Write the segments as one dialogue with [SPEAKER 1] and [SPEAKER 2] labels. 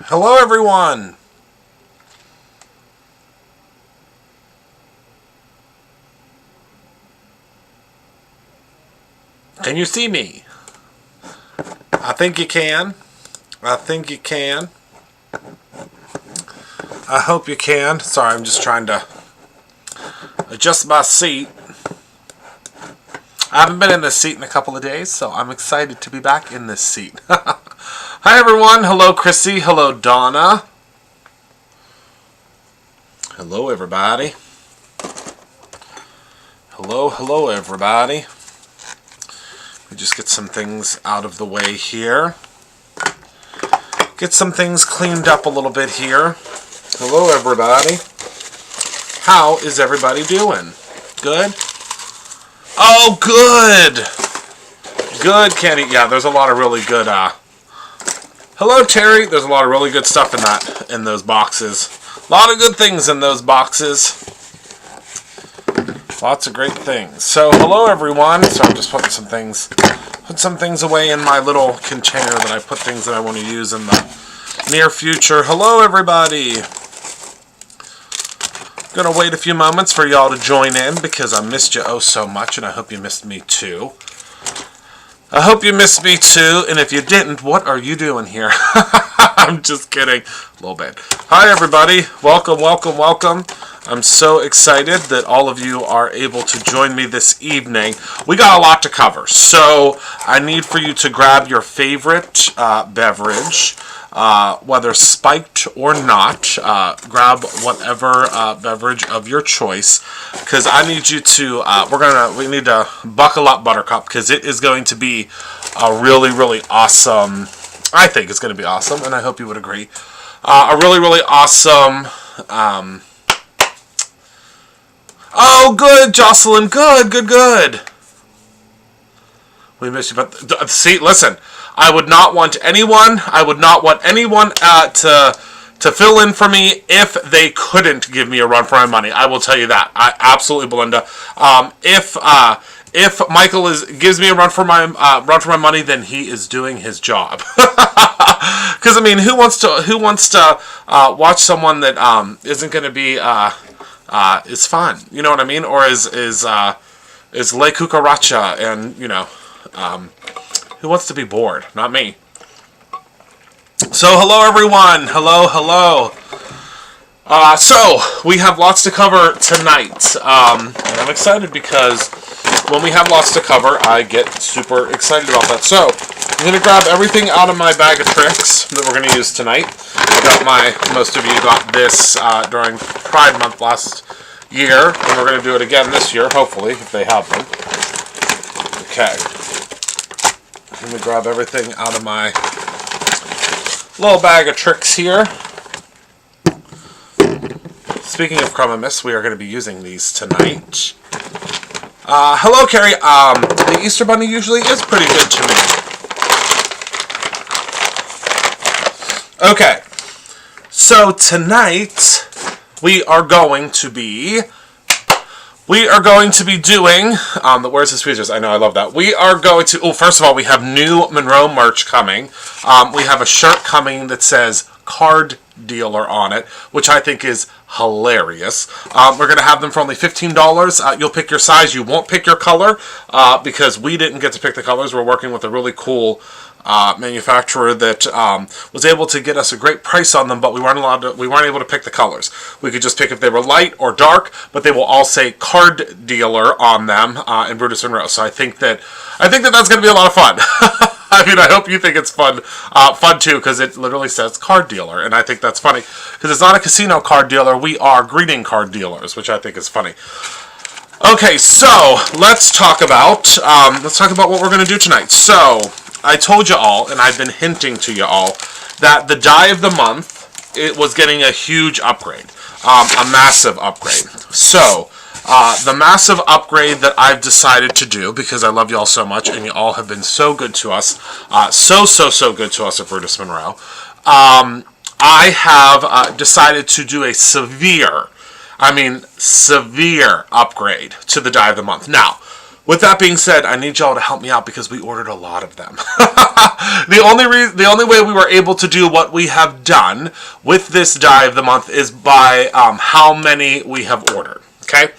[SPEAKER 1] Hello, everyone. Can you see me? I think you can. I think you can. I hope you can. Sorry, I'm just trying to adjust my seat. I haven't been in this seat in a couple of days, so I'm excited to be back in this seat. Hi, everyone. Hello, Chrissy. Hello, Donna. Hello, everybody. Hello, everybody. Let me just get some things out of the way here. Get some things cleaned up a little bit here. Hello, everybody. How is everybody doing? Good? Oh, good! Good, Candy. Yeah, there's a lot of really good, Hello, Terry. There's a lot of really good stuff in those boxes. A lot of good things in those boxes. Lots of great things. So, hello, everyone. So, I'm just putting some things away in my little container that I put things that I want to use in the near future. Hello, everybody. Gonna wait a few moments for y'all to join in because I missed you oh so much, and I hope you missed me too. I hope you missed me too, and if you didn't, what are you doing here? I'm just kidding. A little bit. Hi, everybody. Welcome, welcome, welcome. I'm so excited that all of you are able to join me this evening. We got a lot to cover, so I need for you to grab your favorite beverage, whether spiked or not. Grab whatever beverage of your choice, because I need you to. We need to buckle up, Buttercup, because it is going to be a really, really awesome. I think it's going to be awesome, and I hope you would agree. A really, really awesome. Oh, good, Jocelyn. Good. We miss you, but see, listen. I would not want anyone to fill in for me if they couldn't give me a run for my money. I will tell you that. I absolutely, Belinda. If Michael gives me a run for my money, then he is doing his job. Because I mean, who wants to watch someone that isn't going to be is fun? You know what I mean? Or is Le Cucaracha, and you know. Who wants to be bored? Not me. So, hello, everyone. Hello. So, we have lots to cover tonight. And I'm excited because when we have lots to cover, I get super excited about that. So, I'm going to grab everything out of my bag of tricks that we're going to use tonight. Most of you got this during Pride Month last year, and we're going to do it again this year, hopefully, if they have them. Okay. Let me grab everything out of my little bag of tricks here. Speaking of Chroma Mist, we are going to be using these tonight. Hello, Carrie. The Easter Bunny usually is pretty good to me. Okay. So tonight, we are going to be doing, where's his tweezers? I know, I love that. We are going to, first of all, we have new Monroe merch coming. We have a shirt coming that says Card Dealer on it, which I think is hilarious. We're going to have them for only $15. You'll pick your size. You won't pick your color because we didn't get to pick the colors. We're working with a really cool manufacturer that was able to get us a great price on them, but we weren't able to pick the colors. We could just pick if they were light or dark, but they will all say Card Dealer on them in Brutus and Rose. So I think that that's going to be a lot of fun. I mean, I hope you think it's fun too, because it literally says Card Dealer, and I think that's funny because it's not a casino card dealer. We are greeting card dealers, which I think is funny. Okay, so let's talk about what we're going to do tonight. So I told you all, and I've been hinting to you all, that the die of the month, it was getting a huge upgrade, a massive upgrade. So the massive upgrade that I've decided to do, because I love you all so much, and you all have been so good to us, so good to us at Brutus Monroe, I have decided to do a severe I mean, severe upgrade to the die of the month. Now, with that being said, I need y'all to help me out because we ordered a lot of them. The only way we were able to do what we have done with this die of the month is by how many we have ordered. Okay,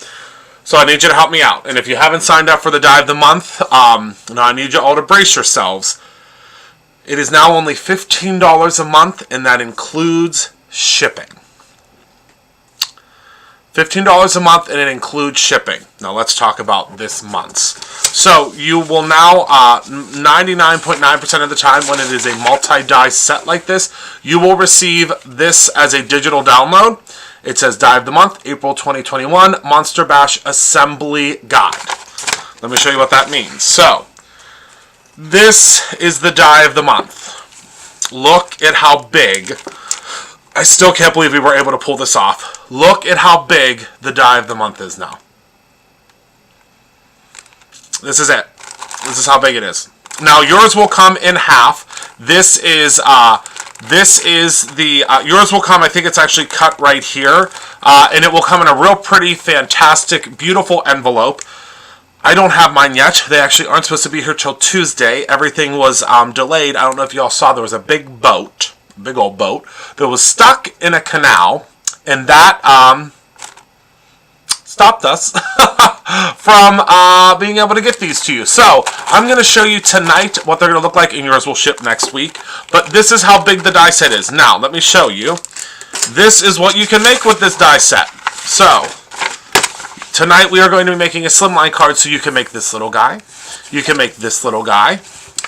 [SPEAKER 1] so I need you to help me out. And if you haven't signed up for the die of the month, now I need you all to brace yourselves. It is now only $15 a month, and that includes shipping. $15 a month, and it includes shipping. Now let's talk about this month's. So you will now, 99.9% of the time when it is a multi-die set like this, you will receive this as a digital download. It says Die of the Month, April 2021, Monster Bash Assembly Guide. Let me show you what that means. So, this is the Die of the Month. Look at how big. I still can't believe we were able to pull this off. Look at how big the Die of the Month is now. This is it. This is how big it is. Now yours will come in half. This is the yours will come. I think it's actually cut right here, and it will come in a real pretty, fantastic, beautiful envelope. I don't have mine yet. They actually aren't supposed to be here till Tuesday. Everything was delayed. I don't know if y'all saw. There was a big old boat that was stuck in a canal, and that stopped us from being able to get these to you. So I'm going to show you tonight what they're going to look like, and yours will ship next week. But this is how big the die set is. Now let me show you. This is what you can make with this die set. So tonight we are going to be making a Slimline card, so you can make this little guy. You can make this little guy.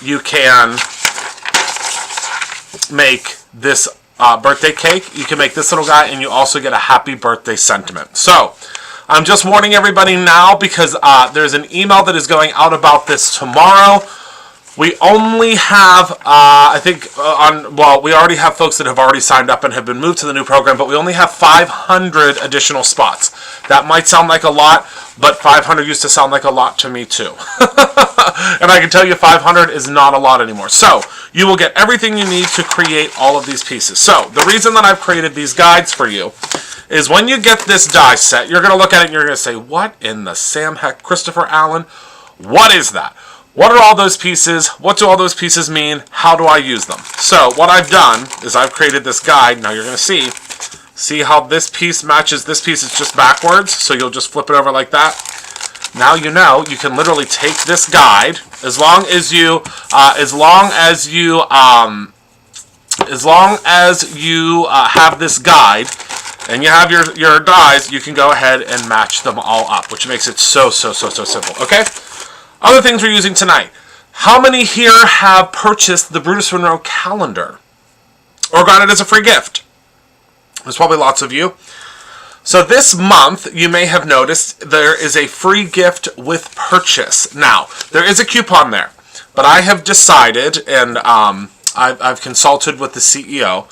[SPEAKER 1] You can make this birthday cake. You can make this little guy, and you also get a happy birthday sentiment. So I'm just warning everybody now because there's an email that is going out about this tomorrow. We only have, I think, we already have folks that have already signed up and have been moved to the new program, but we only have 500 additional spots. That might sound like a lot, but 500 used to sound like a lot to me too. And I can tell you 500 is not a lot anymore. So you will get everything you need to create all of these pieces. So the reason that I've created these guides for you is when you get this die set, you're going to look at it and you're going to say, what in the Sam heck, Christopher Allen? What is that? What are all those pieces? What do all those pieces mean? How do I use them? So what I've done is I've created this guide. Now you're going to see how this piece matches this piece. It's just backwards, so you'll just flip it over like that. Now you know you can literally take this guide as long as you have this guide and you have your dies, you can go ahead and match them all up, which makes it so simple. Okay. Other things we're using tonight. How many here have purchased the Brutus Monroe calendar or got it as a free gift? There's probably lots of you. So this month, you may have noticed there is a free gift with purchase. Now, there is a coupon there, but I have decided, and I've consulted with the CEO.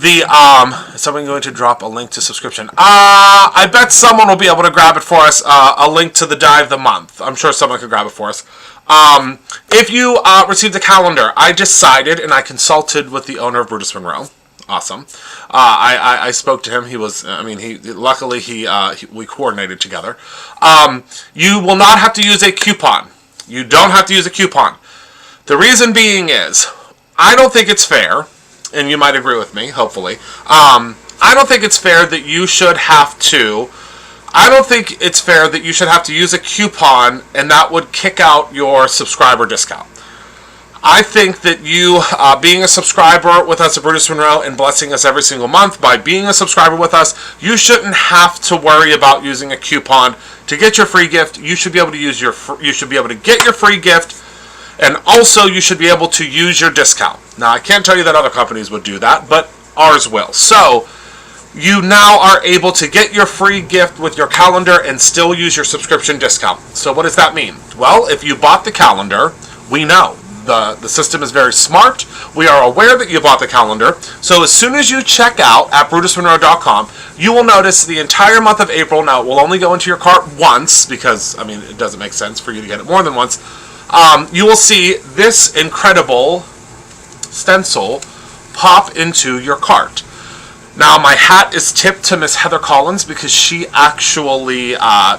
[SPEAKER 1] Is someone going to drop a link to subscription? I bet someone will be able to grab it for us, a link to the die of the month. I'm sure someone could grab it for us. If you received the calendar, I decided, and I consulted with the owner of Brutus Monroe. Awesome. I spoke to him. He was, luckily we coordinated together. You will not have to use a coupon. You don't have to use a coupon. The reason being is, I don't think it's fair, and you might agree with me, hopefully. I don't think it's fair that you should have to use a coupon and that would kick out your subscriber discount. I think that you, being a subscriber with us at Brutus Monroe and blessing us every single month by being a subscriber with us, you shouldn't have to worry about using a coupon to get your free gift. You should be able to use you should be able to get your free gift, and also you should be able to use your discount. Now, I can't tell you that other companies would do that, but ours will. So you now are able to get your free gift with your calendar and still use your subscription discount. So what does that mean? Well, if you bought the calendar, we know. The system is very smart. We are aware that you bought the calendar. So as soon as you check out at BrutusMonroe.com, you will notice the entire month of April. Now, it will only go into your cart once because, it doesn't make sense for you to get it more than once. You will see this incredible stencil pop into your cart. Now, my hat is tipped to Miss Heather Collins because she actually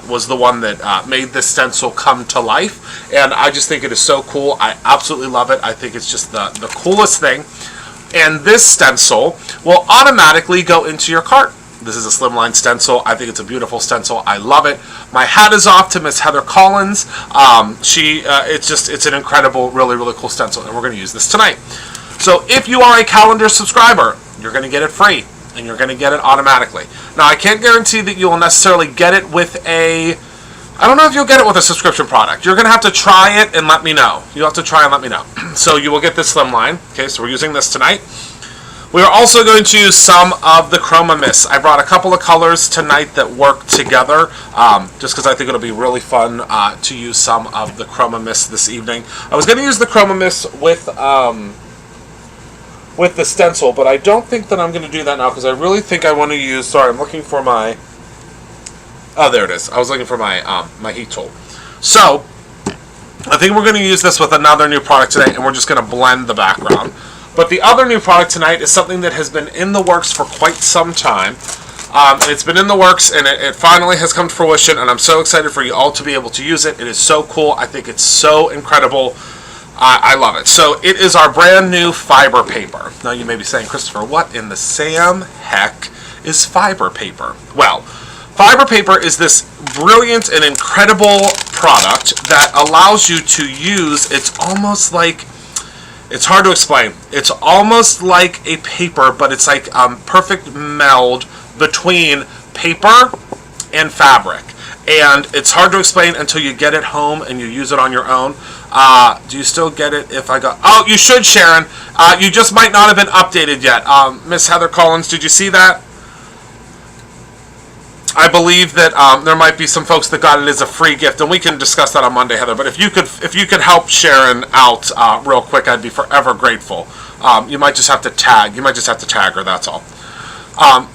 [SPEAKER 1] was the one that made this stencil come to life. And I just think it is so cool. I absolutely love it. I think it's just the coolest thing. And this stencil will automatically go into your cart. This is a Slimline stencil. I think it's a beautiful stencil. I love it. My hat is off to Miss Heather Collins. It's an incredible, really, really cool stencil. And we're going to use this tonight. So if you are a calendar subscriber, you're going to get it free. And you're going to get it automatically. Now, I can't guarantee that you will necessarily get it with I don't know if you'll get it with a subscription product. You're going to have to try it and let me know. You'll have to try and let me know. So you will get this Slimline. Okay, so we're using this tonight. We are also going to use some of the Chroma Mist. I brought a couple of colors tonight that work together, just because I think it'll be really fun to use some of the Chroma Mist this evening. I was going to use the Chroma Mist with the stencil, but I don't think that I'm going to do that now because I really think I want to use, sorry, I'm looking for my, oh, there it is. I was looking for my my heat tool. So, I think we're going to use this with another new product today, and we're just going to blend the background. But the other new product tonight is something that has been in the works for quite some time. And it's been in the works, and it finally has come to fruition, and I'm so excited for you all to be able to use it. It is so cool. I think it's so incredible. I love it. So it is our brand new fiber paper. Now you may be saying, Christopher, what in the Sam heck is fiber paper? Well, fiber paper is this brilliant and incredible product that allows you to use, it's almost like, it's hard to explain. It's almost like a paper, but it's like perfect meld between paper and fabric. And it's hard to explain until you get it home and you use it on your own. Do you still get it if I got... Oh, you should, Sharon. You just might not have been updated yet. Miss Heather Collins, did you see that? I believe that there might be some folks that got it as a free gift, and we can discuss that on Monday, Heather. But if you could help Sharon out real quick, I'd be forever grateful. You might just have to tag. You might just have to tag her. That's all.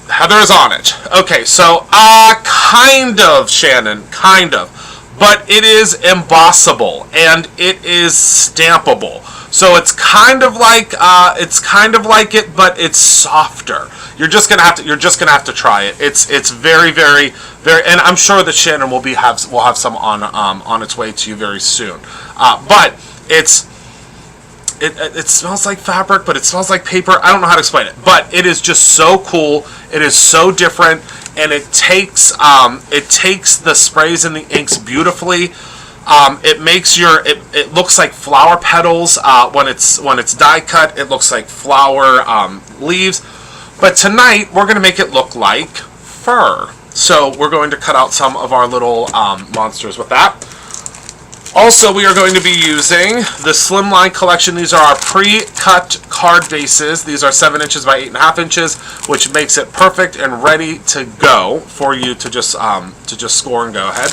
[SPEAKER 1] Heather is on it. Okay, so kind of, Shannon, kind of. But it is embossable and it is stampable. So it's kind of like it, but it's softer. You're just gonna have to try it. It's very, very, very, and I'm sure that Shannon will have some on its way to you very soon. But it smells like fabric, but it smells like paper. I don't know how to explain it, but it is just so cool. It is so different, and it takes the sprays and the inks beautifully. It makes it looks like flower petals when it's die cut. It looks like flower leaves. But tonight we're going to make it look like fur. So we're going to cut out some of our little monsters with that. Also, we are going to be using the Slimline collection. These are our pre-cut card bases. These are 7 inches by 8.5 inches, which makes it perfect and ready to go for you to just score and go ahead.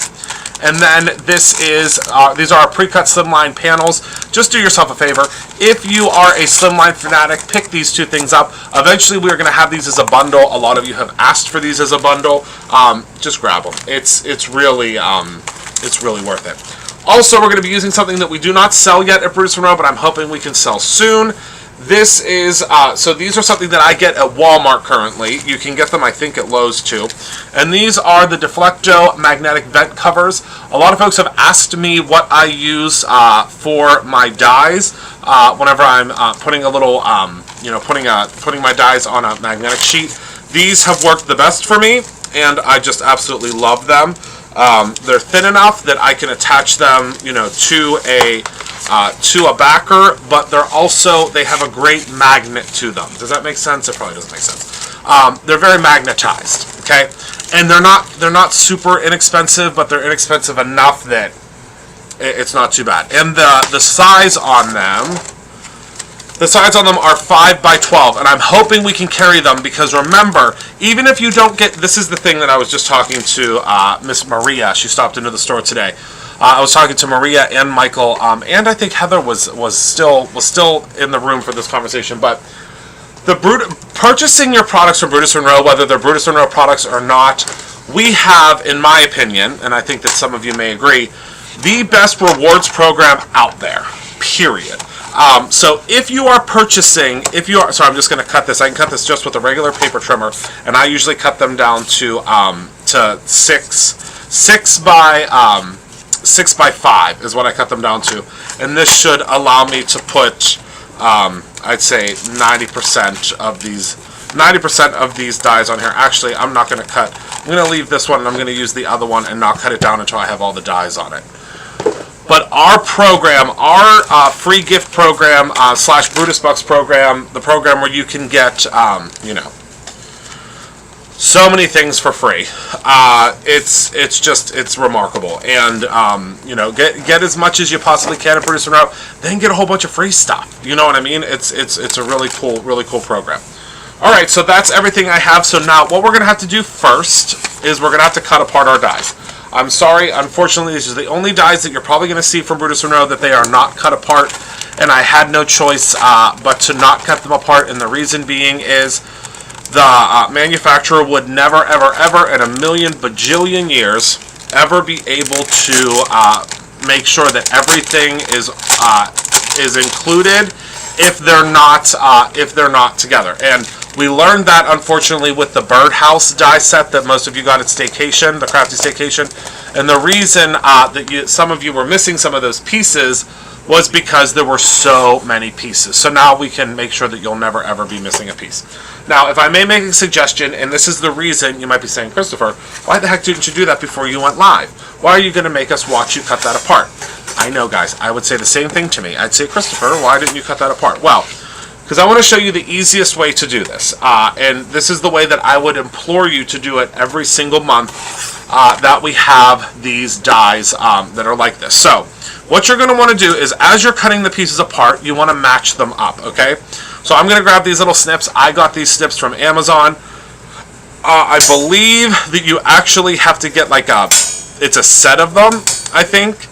[SPEAKER 1] And then these are our pre-cut Slimline panels. Just do yourself a favor. If you are a Slimline fanatic, pick these two things up. Eventually, we are going to have these as a bundle. A lot of you have asked for these as a bundle. Just grab them. It's really worth it. Also, we're going to be using something that we do not sell yet at Bruce & Rowe, but I'm hoping we can sell soon. This is, so these are something that I get at Walmart currently. You can get them, I think, at Lowe's too. And these are the Deflecto magnetic vent covers. A lot of folks have asked me what I use for my dies whenever I'm putting a little, putting my dies on a magnetic sheet. These have worked the best for me, and I just absolutely love them. They're thin enough that I can attach them, to a backer, but they have a great magnet to them. Does that make sense? It probably doesn't make sense. They're very magnetized, okay? And they're not super inexpensive, but they're inexpensive enough that it's not too bad. And the size on them, are 5 by 12, and I'm hoping we can carry them because remember, even if you don't get, this is the thing that I was just talking to Miss Maria. She stopped into the store today. I was talking to Maria and Michael, and I think Heather was still in the room for this conversation. But purchasing your products from Brutus & Rowe, whether they're Brutus & Rowe products or not, we have, in my opinion, and I think that some of you may agree, the best rewards program out there. Period. So if you are purchasing, sorry, I'm just going to cut this. I can cut this just with a regular paper trimmer, and I usually cut them down to 6x5 is what I cut them down to, and this should allow me to put, I'd say 90% of these dies on here. Actually, I'm not going to cut. I'm going to leave this one, and I'm going to use the other one and not cut it down until I have all the dies on it. But our program, our free gift program / Brutus Bucks program, the program where you can get, you know, so many things for free. It's remarkable, and you know, get as much as you possibly can at Brutus Monroe, then get a whole bunch of free stuff. You know what I mean? It's a really cool program. All right, so that's everything I have. So now what we're gonna have to do first is we're gonna have to cut apart our dies. I'm sorry, unfortunately, these are the only dies that you're probably going to see from Brutus Monroe that they are not cut apart, and I had no choice but to not cut them apart, and the reason being is the manufacturer would never, ever, ever in a million bajillion years ever be able to make sure that everything is included if they're not together. And we learned that, unfortunately, with the Birdhouse die set that most of you got at Staycation, the Crafty Staycation. And the reason that some of you were missing some of those pieces was because there were so many pieces. So now we can make sure that you'll never, ever be missing a piece. Now, if I may make a suggestion, and this is the reason you might be saying, Christopher, why the heck didn't you do that before you went live? Why are you going to make us watch you cut that apart? I know, guys. I would say the same thing to me. I'd say, Christopher, why didn't you cut that apart? Well, because I want to show you the easiest way to do this. And this is the way that I would implore you to do it every single month that we have these dies that are like this. So what you're going to want to do is, as you're cutting the pieces apart, you want to match them up, okay? So I'm going to grab these little snips. I got these snips from Amazon. I believe that you actually have to get like it's a set of them, I think.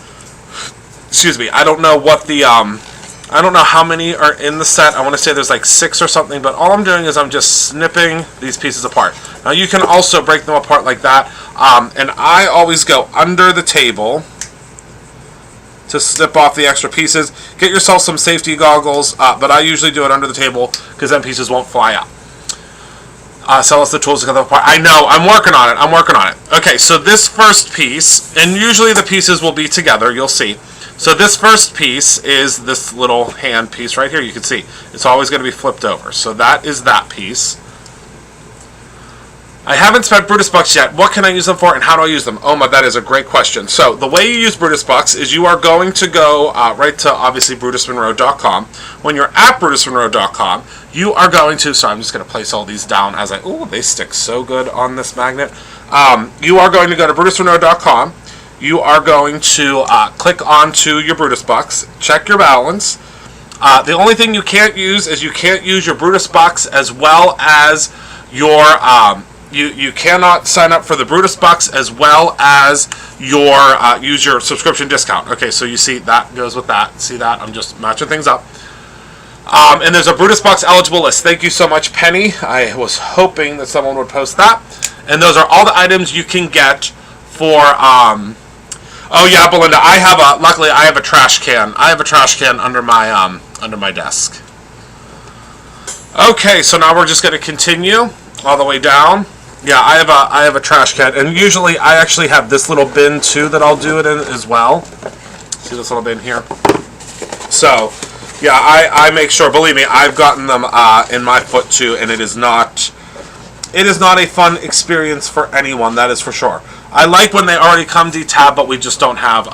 [SPEAKER 1] Excuse me. I don't know what the, I don't know how many are in the set. I want to say there's like 6 or something, but all I'm doing is I'm just snipping these pieces apart. Now you can also break them apart like that, and I always go under the table to snip off the extra pieces. Get yourself some safety goggles, but I usually do it under the table because then pieces won't fly out. Sell us the tools to cut them apart. I know, I'm working on it. Okay, so this first piece, and usually the pieces will be together, you'll see. So this first piece is this little hand piece right here. You can see it's always going to be flipped over. So that is that piece. I haven't spent Brutus Bucks yet. What can I use them for, and how do I use them? Oh my, that is a great question. So the way you use Brutus Bucks is you are going to go right to, obviously, BrutusMonroe.com. When you're at BrutusMonroe.com, you are going to, so I'm just going to place all these down as I, ooh, they stick so good on this magnet. You are going to go to BrutusMonroe.com. You are going to click onto your Brutus Bucks, check your balance. The only thing you can't use is you can't use your Brutus Bucks as well as your, you cannot sign up for the Brutus Bucks as well as your, use your subscription discount. Okay, so you see that goes with that. See that? I'm just matching things up. And there's a Brutus Bucks eligible list. Thank you so much, Penny. I was hoping that someone would post that. And those are all the items you can get for, oh yeah, Belinda, luckily I have a trash can. I have a trash can under my desk. Okay, so now we're just going to continue all the way down. Yeah, I have a trash can, and usually I actually have this little bin too that I'll do it in as well. See this little bin here? So, yeah, I make sure, believe me, I've gotten them in my foot too, and it is not a fun experience for anyone, that is for sure. I like when they already come detabbed, but we just don't have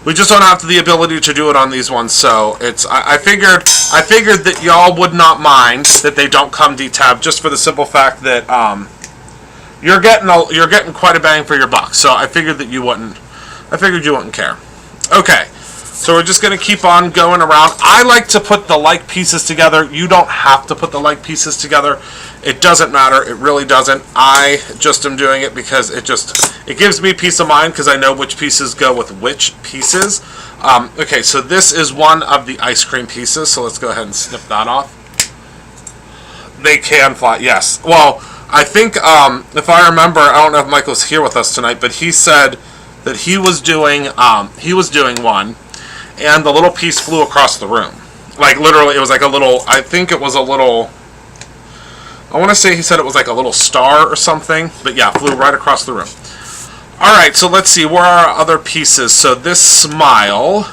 [SPEAKER 1] the ability to do it on these ones. So it's I figured that y'all would not mind that they don't come detabbed, just for the simple fact that you're getting quite a bang for your buck. So I figured that you wouldn't. I figured you wouldn't care. Okay. So we're just going to keep on going around. I like to put the like pieces together. You don't have to put the like pieces together. It doesn't matter. It really doesn't. I just am doing it because it gives me peace of mind because I know which pieces go with which pieces. Okay, so this is one of the ice cream pieces. So let's go ahead and snip that off. They can fly, yes. Well, I think if I remember, I don't know if Michael's here with us tonight, but he said that he was doing one. and the little piece flew across the room. Like, literally, it was like a little, I think it was a little, I want to say he said it was like a little star or something, but yeah, flew right across the room. Alright, so let's see, where are our other pieces? So this smile,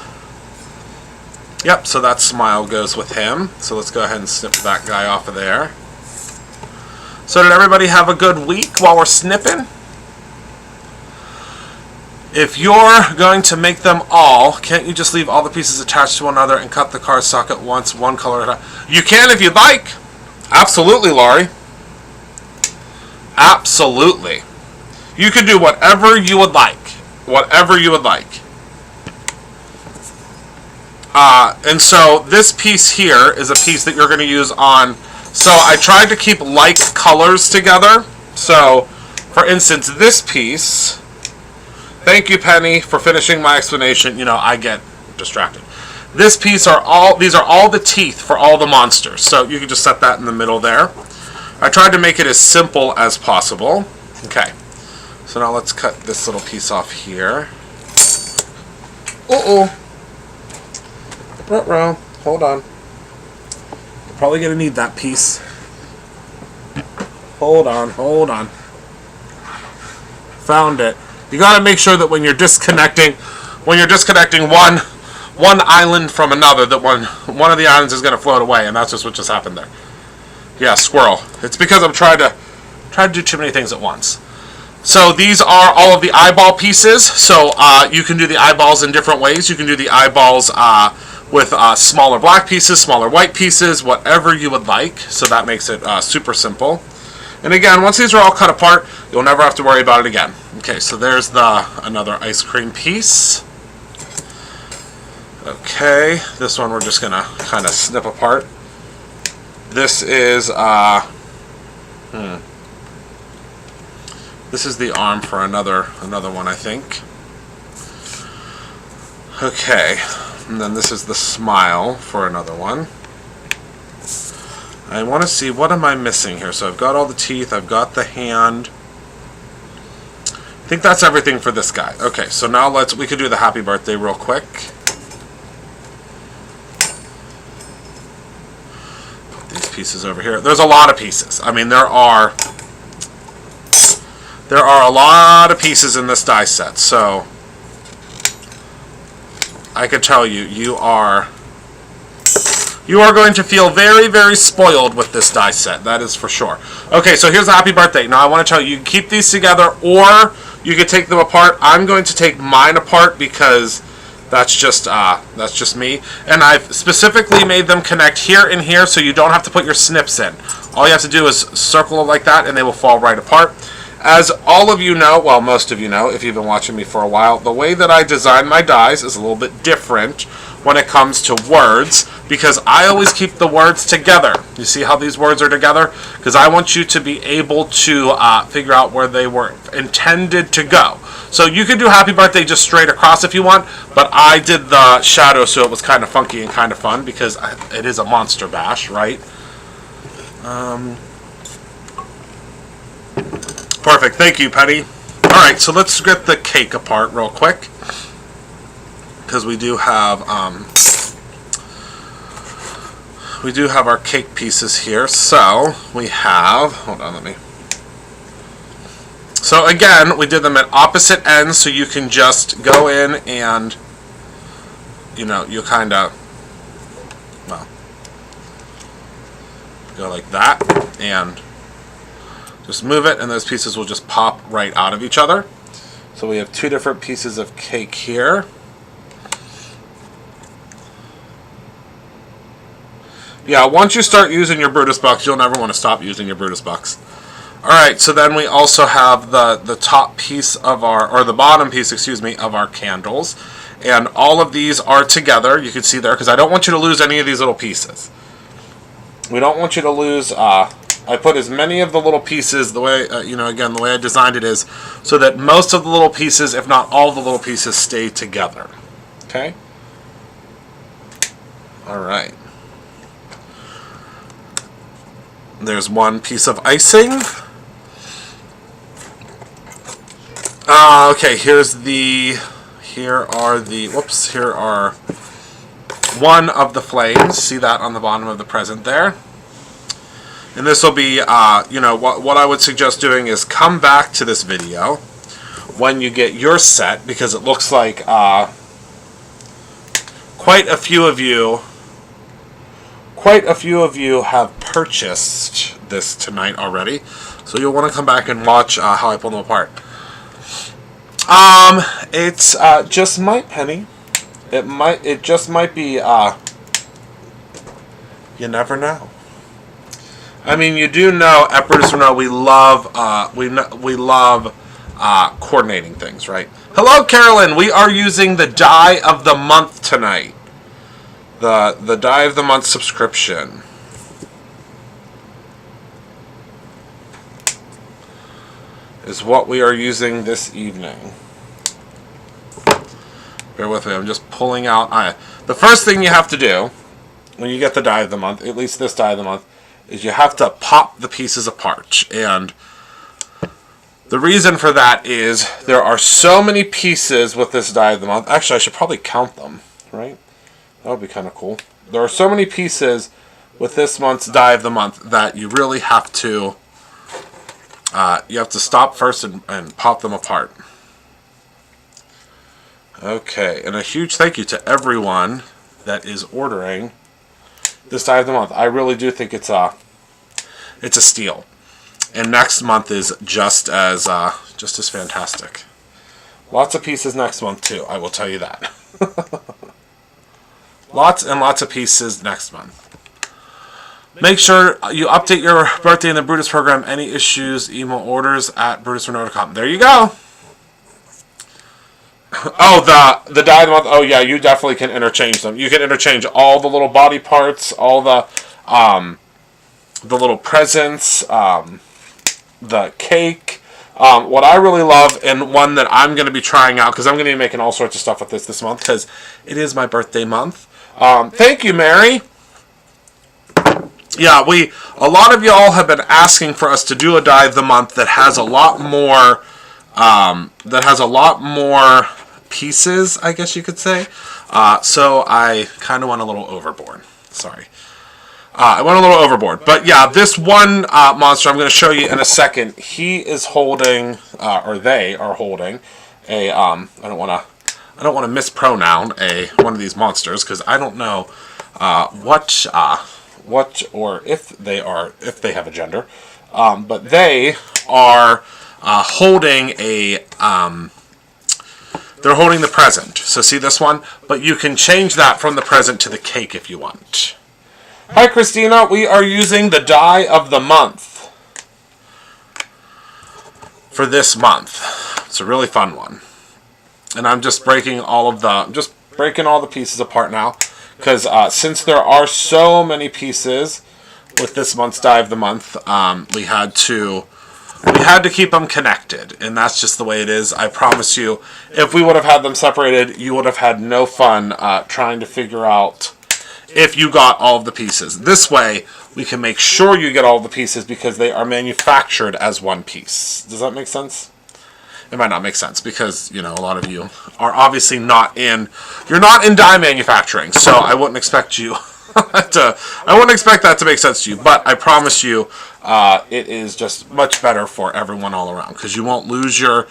[SPEAKER 1] yep, so that smile goes with him. So let's go ahead and snip that guy off of there. So did everybody have a good week while we're snipping? If you're going to make them all, can't you just leave all the pieces attached to one another and cut the card socket once, one color at a time? You can if you'd like. Absolutely, Laurie. Absolutely. You can do whatever you would like. Whatever you would like. And so this piece here is a piece that you're going to use on... So I tried to keep like colors together. So, for instance, this piece... Thank you, Penny, for finishing my explanation. You know, I get distracted. This piece these are all the teeth for all the monsters. So you can just set that in the middle there. I tried to make it as simple as possible. Okay. So now let's cut this little piece off here. Uh-oh. Ruh-roh. Hold on. We're probably going to need that piece. Hold on, hold on. Found it. You got to make sure that when you're disconnecting one island from another, that one of the islands is going to float away, and that's just what just happened there. Yeah, squirrel. It's because I'm trying to do too many things at once. So these are all of the eyeball pieces. So you can do the eyeballs in different ways. You can do the eyeballs with smaller black pieces, smaller white pieces, whatever you would like. So that makes it super simple. And again, once these are all cut apart, you'll never have to worry about it again. Okay, so there's another ice cream piece. Okay, this one we're just gonna kind of snip apart. This is this is the arm for another one, I think. Okay, and then this is the smile for another one. I want to see, what am I missing here? So I've got all the teeth, I've got the hand. I think that's everything for this guy. Okay, so now we could do the happy birthday real quick. Put these pieces over here. There's a lot of pieces. I mean, there are a lot of pieces in this die set, so I could tell you, you are going to feel very, very spoiled with this die set. That is for sure. Okay, so here's the happy birthday. Now I want to tell you, you can keep these together or you can take them apart. I'm going to take mine apart because that's just me. And I've specifically made them connect here and here so you don't have to put your snips in. All you have to do is circle it like that and they will fall right apart. As all of you know, well, most of you know, if you've been watching me for a while, the way that I design my dies is a little bit different when it comes to words, because I always keep the words together. You see how these words are together? Because I want you to be able to figure out where they were intended to go. So you can do happy birthday just straight across if you want, but I did the shadow so it was kind of funky and kind of fun because it is a monster bash, right? Perfect. Thank you, Penny. Alright, so let's get the cake apart real quick. Because we do have our cake pieces here. So we have, hold on, so again, we did them at opposite ends, so you can just go in and, you know, you kind of, well, go like that and just move it, and those pieces will just pop right out of each other. So we have two different pieces of cake here. Yeah, once you start using your Brutus Bucks, you'll never want to stop using your Brutus Bucks. Alright, so then we also have the top piece of or the bottom piece, excuse me, of our candles. And all of these are together, you can see there, because I don't want you to lose any of these little pieces. We don't want you to lose, I put as many of the little pieces, the way, again, the way I designed it is, so that most of the little pieces, if not all the little pieces, stay together. Okay? Alright. There's one piece of icing. Okay, here are one of the flames. See that on the bottom of the present there? And this will be, you know, what I would suggest doing is come back to this video when you get your set, because it looks like quite a few of you have purchased this tonight already. So you'll want to come back and watch how I pull them apart. It's just might, Penny. It just might be. You never know. I mean, you do know at Brutus Renault we love coordinating things, right? Hello, Carolyn. We are using the die of the month tonight. The die of the month subscription is what we are using this evening. Bear with me. I'm just pulling out. The first thing you have to do when you get the die of the month, at least this die of the month, is you have to pop the pieces apart. And the reason for that is there are so many pieces with this die of the month. Actually, I should probably count them, right? That would be kind of cool. There are so many pieces with this month's die of the month that you really have to stop first and pop them apart. Okay, and a huge thank you to everyone that is ordering this die of the month. I really do think it's a steal, and next month is just as fantastic. Lots of pieces next month too. I will tell you that. Lots and lots of pieces next month. Make sure you update your birthday in the Brutus program. Any issues, email orders at brutusrenault.com. There you go. Oh, the die of the month. Oh, yeah, you definitely can interchange them. You can interchange all the little body parts, all the little presents, the cake. What I really love, and one that I'm going to be trying out, because I'm going to be making all sorts of stuff with this month, because it is my birthday month. Thank you, Mary. Yeah, a lot of y'all have been asking for us to do a die of the month that has a lot more pieces, I guess you could say. So I kind of went a little overboard. Sorry. I went a little overboard. But yeah, this one monster I'm going to show you in a second, he is holding, or they are holding, a, I don't want to mispronoun one of these monsters, because I don't know what or if they have a gender, but they are holding they're holding the present. So see this one, but you can change that from the present to the cake if you want. Hi, Christina. We are using the die of the month for this month. It's a really fun one, and I'm just breaking all the pieces apart now, because since there are so many pieces with this month's die of the month, we had to keep them connected, and that's just the way it is. I promise you, if we would have had them separated, you would have had no fun trying to figure out if you got all of the pieces. This way, we can make sure you get all of the pieces because they are manufactured as one piece. Does that make sense? It might not make sense because, you know, a lot of you are obviously you're not in die manufacturing, so I wouldn't expect you I wouldn't expect that to make sense to you, but I promise you it is just much better for everyone all around, because you won't lose your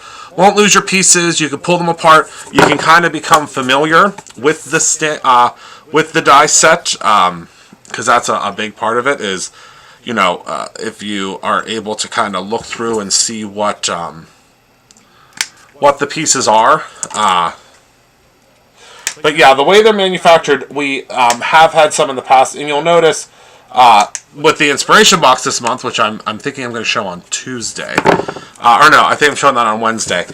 [SPEAKER 1] pieces. You can pull them apart. You can kind of become familiar with the die set, because that's a big part of it is, you know, if you are able to kind of look through and see what the pieces are. But yeah, the way they're manufactured, we have had some in the past, and you'll notice with the inspiration box this month, which I'm thinking I'm going to show on Tuesday, or no, I think I'm showing that on Wednesday.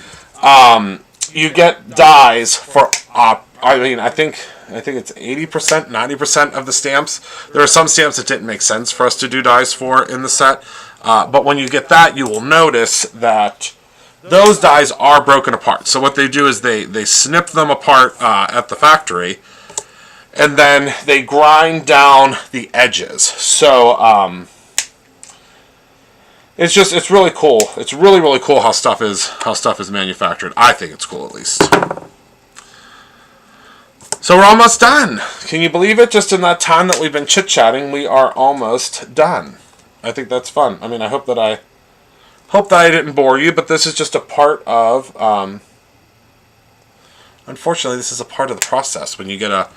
[SPEAKER 1] You get dies for I think it's 80%, 90% of the stamps. There are some stamps that didn't make sense for us to do dies for in the set, but when you get that, you will notice that those dies are broken apart. So what they do is they snip them apart at the factory, and then they grind down the edges. So it's really cool. It's really cool how stuff is manufactured. I think it's cool, at least. So we're almost done. Can you believe it? Just in that time that we've been chit-chatting, we are almost done. I think that's fun. I mean, I hope that I didn't bore you, but this is just a part of, unfortunately, this is a part of the process when you get a,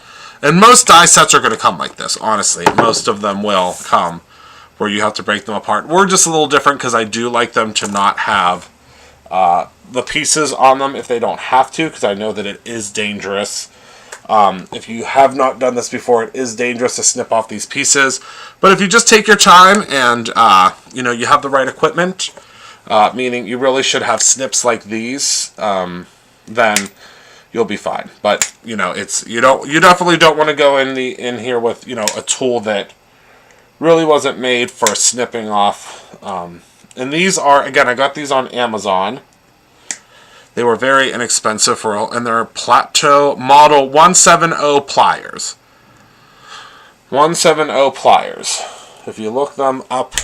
[SPEAKER 1] and most die sets are going to come like this, honestly. Most of them will come where you have to break them apart. We're just a little different because I do like them to not have the pieces on them if they don't have to, because I know that it is dangerous. If you have not done this before, it is dangerous to snip off these pieces. But if you just take your time and, you have the right equipment, meaning you really should have snips like these, then you'll be fine. But, you definitely don't want to go in here with, a tool that really wasn't made for snipping off. And these are, again, I got these on Amazon. They were very inexpensive and they're Plateau Model 170 pliers. 170 pliers. If you look them up,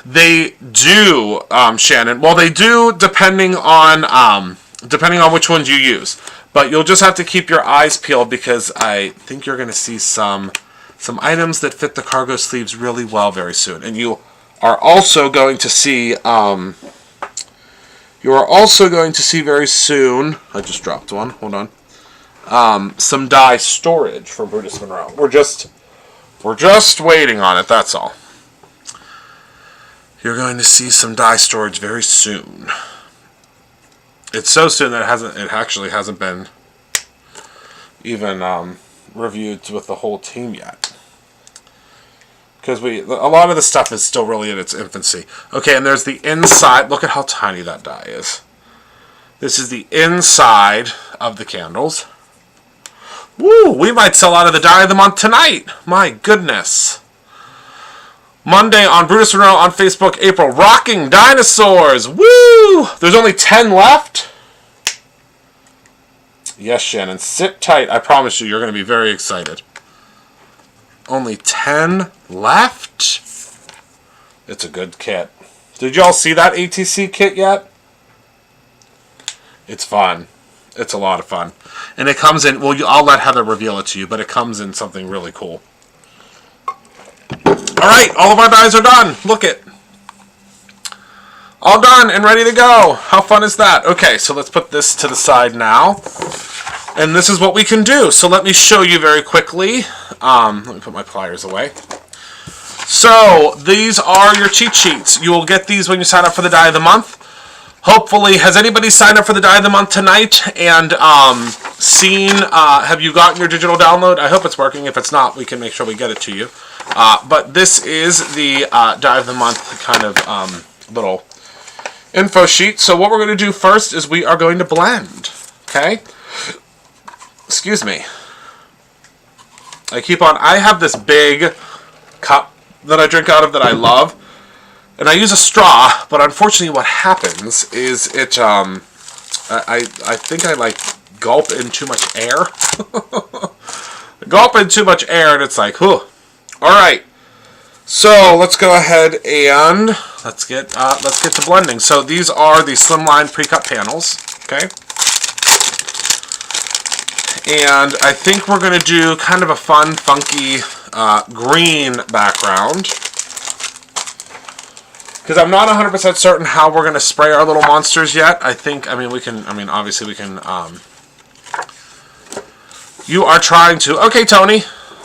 [SPEAKER 1] they do, Shannon. Well, they do depending on which ones you use. But you'll just have to keep your eyes peeled because I think you're going to see some items that fit the cargo sleeves really well very soon. And you are also going to see very soon, I just dropped one, hold on, some die storage for Brutus Monroe. We're just waiting on it, that's all. You're going to see some die storage very soon. It's so soon that it actually hasn't been even reviewed with the whole team yet. Because a lot of the stuff is still really in its infancy. Okay, and there's the inside. Look at how tiny that die is. This is the inside of the candles. Woo! We might sell out of the die of the month tonight. My goodness. Monday on Brutus Monroe on Facebook, April. Rocking Dinosaurs. Woo! There's only 10 left. Yes, Shannon. Sit tight. I promise you, you're going to be very excited. Only 10 left? It's a good kit. Did y'all see that ATC kit yet? It's fun. It's a lot of fun. And it comes in, well, I'll let Heather reveal it to you, but it comes in something really cool. Alright, all of our dies are done. Look it. All done and ready to go. How fun is that? Okay, so let's put this to the side now. And this is what we can do. So let me show you very quickly. Let me put my pliers away. So these are your cheat sheets. You will get these when you sign up for the Die of the Month. Hopefully, has anybody signed up for the Die of the Month tonight and have you gotten your digital download? I hope it's working. If it's not, we can make sure we get it to you. But this is the Die of the Month kind of little info sheet. So what we're going to do first is we are going to blend. Okay? Excuse me. I have this big cup that I drink out of that I love. And I use a straw, but unfortunately what happens is it, I think I gulp in too much air. Gulp in too much air and it's like, whew. Alright. So let's go ahead and let's get to blending. So these are the Slimline pre-cut panels. Okay. And I think we're going to do kind of a fun, funky green background. Because I'm not 100% certain how we're going to spray our little monsters yet. Obviously we can, you are trying to, okay, Tony,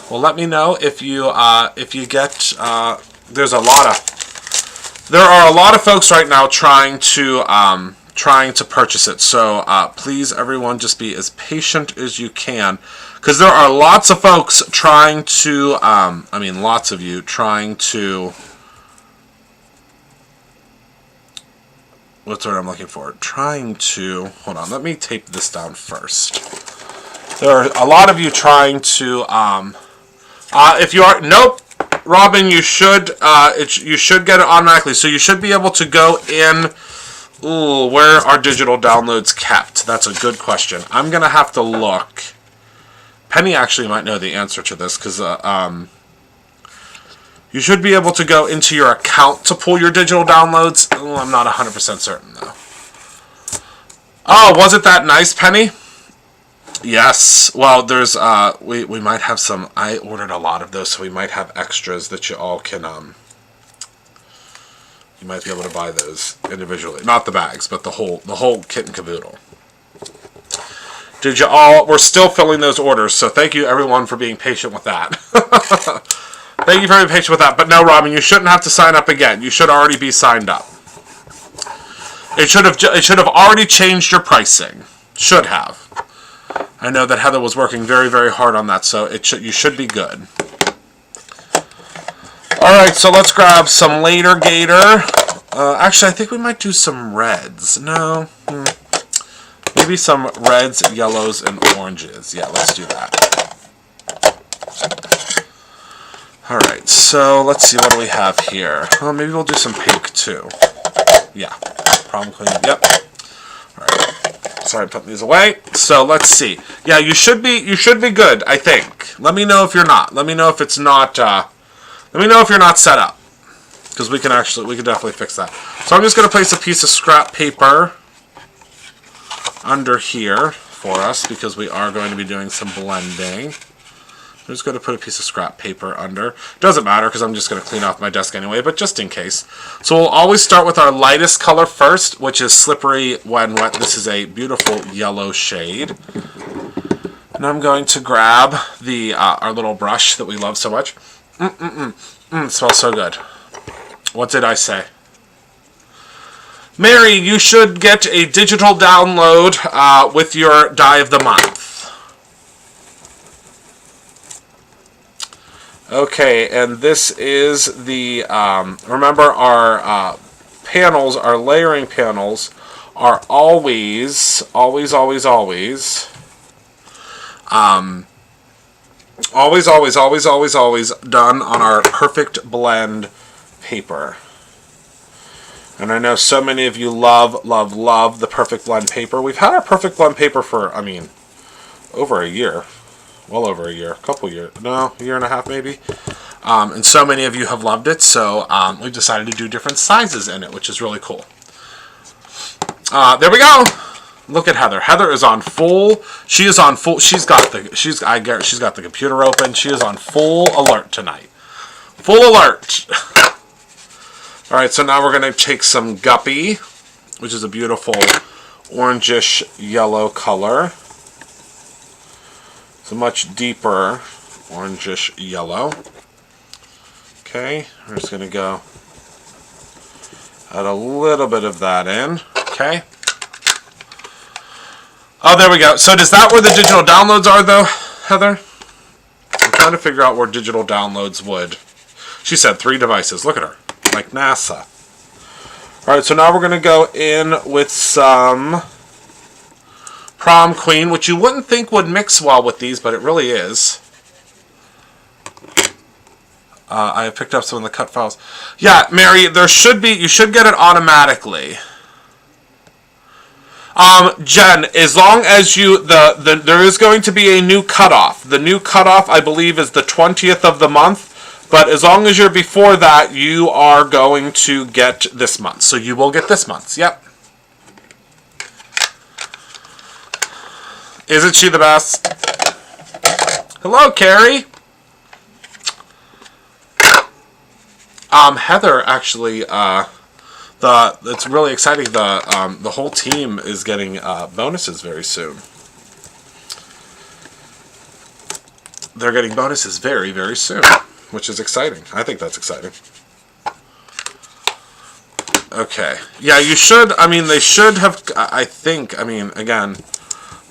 [SPEAKER 1] well, let me know if you get, there are a lot of folks right now trying to purchase it. So please, everyone, just be as patient as you can, because there are lots of folks trying to. Lots of you trying to. What's the word I'm looking for? Trying to. Hold on. Let me tape this down first. There are a lot of you trying to. If you are, nope, Robin, you should. You should get it automatically. So you should be able to go in. Ooh, where are digital downloads kept? That's a good question. I'm going to have to look. Penny actually might know the answer to this, because you should be able to go into your account to pull your digital downloads. Ooh, I'm not 100% certain, though. Oh, was it that nice, Penny? Yes. Well, there's we might have some. I ordered a lot of those, so we might have extras that you all can you might be able to buy those individually. Not the bags, but the whole kit and caboodle. Did you all? We're still filling those orders, so thank you everyone for being patient with that. Thank you for being patient with that. But no, Robin, you shouldn't have to sign up again. You should already be signed up. It should have already changed your pricing. Should have. I know that Heather was working very, very hard on that, so you should be good. All right, so let's grab some later Gator. Actually, I think we might do some reds. No, maybe some reds, yellows, and oranges. Yeah, let's do that. All right, so let's see, what do we have here? Oh, maybe we'll do some pink too. Yeah, Prom Queen. Yep. All right. Sorry, I'm putting these away. So let's see. Yeah, you should be good, I think. Let me know if you're not. Let me know if it's not. Let me know if you're not set up, because we can definitely fix that. So I'm just going to place a piece of scrap paper under here for us, because we are going to be doing some blending. I'm just going to put a piece of scrap paper under. Doesn't matter, because I'm just going to clean off my desk anyway, but just in case. So we'll always start with our lightest color first, which is Slippery When Wet. This is a beautiful yellow shade. And I'm going to grab the our little brush that we love so much. It smells so good. What did I say? Mary, you should get a digital download with your die of the month. Okay, and this is the, remember our panels, our layering panels, are always done on our Perfect Blend paper. And I know so many of you love the Perfect Blend paper. We've had our Perfect Blend paper for, over a year. Well over a year. A couple years. No, a year and a half maybe. And so many of you have loved it, so we've decided to do different sizes in it, which is really cool. There we go. Look at Heather. Heather is on full. She is on full. She's got the computer open. She is on full alert tonight. Full alert. All right, so now we're going to take some Guppy, which is a beautiful orangish yellow color. It's a much deeper orangish yellow. Okay, we're just going to go add a little bit of that in. Okay. Oh, there we go. So is that where the digital downloads are, though, Heather? I'm trying to figure out where digital downloads would. She said 3 devices. Look at her. Like NASA. All right, so now we're going to go in with some Prom Queen, which you wouldn't think would mix well with these, but it really is. I picked up some of the cut files. Yeah, Mary, you should get it automatically. Jen, as long as there is going to be a new cutoff. The new cutoff, I believe, is the 20th of the month. But as long as you're before that, you are going to get this month. So you will get this month's. Yep. Isn't she the best? Hello, Carrie. Heather, actually, it's really exciting. The whole team is getting bonuses very soon. They're getting bonuses very, very soon, which is exciting. I think that's exciting. Okay. Yeah, you should. They should have. I think. Again, I'm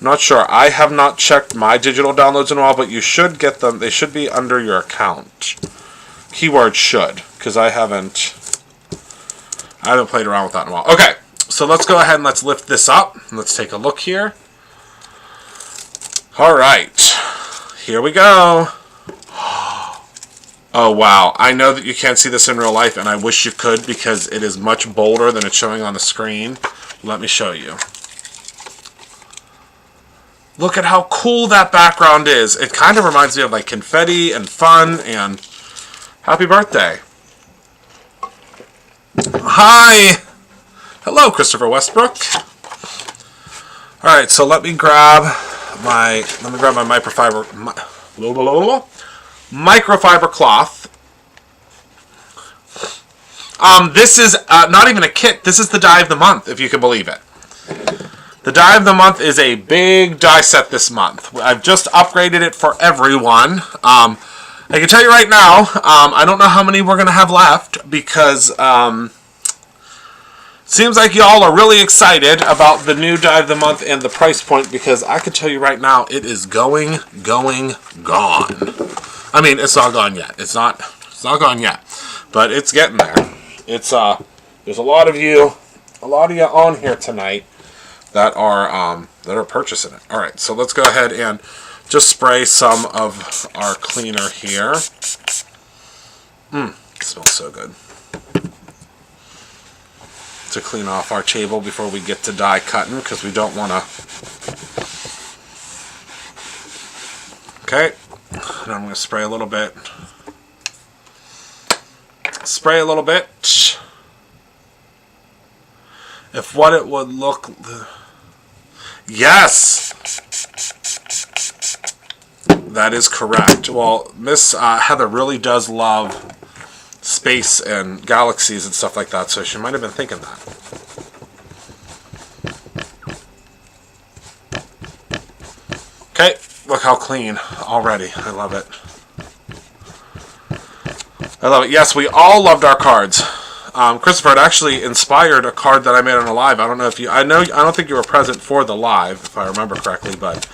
[SPEAKER 1] not sure. I have not checked my digital downloads in a while, but you should get them. They should be under your account. Keyword should, because I haven't played around with that in a while. Okay, so let's go ahead and let's lift this up. Let's take a look here. All right, here we go. Oh, wow. I know that you can't see this in real life, and I wish you could, because it is much bolder than it's showing on the screen. Let me show you. Look at how cool that background is. It kind of reminds me of like confetti and fun and happy birthday. Hi. Hello, Christopher Westbrook. All right, so let me grab let me grab my microfiber cloth. This is not even a kit. This is the die of the month, if you can believe it. The die of the month is a big die set this month. I've just upgraded it for everyone. I can tell you right now, I don't know how many we're going to have left because seems like y'all are really excited about the new die of the month and the price point, because I can tell you right now, it is gone. I mean, it's not gone yet. It's not gone yet, but it's getting there. It's there's a lot of you on here tonight that are purchasing it. All right, so let's go ahead and just spray some of our cleaner here. It smells so good. To clean off our table before we get to die cutting, because we don't want to. Okay, and I'm going to spray a little bit. Spray a little bit. If what it would look... Yes! That is correct. Well, Miss Heather really does love space and galaxies and stuff like that, so she might have been thinking that. Okay, look how clean already. I love it. I love it. Yes, we all loved our cards. Christopher, it actually inspired a card that I made on a live. I don't know if you... I don't think you were present for the live, if I remember correctly, but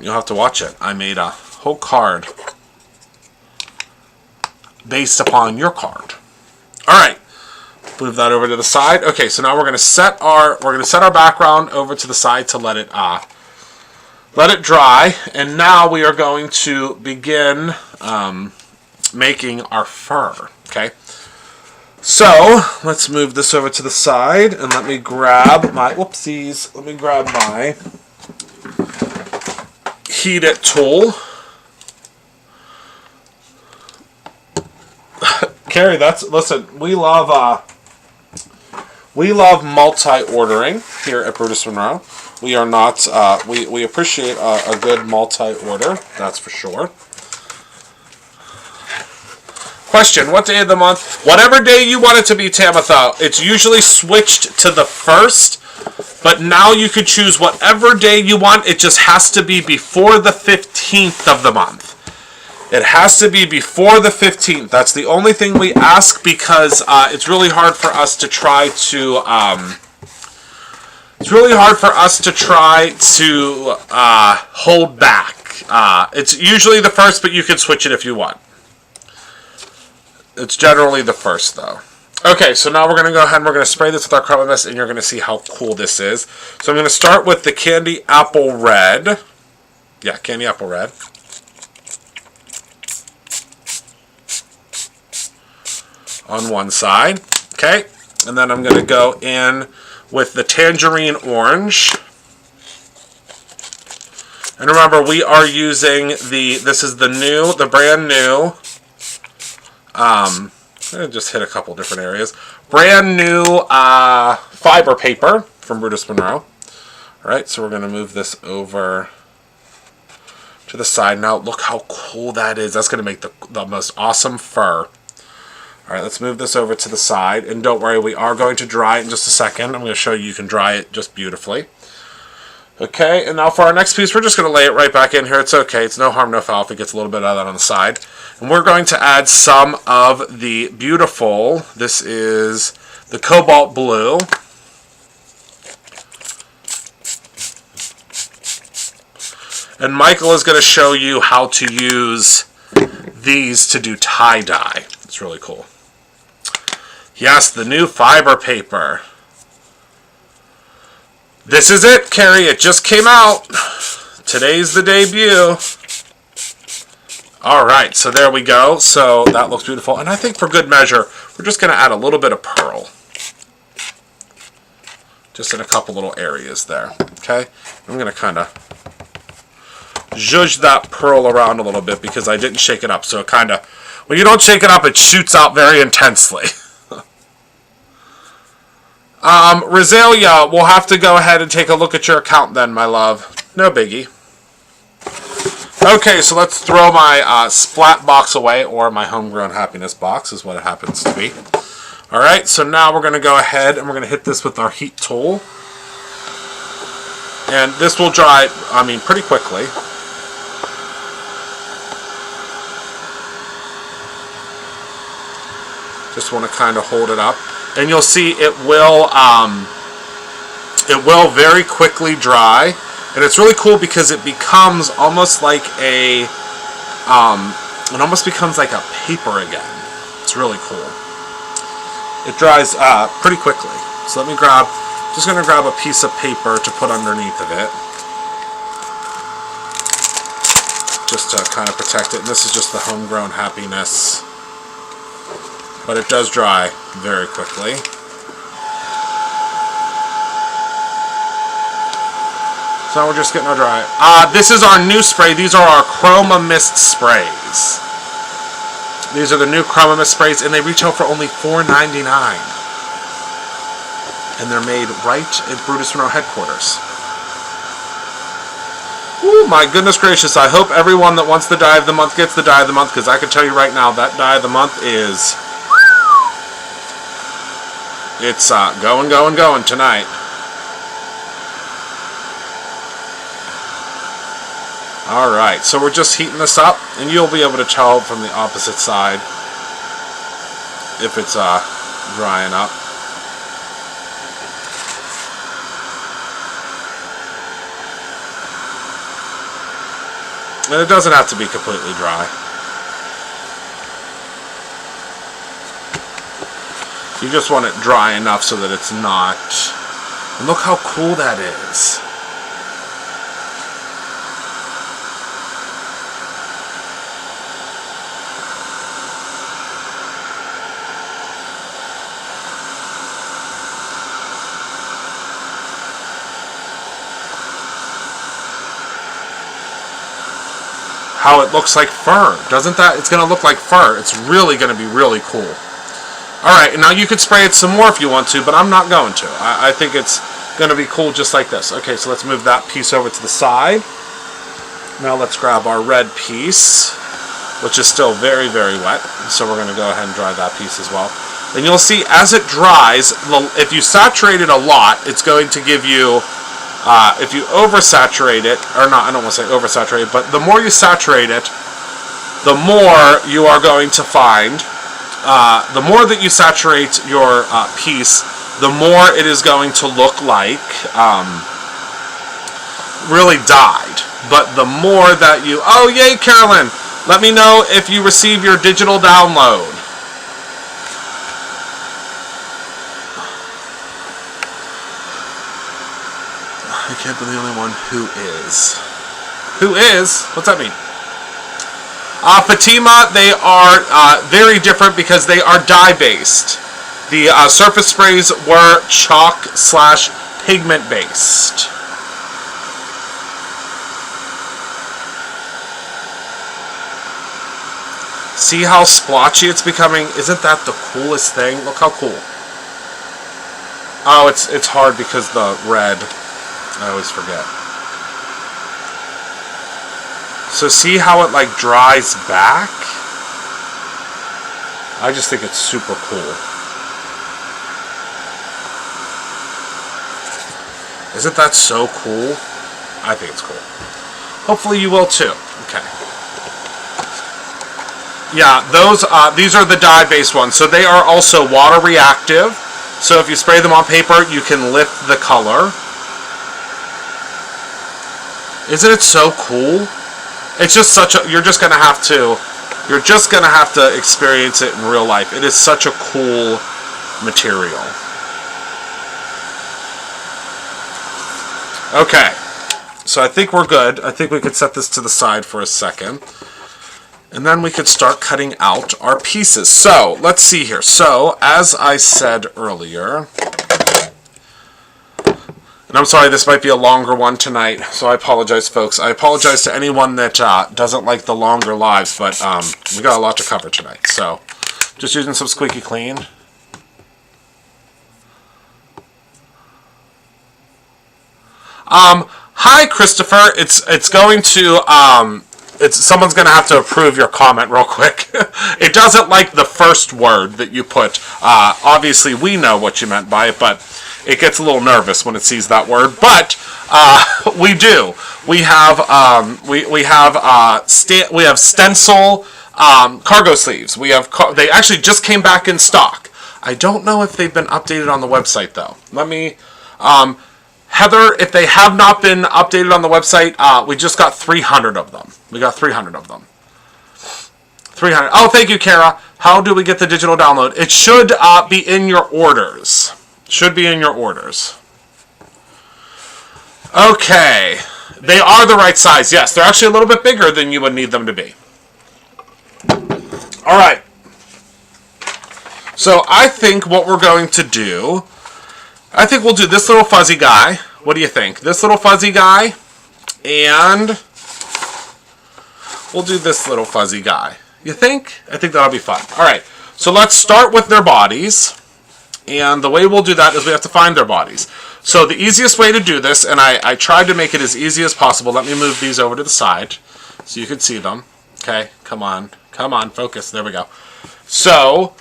[SPEAKER 1] you'll have to watch it. I made a whole card based upon your card. All right, move that over to the side. Okay, so now we're going to set our background over to the side to let it dry, and now we are going to begin making our fur. Okay, so let's move this over to the side, and let me grab my Let me grab my heat it tool. Carrie, listen, we love multi-ordering here at Brutus Monroe. We are not, we appreciate a good multi-order, that's for sure. Question, what day of the month? Whatever day you want it to be, Tamitha. It's usually switched to the 1st, but now you could choose whatever day you want. It just has to be before the 15th of the month. It has to be before the 15th. That's the only thing we ask, because it's really hard for us to try to hold back. It's usually the 1st, but you can switch it if you want. It's generally the 1st, though. Okay, so now we're going to go ahead and we're going to spray this with our Chroma Mist, and you're going to see how cool this is. So I'm going to start with the Candy Apple Red. Yeah, Candy Apple Red. On one side, okay, and then I'm going to go in with the Tangerine Orange. And remember, we are using this is the brand new, I just hit a couple different areas, brand new fiber paper from Brutus Monroe. All right, so we're going to move this over to the side. Now, look how cool that is. That's going to make the most awesome fur. All right, let's move this over to the side. And don't worry, we are going to dry it in just a second. I'm going to show you can dry it just beautifully. Okay, and now for our next piece, we're just going to lay it right back in here. It's okay. It's no harm, no foul if it gets a little bit of that on the side. And we're going to add some of the beautiful, this is the Cobalt Blue. And Michael is going to show you how to use these to do tie-dye. It's really cool. Yes, the new fiber paper. This is it, Carrie. It just came out. Today's the debut. All right, so there we go. So that looks beautiful. And I think for good measure, we're just going to add a little bit of pearl. Just in a couple little areas there. Okay? I'm going to kind of zhuzh that pearl around a little bit because I didn't shake it up. So it kind of, when you don't shake it up, it shoots out very intensely. Rosalia, we'll have to go ahead and take a look at your account then, my love. No biggie. Okay, so let's throw my splat box away, or my homegrown happiness box is what it happens to be. Alright, so now we're going to go ahead and we're going to hit this with our heat tool. And this will dry, pretty quickly. Just want to kind of hold it up. And you'll see it will very quickly dry. And it's really cool because it becomes almost like a, it almost becomes like a paper again. It's really cool. It dries pretty quickly. So let me just going to grab a piece of paper to put underneath of it. Just to kind of protect it. And this is just the homegrown happiness. But it does dry very quickly. So we're just getting our dry. This is our new spray. These are our Chroma Mist sprays. These are the new Chroma Mist sprays, and they retail for only $4.99. And they're made right at Brutus Monroe headquarters. Oh my goodness gracious. I hope everyone that wants the dye of the month gets the dye of the month, because I can tell you right now, that dye of the month is... It's going tonight. Alright, so we're just heating this up, and you'll be able to tell from the opposite side if it's drying up. And it doesn't have to be completely dry. You just want it dry enough so that it's not... And look how cool that is. How it looks like fur. Doesn't that? It's going to look like fur. It's really going to be really cool. Alright, now you could spray it some more if you want to, but I'm not going to. I think it's going to be cool just like this. Okay, so let's move that piece over to the side. Now let's grab our red piece, which is still very, very wet. So we're going to go ahead and dry that piece as well. And you'll see as it dries, if you saturate it a lot, it's going to give you... if you oversaturate it, or not, I don't want to say oversaturate, but the more you saturate it, the more you are going to find, the more that you saturate your piece, the more it is going to look like really dyed. But the more that you... Oh, yay, Carolyn! Let me know if you receive your digital download. I can't be the only one who is. Who is? What's that mean? Fatima, they are very different because they are dye-based. The surface sprays were chalk/pigment-based. See how splotchy it's becoming? Isn't that the coolest thing? Look how cool. Oh, it's hard because the red... I always forget. So see how it like dries back? I just think it's super cool. Isn't that so cool? I think it's cool. Hopefully you will too. Okay. Yeah, these are the dye-based ones. So they are also water reactive. So if you spray them on paper, you can lift the color. Isn't it so cool? It's just such a... You're just gonna have to experience it in real life. It is such a cool material. Okay. So I think we're good. I think we could set this to the side for a second. And then we could start cutting out our pieces. So, let's see here. So, as I said earlier... And I'm sorry, this might be a longer one tonight, so I apologize, folks. I apologize to anyone that doesn't like the longer lives, but we got a lot to cover tonight. So, just using some squeaky clean. Hi, Christopher. It's going to someone's going to have to approve your comment real quick. It doesn't like the first word that you put. Obviously, we know what you meant by it, but it gets a little nervous when it sees that word. But we do. We have we have stencil cargo sleeves. They actually just came back in stock. I don't know if they've been updated on the website though. Let me. Heather, if they have not been updated on the website, we just got 300 of them. We got 300 of them. 300. Oh, thank you, Kara. How do we get the digital download? It should be in your orders. Should be in your orders. Okay. They are the right size. Yes, they're actually a little bit bigger than you would need them to be. All right. So I think what we're going to do... I think we'll do this little fuzzy guy. What do you think? This little fuzzy guy. And we'll do this little fuzzy guy. You think? I think that'll be fun. All right. So let's start with their bodies. And the way we'll do that is we have to find their bodies. So the easiest way to do this, and I tried to make it as easy as possible. Let me move these over to the side so you can see them. Okay. Come on. Come on. Focus. There we go. So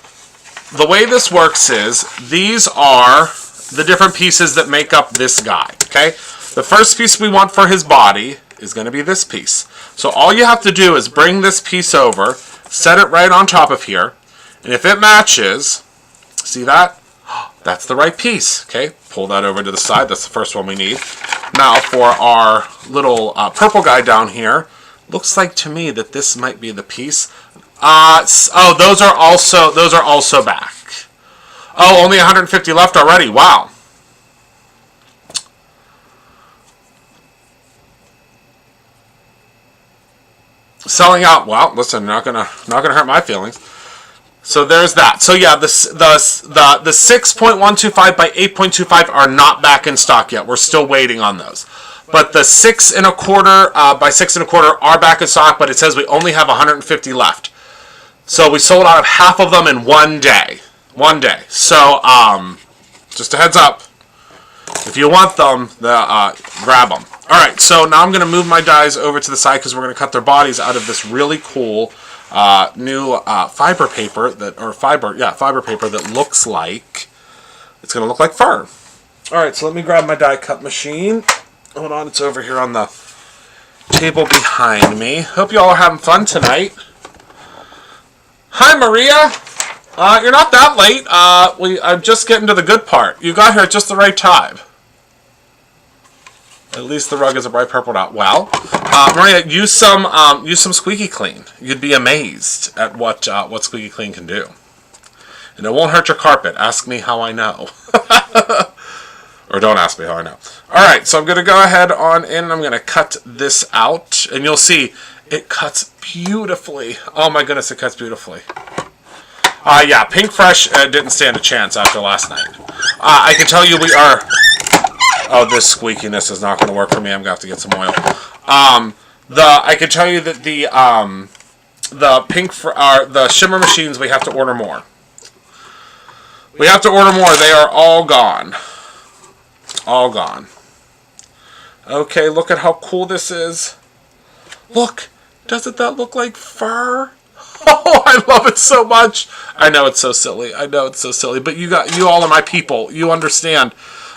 [SPEAKER 1] the way this works is these are the different pieces that make up this guy, okay? The first piece we want for his body is going to be this piece. So all you have to do is bring this piece over, set it right on top of here, and if it matches, see that? That's the right piece, okay? Pull that over to the side. That's the first one we need. Now for our little purple guy down here, looks like to me that this might be the piece. Oh, those are also back. Oh, only 150 left already. Wow. Selling out. Well, listen, not gonna hurt my feelings. So there's that. So yeah, the 6.125 by 8.25 are not back in stock yet. We're still waiting on those. But the 6 1/4 by 6 1/4 are back in stock, but it says we only have 150 left. So we sold out of half of them in one day. One day. So, just a heads up. If you want them, grab them. Alright, so now I'm going to move my dies over to the side because we're going to cut their bodies out of this really cool new fiber paper fiber paper that looks like it's going to look like fur. Alright, so let me grab my die cut machine. Hold on, it's over here on the table behind me. Hope you all are having fun tonight. Hi, Maria. You're not that late. I'm just getting to the good part. You got here at just the right time. At least the rug is a bright purple now. Well, Maria, use some Squeaky Clean. You'd be amazed at what Squeaky Clean can do, and it won't hurt your carpet. Ask me how I know, or don't ask me how I know. All right, so I'm gonna go ahead on in. I'm gonna cut this out, and you'll see it cuts beautifully. Oh my goodness, it cuts beautifully. Yeah, Pink Fresh didn't stand a chance after last night. I can tell you we are... Oh, this squeakiness is not going to work for me. I'm going to have to get some oil. I can tell you that the shimmer machines, we have to order more. We have to order more. They are all gone. All gone. Okay, look at how cool this is. Look, doesn't that look like fur? Oh, I love it so much. I know it's so silly. I know it's so silly. But you all are my people. You understand.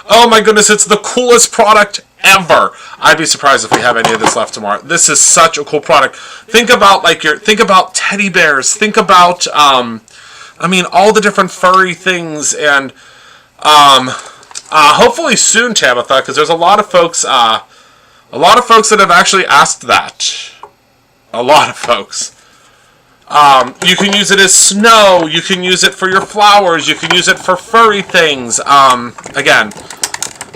[SPEAKER 1] Oh my goodness, it's the coolest product ever. I'd be surprised if we have any of this left tomorrow. This is such a cool product. Think about teddy bears. Think about all the different furry things, and hopefully soon, Tabitha, because there's a lot of folks that have actually asked that. A lot of folks. You can use it as snow. You can use it for your flowers. You can use it for furry things. Again,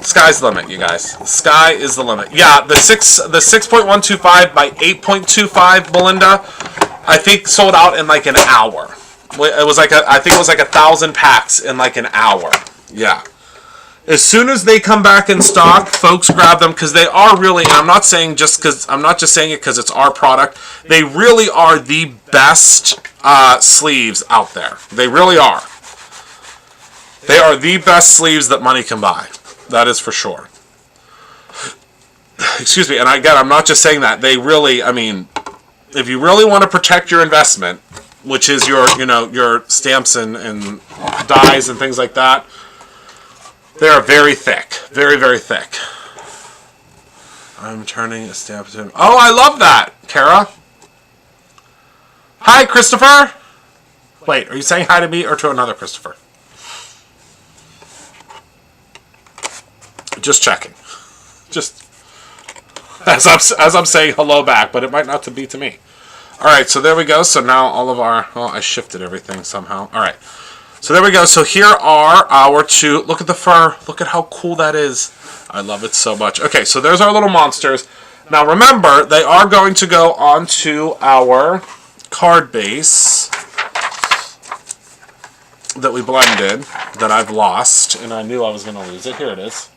[SPEAKER 1] sky's the limit, you guys. Sky is the limit. Yeah, the 6.125 by 8.25, Belinda, I think sold out in like an hour. It was like I think it was like 1,000 packs in like an hour. Yeah. As soon as they come back in stock, folks grab them because they are really, and I'm not saying it because it's our product. They really are the best sleeves out there. They really are. They are the best sleeves that money can buy. That is for sure. Excuse me, and again, I'm not just saying that. They really, if you really want to protect your investment, which is your, you know, your stamps and dies and things like that, they are very thick. Very, very thick. I'm turning a stamp into... Oh, I love that, Kara. Hi, Christopher. Wait, are you saying hi to me or to another Christopher? Just checking. Just as I'm saying hello back, but it might not be to me. All right, so there we go. So now all of our... Oh, I shifted everything somehow. All right. So there we go. So here are our two... Look at the fur. Look at how cool that is. I love it so much. Okay, so there's our little monsters. Now remember, they are going to go onto our card base that we blended, that I've lost, and I knew I was going to lose it. Here it is.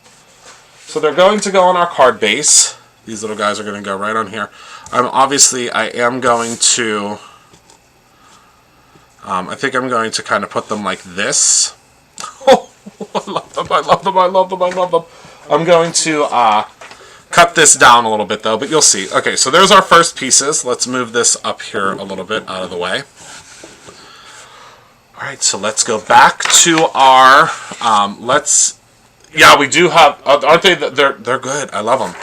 [SPEAKER 1] So they're going to go on our card base. These little guys are going to go right on here. Obviously, I am going to... I think I'm going to kind of put them like this. Oh, I love them, I love them, I love them, I love them. I'm going to cut this down a little bit, though, but you'll see. Okay, so there's our first pieces. Let's move this up here a little bit out of the way. All right, so let's go back to our... Yeah, we do have... aren't they... They're good. I love them.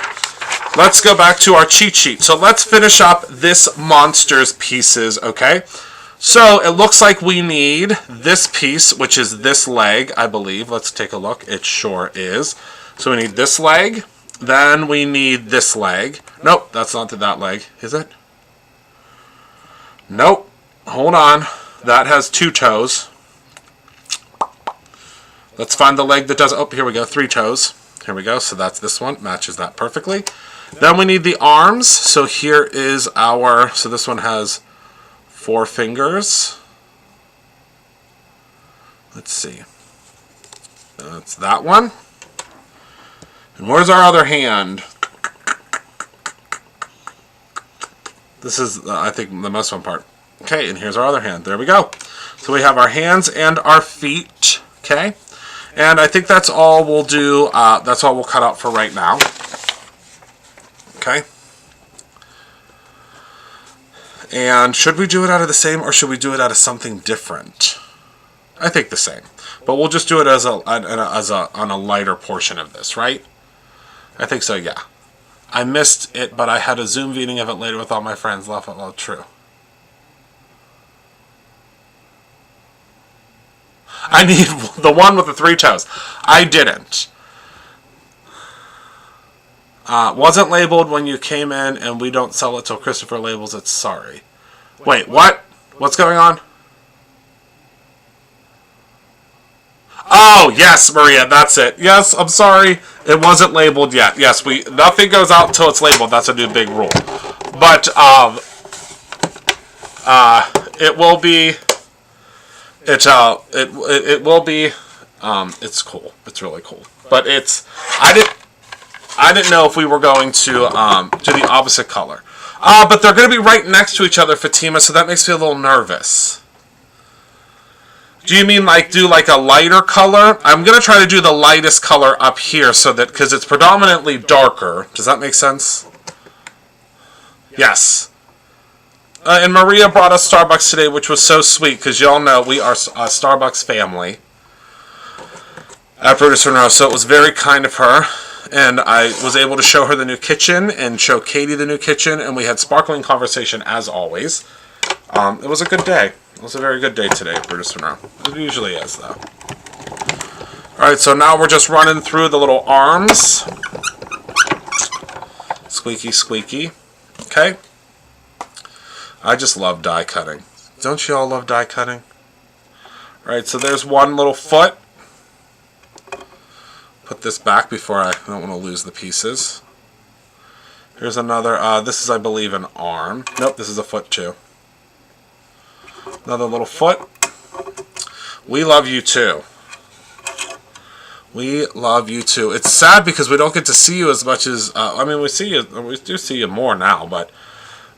[SPEAKER 1] Let's go back to our cheat sheet. So let's finish up this monster's pieces, okay? So it looks like we need this piece, which is this leg, I believe. Let's take a look. It sure is. So we need this leg. Then we need this leg. Nope, that's not that leg. Is it? Nope. Hold on. That has 2 toes. Let's find the leg that does... Oh, here we go. 3 toes. Here we go. So that's this one. Matches that perfectly. Then we need the arms. So here is our... So this one has 4 fingers. Let's see. That's that one. And where's our other hand? This is, I think, the most fun part. Okay, and here's our other hand. There we go. So we have our hands and our feet. Okay. And I think that's all we'll do. That's all we'll cut out for right now. Okay. And should we do it out of the same, or should we do it out of something different? I think the same. But we'll just do it as on a lighter portion of this, right? I think so, yeah. I missed it, but I had a Zoom meeting of it later with all my friends. Laugh out loud, true. I need the one with the 3 toes. I didn't. Wasn't labeled when you came in, and we don't sell it till Christopher labels it. Sorry. Wait, what? What's going on? Oh, yes, Maria, that's it. Yes, I'm sorry. It wasn't labeled yet. Yes, nothing goes out until it's labeled. That's a new big rule. But it will be... It will be... it's cool. It's really cool. But I didn't know if we were going to do the opposite color. But they're going to be right next to each other, Fatima, so that makes me a little nervous. Do you mean do like a lighter color? I'm going to try to do the lightest color up here so that, because it's predominantly darker. Does that make sense? Yes. And Maria brought us Starbucks today, which was so sweet, because y'all know we are a Starbucks family at Producer Monroe, so it was very kind of her. And I was able to show her the new kitchen and show Katie the new kitchen, and we had sparkling conversation as always. It was a good day. It was a very good day today at Producer Monroe. It usually is, though. Alright, so now we're just running through the little arms. Squeaky, squeaky. Okay. I just love die cutting. Don't you all love die cutting? Alright, so there's one little foot. Put this back before I don't want to lose the pieces. Here's another, this is, I believe, an arm. Nope, this is a foot too. Another little foot. We love you too. We love you too. It's sad because we don't get to see you as much as, I mean, we see you, we do see you more now, but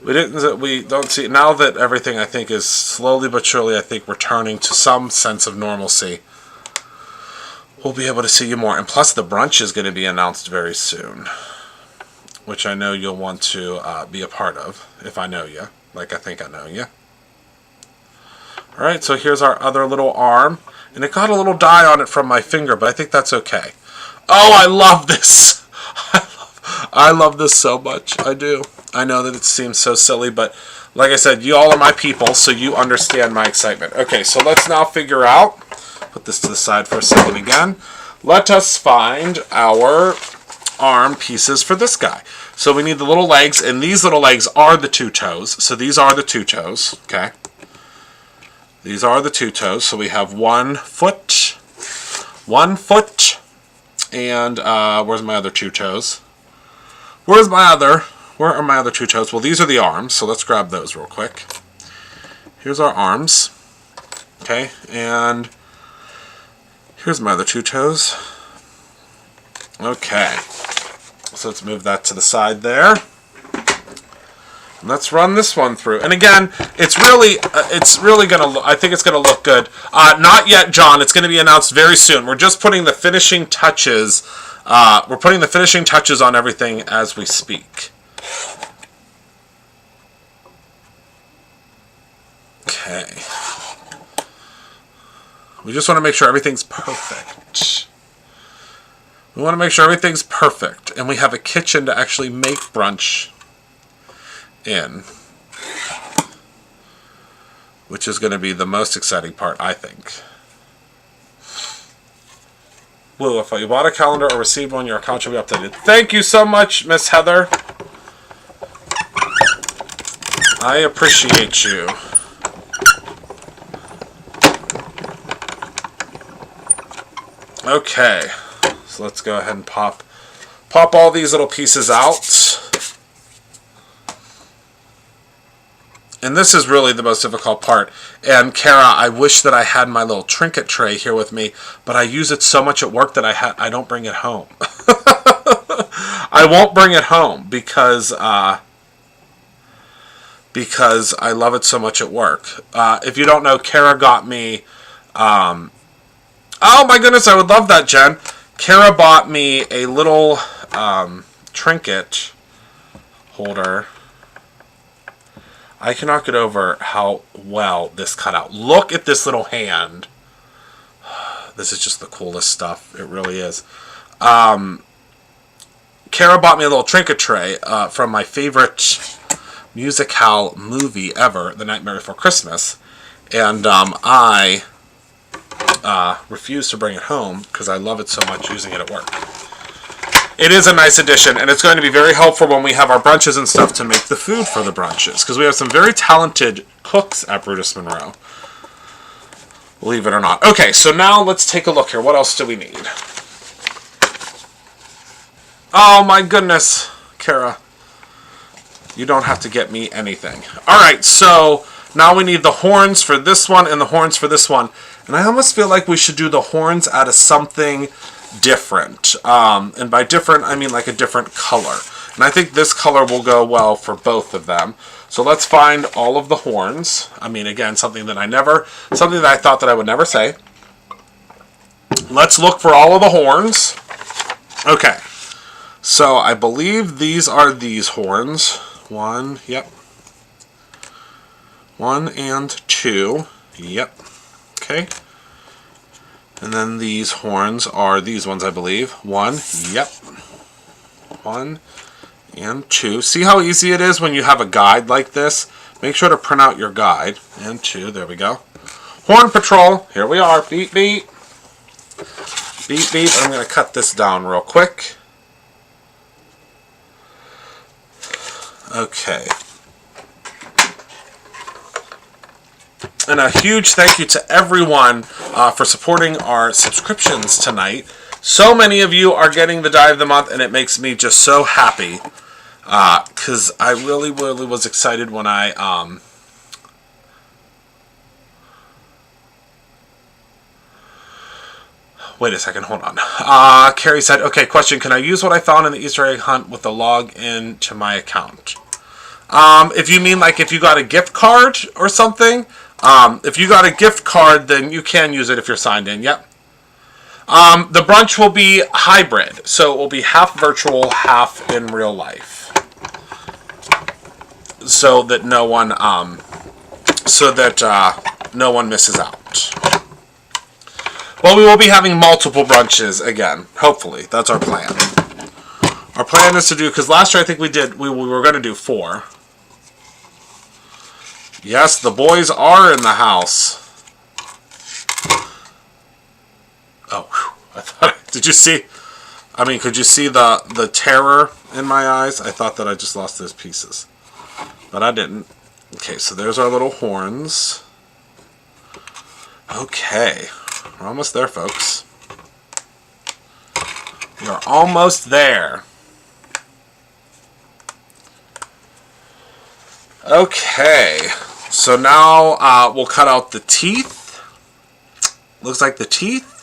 [SPEAKER 1] we don't see, now that everything, I think, is slowly but surely, I think, returning to some sense of normalcy, we'll be able to see you more. And plus, the brunch is going to be announced very soon, which I know you'll want to be a part of, if I know you. like I think I know you. Alright, so here's our other little arm. And it got a little dye on it from my finger, but I think that's okay. Oh, I love this! I love this so much. I do. I know that it seems so silly, but like I said, you all are my people, so you understand my excitement. Okay, so let's now figure out, put this to the side for a second again. Let us find our arm pieces for this guy. So we need the little legs, and these little legs are the two toes. So these are the two toes, okay? These are the two toes. So we have 1 foot, and where's my other two toes? Where are my other two toes? Well, these are the arms, so let's grab those real quick. Here's our arms, okay, and here's my other two toes. Okay, so let's move that to the side there. Let's run this one through. And again, it's really gonna. I think it's gonna look good. Not yet, John. It's gonna be announced very soon. We're just putting the finishing touches. We're putting the finishing touches on everything as we speak. Okay. We just want to make sure everything's perfect. We want to make sure everything's perfect, and we have a kitchen to actually make brunch in, which is going to be the most exciting part, I think. Blue, if you bought a calendar or received one, your account should be updated. Thank you so much, Miss Heather. I appreciate you. Okay, so let's go ahead and pop all these little pieces out. And this is really the most difficult part. And Kara, I wish that I had my little trinket tray here with me, but I use it so much at work that I don't bring it home. I won't bring it home because I love it so much at work. If you don't know, Kara got me. Oh my goodness, I would love that, Jen. Kara bought me a little trinket holder. I cannot get over how well this cut out. Look at this little hand. This is just the coolest stuff. It really is. Kara bought me a little trinket tray from my favorite musical movie ever, The Nightmare Before Christmas. And I refuse to bring it home because I love it so much using it at work. It is a nice addition, and it's going to be very helpful when we have our brunches and stuff to make the food for the brunches, because we have some very talented cooks at Brutus Monroe. Believe it or not. Okay, so now let's take a look here. What else do we need? Oh my goodness, Kara. You don't have to get me anything. Alright, so now we need the horns for this one and the horns for this one. And I almost feel like we should do the horns out of something different. And by different, I mean like a different color. And I think this color will go well for both of them. So let's find all of the horns. I mean, again, something that I thought that I would never say. Let's look for all of the horns. Okay. So I believe these are these horns. 1, yep. 1 and 2, yep. Okay. And then these horns are these ones, I believe. 1, yep. 1 and 2. See how easy it is when you have a guide like this? Make sure to print out your guide. And 2, there we go. Horn Patrol, here we are. Beep, beep. Beep, beep. I'm going to cut this down real quick. Okay. And a huge thank you to everyone for supporting our subscriptions tonight. So many of you are getting the Die of the Month, and it makes me just so happy. Because I really, really was excited when I... Wait a second, hold on. Carrie said, okay, question, can I use what I found in the Easter egg hunt with the log in to my account? If you mean like if you got a gift card or something... if you got a gift card, then you can use it if you're signed in. Yep. The brunch will be hybrid, so it will be half virtual, half in real life. so that no one no one misses out. Well, we will be having multiple brunches again. Hopefully, that's our plan. Our plan is to do, because last year I think we were going to do 4. Yes, the boys are in the house. Oh, whew. I thought. Did you see? I mean, could you see the terror in my eyes? I thought that I just lost those pieces, but I didn't. Okay, so there's our little horns. Okay, we're almost there, folks. We are almost there. Okay, so now we'll cut out the teeth. Looks like the teeth.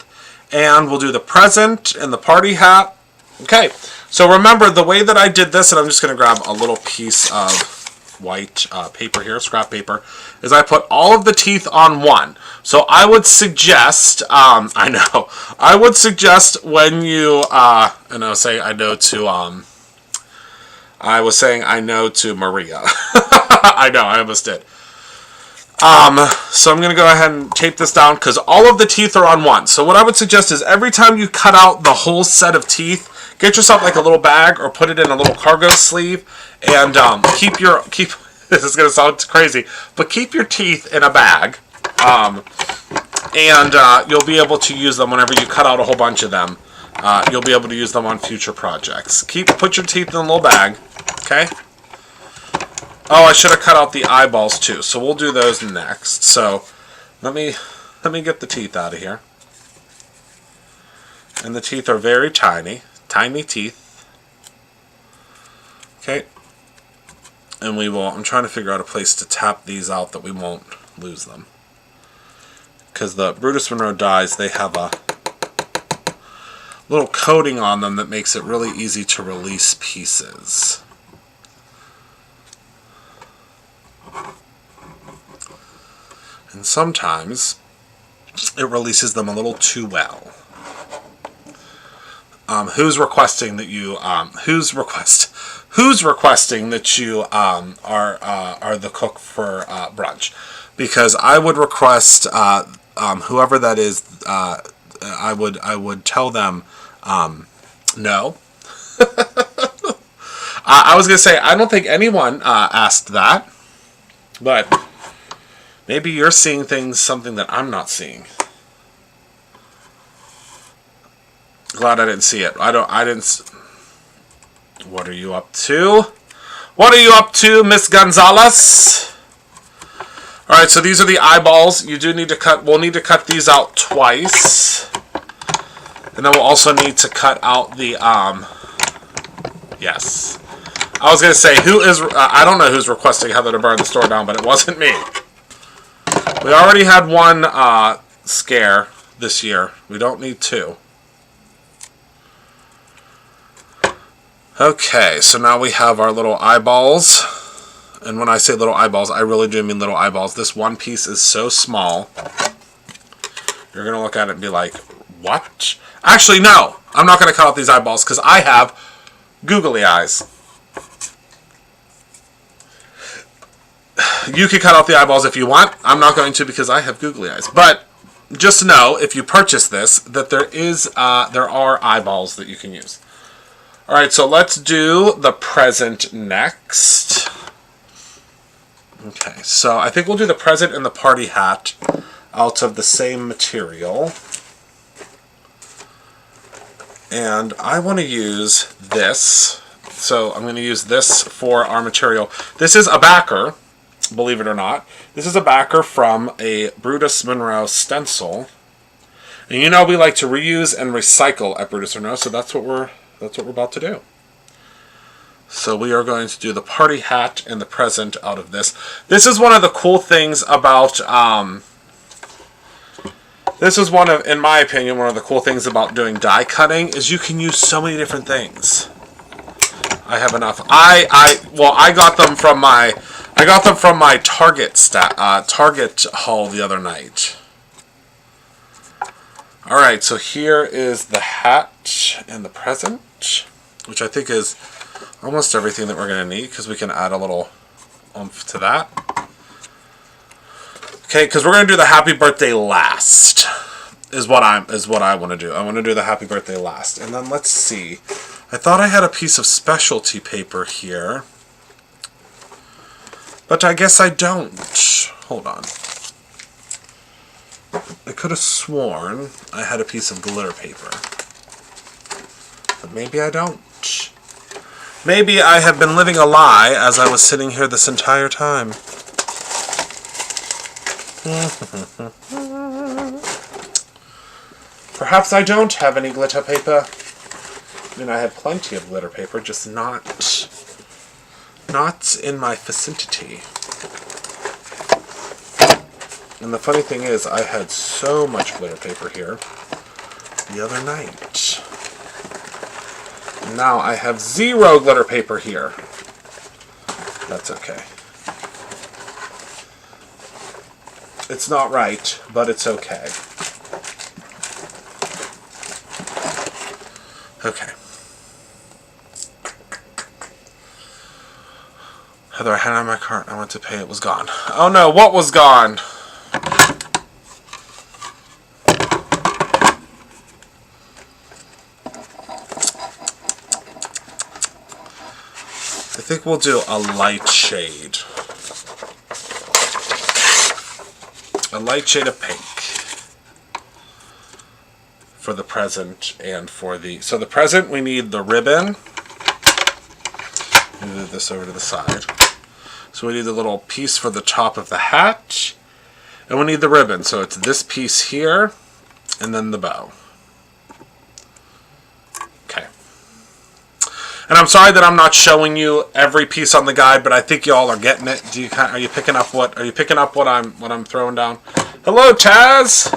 [SPEAKER 1] And we'll do the present and the party hat. Okay, so remember the way that I did this, and I'm just going to grab a little piece of white paper here, scrap paper, is I put all of the teeth on one. So I would suggest, I would suggest when you, and I was saying I know to, I was saying I know to Maria. I know, I almost did. So I'm going to go ahead and tape this down because all of the teeth are on one. So what I would suggest is every time you cut out the whole set of teeth, get yourself like a little bag or put it in a little cargo sleeve and keep this is going to sound crazy, but keep your teeth in a bag and you'll be able to use them whenever you cut out a whole bunch of them. You'll be able to use them on future projects. Put your teeth in a little bag, okay? Oh, I should have cut out the eyeballs too, so we'll do those next. So let me get the teeth out of here. And the teeth are very tiny, tiny teeth. Okay. And I'm trying to figure out a place to tap these out that we won't lose them. Because the Brutus Monroe dies, they have a little coating on them that makes it really easy to release pieces. And sometimes it releases them a little too well. Who's requesting that you? Who's requesting that you are the cook for brunch? Because I would request whoever that is. I would tell them no. I was gonna say I don't think anyone asked that, but. Maybe you're seeing something that I'm not seeing. Glad I didn't see it. I didn't. What are you up to? What are you up to, Miss Gonzalez? All right, so these are the eyeballs. You do need to cut. We'll need to cut these out twice, and then we'll also need to cut out the. Yes, I was gonna say who is. I don't know who's requesting Heather to burn the store down, but it wasn't me. We already had one scare this year. We don't need 2. Okay, so now we have our little eyeballs. And when I say little eyeballs, I really do mean little eyeballs. This one piece is so small. You're going to look at it and be like, what? Actually, no. I'm not going to cut out these eyeballs because I have googly eyes. You can cut out the eyeballs if you want. I'm not going to because I have googly eyes. But just know, if you purchase this, that there are eyeballs that you can use. All right, so let's do the present next. Okay, so I think we'll do the present and the party hat out of the same material. And I want to use this. So I'm going to use this for our material. This is a backer. Believe it or not. This is a backer from a Brutus Monroe stencil. And you know we like to reuse and recycle at Brutus Monroe, so that's what we're about to do. So we are going to do the party hat and the present out of this. This is one of the cool things about this is in my opinion, one of the cool things about doing die cutting is you can use so many different things. I have enough. I got them from my Target haul the other night. All right, so here is the hat and the present, which I think is almost everything that we're going to need because we can add a little oomph to that. Okay, because we're going to do the happy birthday last. Is what I want to do. I want to do the happy birthday last. And then let's see. I thought I had a piece of specialty paper here. But I guess I don't. Hold on. I could have sworn I had a piece of glitter paper. But maybe I don't. Maybe I have been living a lie as I was sitting here this entire time. Perhaps I don't have any glitter paper. I mean, I have plenty of glitter paper, just not in my vicinity. And the funny thing is, I had so much glitter paper here the other night. Now I have 0 glitter paper here. That's okay. It's not right, but it's okay. Okay. Heather, I had it on my cart. I went to pay. It was gone. Oh no, what was gone? I think we'll do a light shade. A light shade of pink. For the present and for the... So the present, we need the ribbon. Move this over to the side. So we need the little piece for the top of the hat. And we need the ribbon. So it's this piece here. And then the bow. Okay. And I'm sorry that I'm not showing you every piece on the guide, but I think y'all are getting it. Are you picking up what I'm throwing down? Hello, Taz.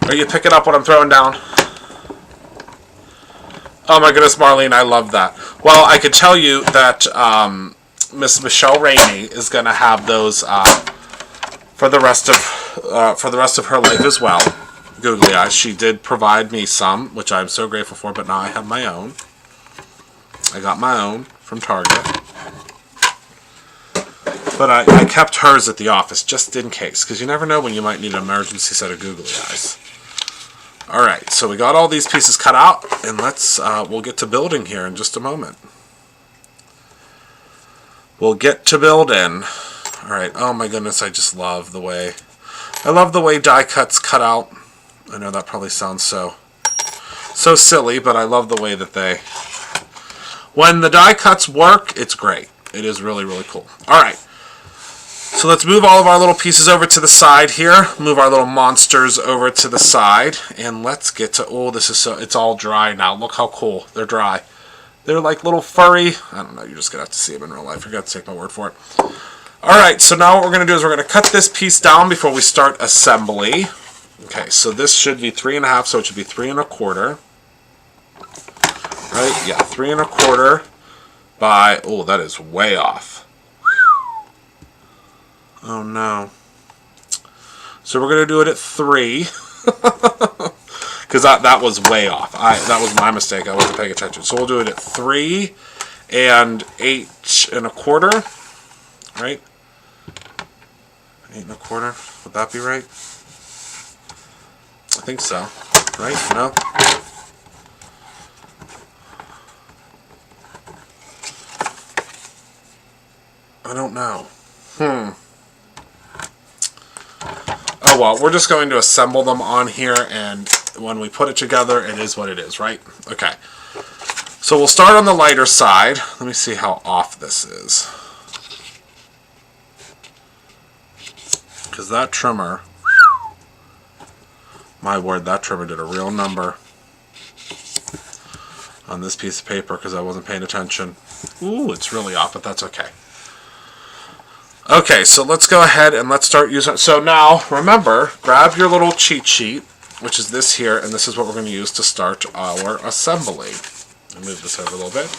[SPEAKER 1] Are you picking up what I'm throwing down? Oh my goodness, Marlene, I love that. Well, I could tell you that Miss Michelle Rainey is going to have those for the rest of her life as well. Googly eyes. She did provide me some, which I'm so grateful for. But now I have my own. I got my own from Target. But I kept hers at the office just in case, because you never know when you might need an emergency set of googly eyes. Alright, so we got all these pieces cut out, and we'll get to building here in just a moment. We'll get to building. Alright, oh my goodness, I just love the way... I love the way die cuts cut out. I know that probably sounds so silly, but I love the way that they... When the die cuts work, it's great. It is really, really cool. Alright. So let's move all of our little pieces over to the side here. Move our little monsters over to the side. And let's get to... Oh, this is so... It's all dry now. Look how cool. They're dry. They're like little furry... I don't know. You're just going to have to see them in real life. You're going to have to take my word for it. Alright, so now what we're going to do is we're going to cut this piece down before we start assembly. Okay, so this should be 3 1/2, so it should be 3 1/4. Right? Yeah, 3 1/4 by... Oh, that is way off. Oh no. So we're going to do it at 3. Because that was way off. That was my mistake. I wasn't paying attention. So we'll do it at 3 and 8 1/4. Right? 8 1/4. Would that be right? I think so. Right? No? I don't know. Oh well, we're just going to assemble them on here, and when we put it together, it is what it is, right? Okay. So we'll start on the lighter side. Let me see how off this is. Because that trimmer, my word, that trimmer did a real number on this piece of paper because I wasn't paying attention. Ooh, it's really off, but that's okay. Okay, so let's go ahead and let's start using it. So now, remember, grab your little cheat sheet, which is this here, and this is what we're going to use to start our assembly. I'll move this over a little bit.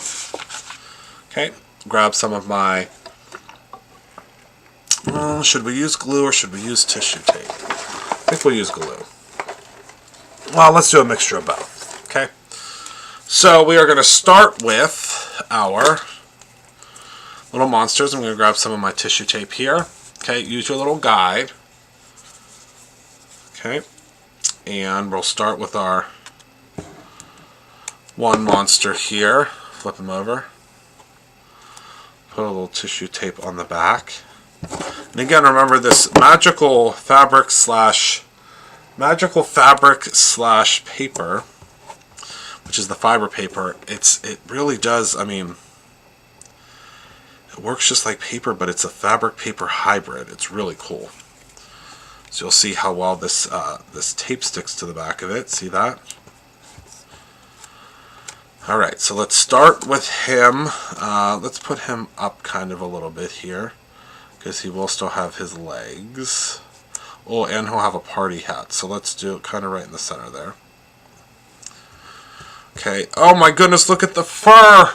[SPEAKER 1] Okay, grab some of my... should we use glue or should we use tissue tape? I think we'll use glue. Well, let's do a mixture of both. Okay, so we are going to start with our little monsters. I'm going to grab some of my tissue tape here. Okay, use your little guide. Okay, and we'll start with our one monster here. Flip him over. Put a little tissue tape on the back. And again, remember this magical fabric slash paper, which is the fiber paper. It really does, I mean, it works just like paper, but it's a fabric paper hybrid. It's really cool. So you'll see how well this this tape sticks to the back of it. See that? Alright, so let's start with him. Let's put him up kind of a little bit here, because he will still have his legs. Oh, and he'll have a party hat. So let's do it kind of right in the center there. Okay. Oh my goodness, look at the fur!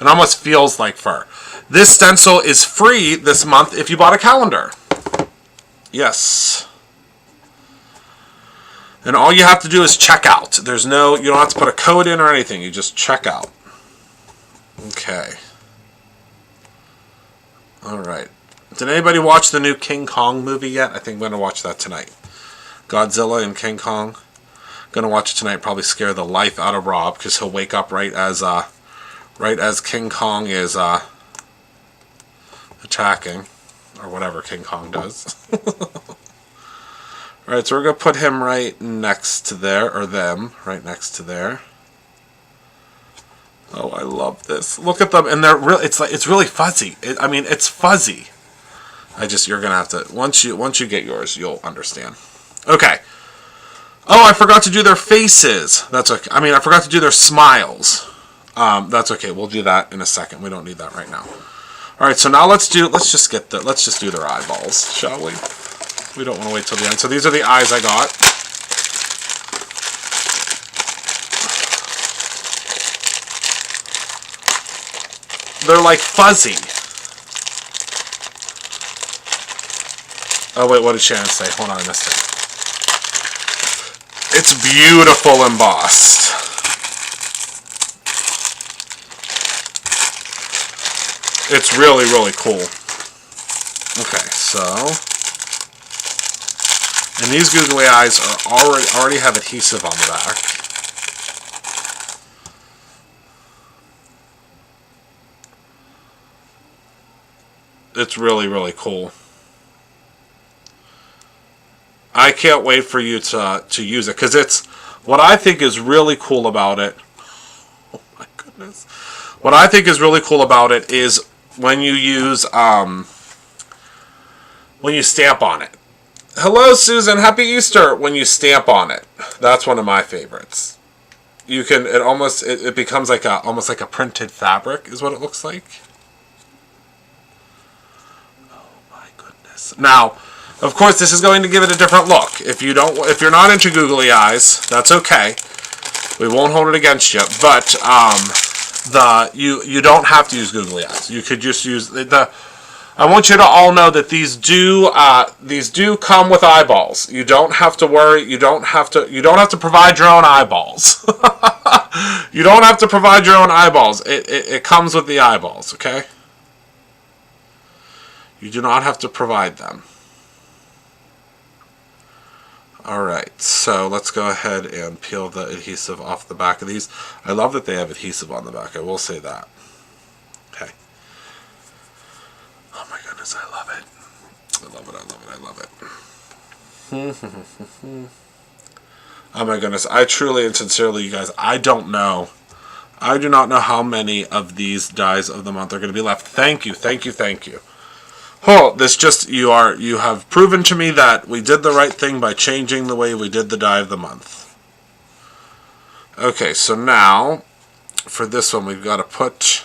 [SPEAKER 1] It almost feels like fur. This stencil is free this month if you bought a calendar. Yes. And all you have to do is check out. You don't have to put a code in or anything. You just check out. Okay. Alright. Did anybody watch the new King Kong movie yet? I think I'm going to watch that tonight. Godzilla and King Kong. Going to watch it tonight. Probably scare the life out of Rob, because he'll wake up right as King Kong is attacking, or whatever King Kong does. Alright, so we're going to put him right next to there, or them, right next to there. Oh, I love this. Look at them, and they're real. It's really fuzzy. I mean, it's fuzzy. You're going to have to, once you get yours, you'll understand. Okay. Oh, I forgot to do their faces. That's okay. I mean, I forgot to do their smiles. That's okay. We'll do that in a second. We don't need that right now. All right, so now let's just do their eyeballs, shall we? We don't want to wait till the end. So these are the eyes I got. They're like fuzzy. Oh wait, what did Shannon say? Hold on, I missed it. It's beautiful embossed. It's really, really cool. Okay, so, and these googly eyes are already have adhesive on the back. It's really, really cool. I can't wait for you to use it, because it's what I think is really cool about it. Oh my goodness! What I think is really cool about it is when you use when you stamp on it. Hello, Susan. Happy Easter. When you stamp on it, that's one of my favorites. You can it becomes like almost like a printed fabric is what it looks like. Oh my goodness! Now, of course, this is going to give it a different look. If you're not into googly eyes, that's okay. We won't hold it against you. But you don't have to use googly eyes. You could just use the. I want you to all know that these do come with eyeballs. You don't have to worry. You don't have to provide your own eyeballs. You don't have to provide your own eyeballs. It comes with the eyeballs. Okay. You do not have to provide them. Alright, so let's go ahead and peel the adhesive off the back of these. I love that they have adhesive on the back, I will say that. Okay. Oh my goodness, I love it. I love it, I love it, I love it. Oh my goodness, I truly and sincerely, you guys, I don't know. I do not know how many of these dies of the month are going to be left. Thank you, thank you, thank you. Oh, you have proven to me that we did the right thing by changing the way we did the die of the month. Okay, so now for this one we've got to put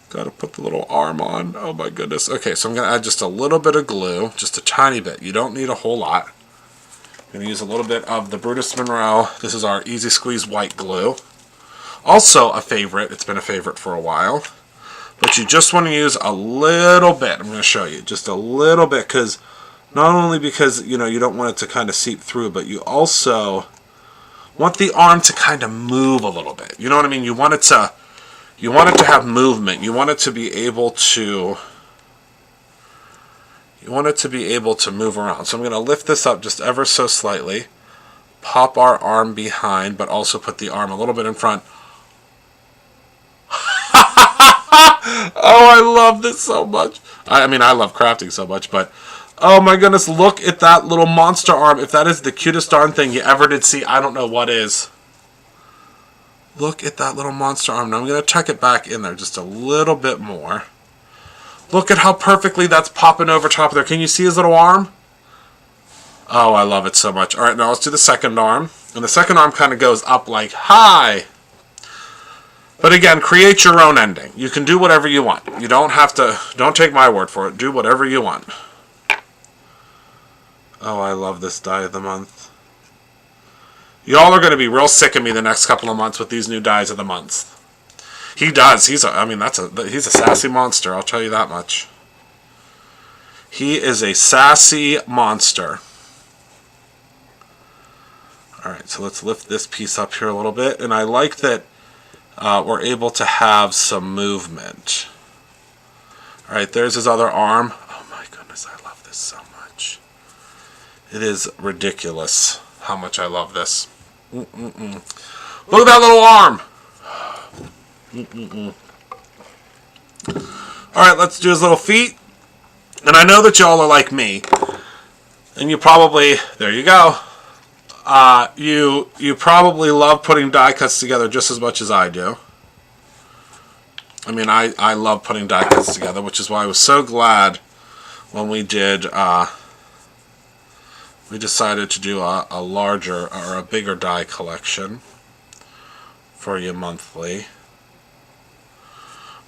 [SPEAKER 1] the little arm on. Oh my goodness. Okay, so I'm going to add just a little bit of glue, just a tiny bit. You don't need a whole lot. I'm going to use a little bit of the Brutus Monroe. This is our Easy Squeeze white glue. Also a favorite. It's been a favorite for a while. But you just want to use a little bit. I'm going to show you. Just a little bit, because not only because, you don't want it to kind of seep through, but you also want the arm to kind of move a little bit. You know what I mean? You want it to You want it to have movement. You want it to be able to... You want it to be able to move around. So I'm going to lift this up just ever so slightly. Pop our arm behind, but also put the arm a little bit in front. Oh, I love this so much. I mean, I love crafting so much, but... Oh my goodness, look at that little monster arm. If that is the cutest darn thing you ever did see, I don't know what is. Look at that little monster arm. Now I'm going to tuck it back in there just a little bit more. Look at how perfectly that's popping over top of there. Can you see his little arm? Oh, I love it so much. Alright, now let's do the second arm. And the second arm kind of goes up like, hi! But again, create your own ending. You can do whatever you want. You don't have to, don't take my word for it. Do whatever you want. Oh, I love this die of the month. Y'all are going to be real sick of me the next couple of months with these new dies of the month. He does. He's a sassy monster, I'll tell you that much. He is a sassy monster. Alright, so let's lift this piece up here a little bit. And I like that we're able to have some movement. Alright, there's his other arm. Oh my goodness, I love this so much. It is ridiculous how much I love this. Look at that little arm. Alright, let's do his little feet. And I know that y'all are like me. And you probably, there you go. You probably love putting die cuts together just as much as I do. I mean, I love putting die cuts together, which is why I was so glad when we did, we decided to do a larger or a bigger die collection for you monthly.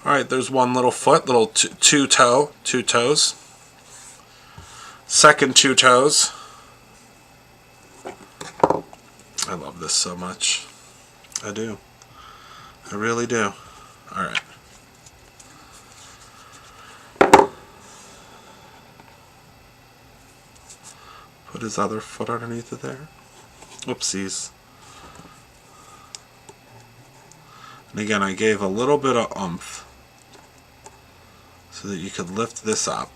[SPEAKER 1] Alright, there's one little foot, little two toes. Second two toes. I love this so much. I do. I really do. Alright. Put his other foot underneath it there. Oopsies. And again, I gave a little bit of oomph so that you could lift this up.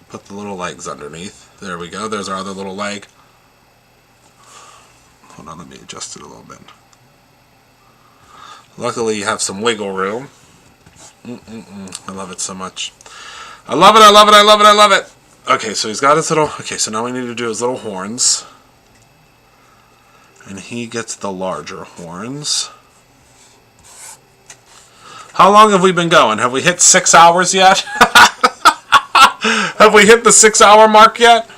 [SPEAKER 1] Put the little legs underneath. There we go. There's our other little leg. Hold on, let me adjust it a little bit. Luckily, you have some wiggle room. I love it so much. I love it, I love it, I love it, I love it. Okay, so he's got his little... Okay, so now we need to do his little horns. And he gets the larger horns. How long have we been going? Have we hit 6 hours yet? Have we hit the 6-hour mark yet?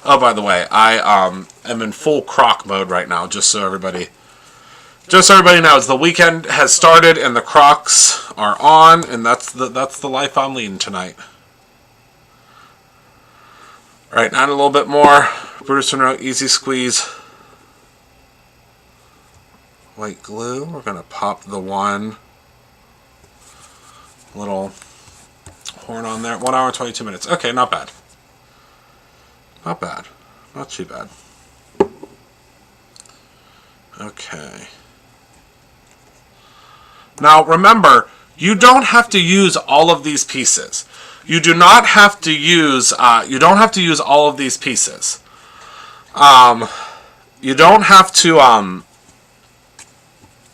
[SPEAKER 1] Oh, by the way, I am in full croc mode right now, just so everybody knows. The weekend has started and the Crocs are on, and that's the life I'm leading tonight. All right, now a little bit more. Producer note, easy squeeze. White glue. We're gonna pop the one little horn on there. 1 hour, 22 minutes. Okay, not bad. Not bad. Not too bad. Okay. Now remember, you don't have to use all of these pieces. You do not have to use. You don't have to use all of these pieces. You don't have to.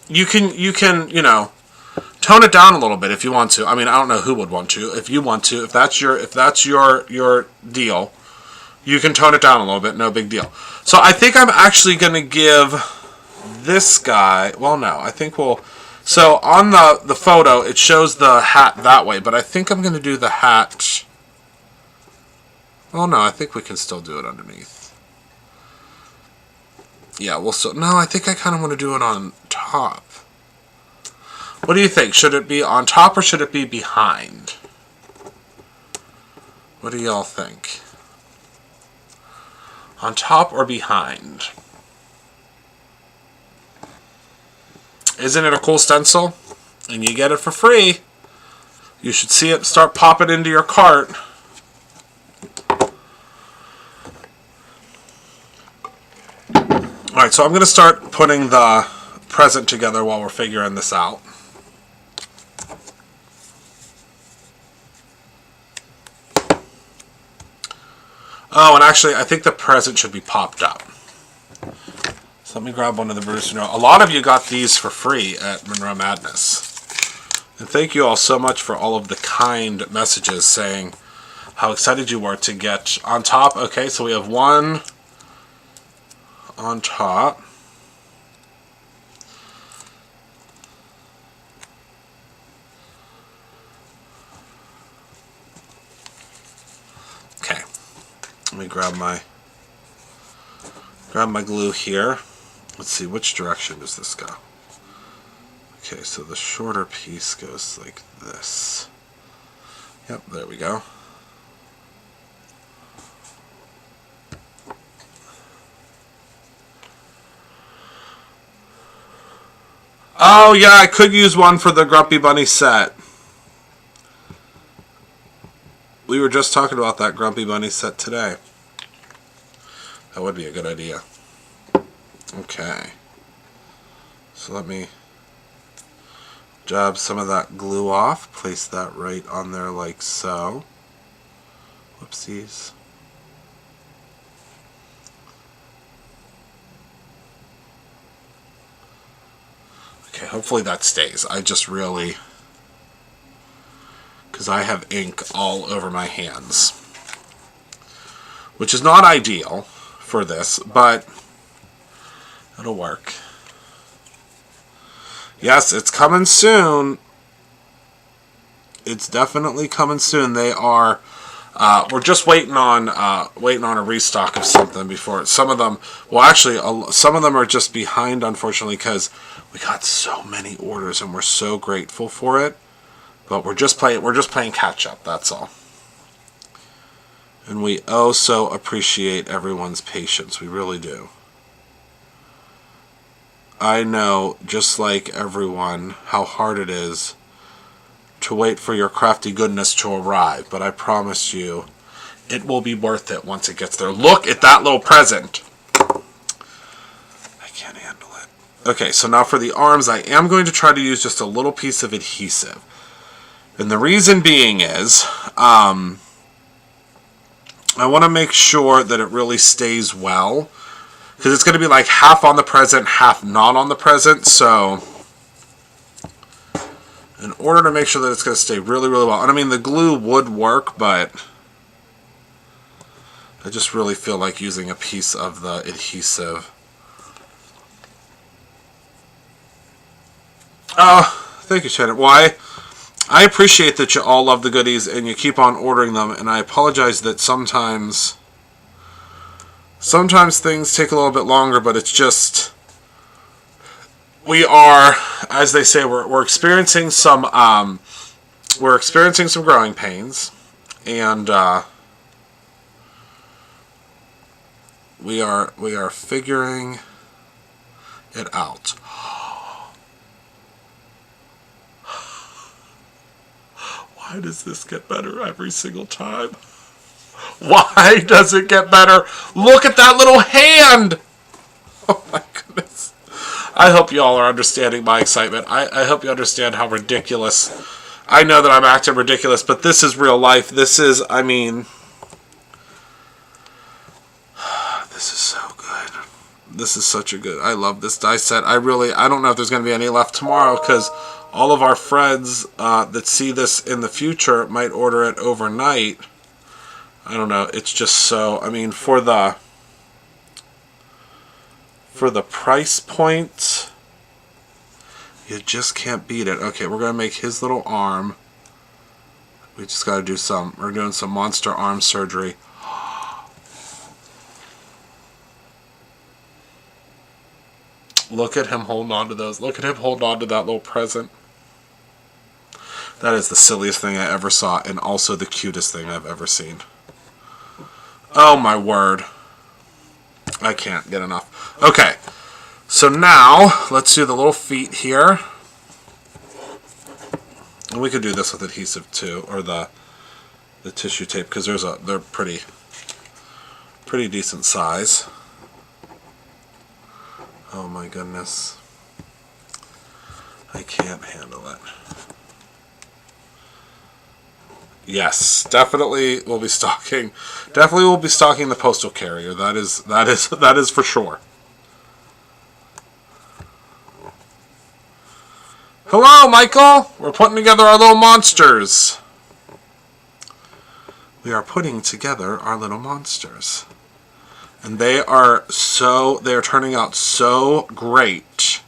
[SPEAKER 1] You can you know, tone it down a little bit if you want to. I mean, I don't know who would want to. If you want to, if that's your deal, you can tone it down a little bit. No big deal. So I think I'm actually going to give this guy. Well, no, I think we'll. So on the photo, it shows the hat that way, but I think I'm going to do the hat. Oh no, I think we can still do it underneath. Yeah, we'll still. No, I think I kind of want to do it on top. What do you think? Should it be on top or should it be behind? What do y'all think? On top or behind? Isn't it a cool stencil? And you get it for free. You should see it start popping into your cart. Alright, so I'm going to start putting the present together while we're figuring this out. Oh, and actually, I think the present should be popped up. So let me grab one of the Bruce Monroe. A lot of you got these for free at Monroe Madness. And thank you all so much for all of the kind messages saying how excited you were to get on top. Okay, so we have one on top. Okay. Let me grab my glue here. Let's see, which direction does this go? Okay, so the shorter piece goes like this. Yep, there we go. Oh yeah, I could use one for the Grumpy Bunny set. We were just talking about that Grumpy Bunny set today. That would be a good idea. Okay. So let me jab some of that glue off. Place that right on there like so. Whoopsies. Okay, hopefully that stays. I just really... because I have ink all over my hands. Which is not ideal for this, but it'll work. Yes, it's coming soon. It's definitely coming soon. They are... we're just waiting on a restock of something before some of them. Well, actually, some of them are just behind, unfortunately, because we got so many orders and we're so grateful for it. But we're just playing catch up. That's all. And we oh so appreciate everyone's patience. We really do. I know, just like everyone, how hard it is to wait for your crafty goodness to arrive, but I promise you, it will be worth it once it gets there. Look at that little present. I can't handle it. Okay, so now for the arms, I am going to try to use just a little piece of adhesive. And the reason being is, I want to make sure that it really stays well, because it's going to be like half on the present, half not on the present, so... in order to make sure that it's going to stay really, really well. And I mean, the glue would work, but I just really feel like using a piece of the adhesive. Oh, thank you, Shannon. Why? I appreciate that you all love the goodies and you keep on ordering them, and I apologize that sometimes things take a little bit longer, but it's just... we are, as they say, we're experiencing some growing pains, and we are figuring it out. Why does this get better every single time? Why does it get better? Look at that little hand! Oh my goodness. I hope you all are understanding my excitement. I hope you understand how ridiculous. I know that I'm acting ridiculous, but this is real life. This is, I mean... this is so good. This is such a good... I love this die set. I don't know if there's going to be any left tomorrow, because all of our friends that see this in the future might order it overnight. I don't know. It's just so... I mean, for the price point, you just can't beat it. Okay, we're going to make his little arm. We just got to do we're doing some monster arm surgery. Look at him holding on to those. Look at him holding on to that little present. That is the silliest thing I ever saw, and also the cutest thing I've ever seen. Oh my word. I can't get enough. Okay, so now let's do the little feet here. And we could do this with adhesive too, or the tissue tape, because they're pretty decent size. Oh my goodness. I can't handle it. Yes, definitely will be stocking. Definitely will be stocking the postal carrier. That is for sure. Hello, Michael. We're putting together our little monsters. We are putting together our little monsters. And they are turning out so great.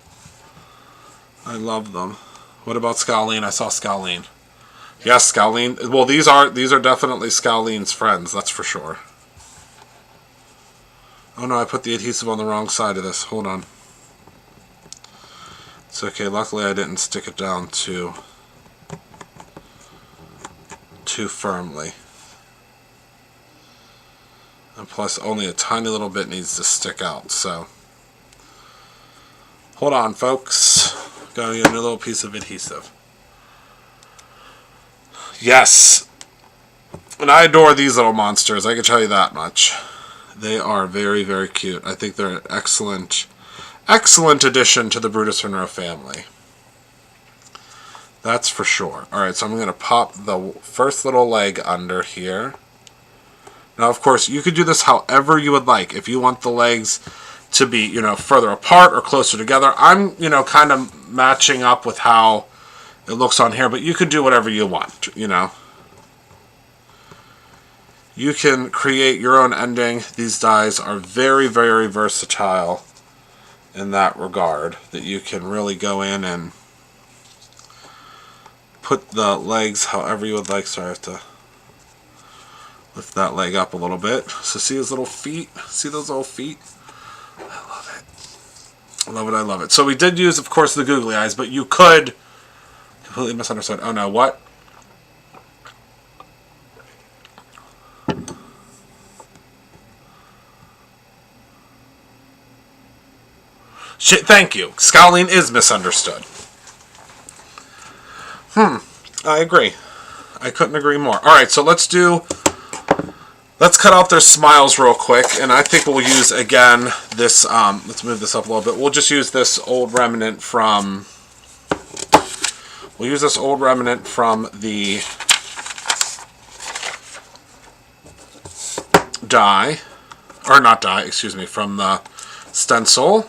[SPEAKER 1] I love them. What about Scowleen? I saw Scowleen. Yes, Scowleen. Well, these are definitely Scowleen's friends, that's for sure. Oh no, I put the adhesive on the wrong side of this. Hold on. It's okay. Luckily, I didn't stick it down too firmly. And plus, only a tiny little bit needs to stick out, so. Hold on, folks. Gotta get a little piece of adhesive. Yes. And I adore these little monsters, I can tell you that much. They are very, very cute. I think they're an excellent addition to the Brutus Monroe family. That's for sure. Alright, so I'm going to pop the first little leg under here. Now, of course, you could do this however you would like. If you want the legs to be, further apart or closer together. I'm, kind of matching up with how it looks on here, but you could do whatever you want, You can create your own ending. These dies are very, very versatile in that regard, that you can really go in and put the legs however you would like. Sorry, I have to lift that leg up a little bit. So see his little feet? See those little feet? I love it. I love it, I love it. So we did use, of course, the googly eyes, but you could... Completely misunderstood. Oh no, what? Shit, thank you. Scowling is misunderstood. I agree. I couldn't agree more. Alright, so let's cut out their smiles real quick, and I think we'll use, again, this, let's move this up a little bit. We'll just use this old remnant from... We'll use this old remnant from the die, or not die, excuse me, from the stencil.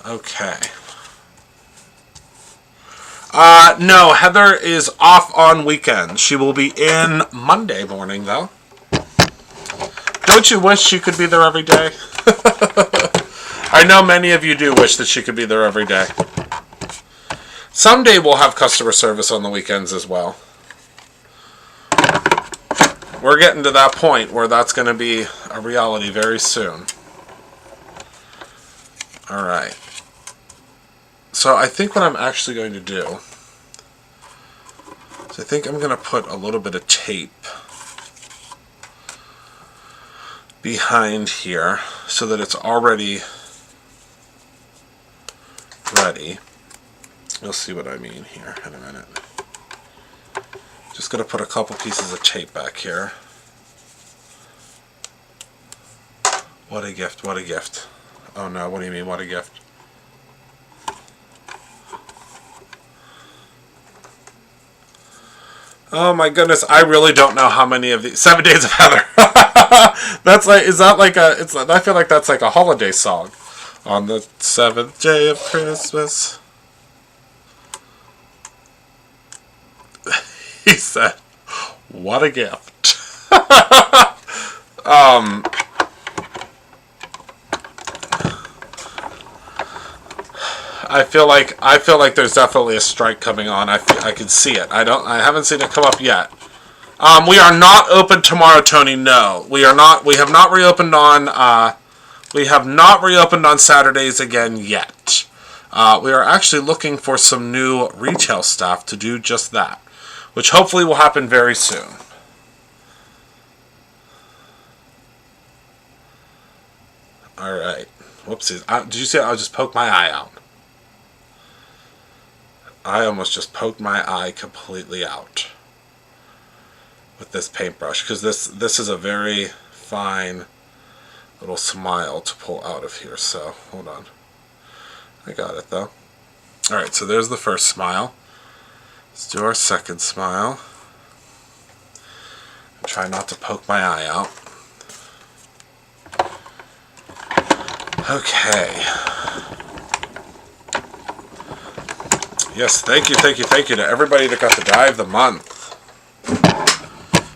[SPEAKER 1] Okay. No, Heather is off on weekends. She will be in Monday morning, though. Don't you wish she could be there every day? I know many of you do wish that she could be there every day. Someday we'll have customer service on the weekends as well. We're getting to that point where that's going to be a reality very soon. Alright. So I think what I'm actually going to do is I think I'm going to put a little bit of tape behind here so that it's already ready. You'll see what I mean here in a minute. Just going to put a couple pieces of tape back here. What a gift, what a gift. Oh no, what do you mean, what a gift? Oh my goodness, I really don't know how many of these. 7 Days of Heather. That's like, is that like a, I feel like that's like a holiday song. On the 7th day of Christmas. He said, what a gift. I feel like there's definitely a strike coming on. I can see it. I haven't seen it come up yet. We are not open tomorrow, Tony. No, we are not. We have not reopened on. We have not reopened on Saturdays again yet. We are actually looking for some new retail staff to do just that, which hopefully will happen very soon. All right. Whoopsies. Did you see I just poked my eye out? I almost just poked my eye completely out with this paintbrush, because this is a very fine little smile to pull out of here. So hold on. I got it though. Alright, so there's the first smile. Let's do our second smile. Try not to poke my eye out. Okay. Yes, thank you to everybody that got the die of the month.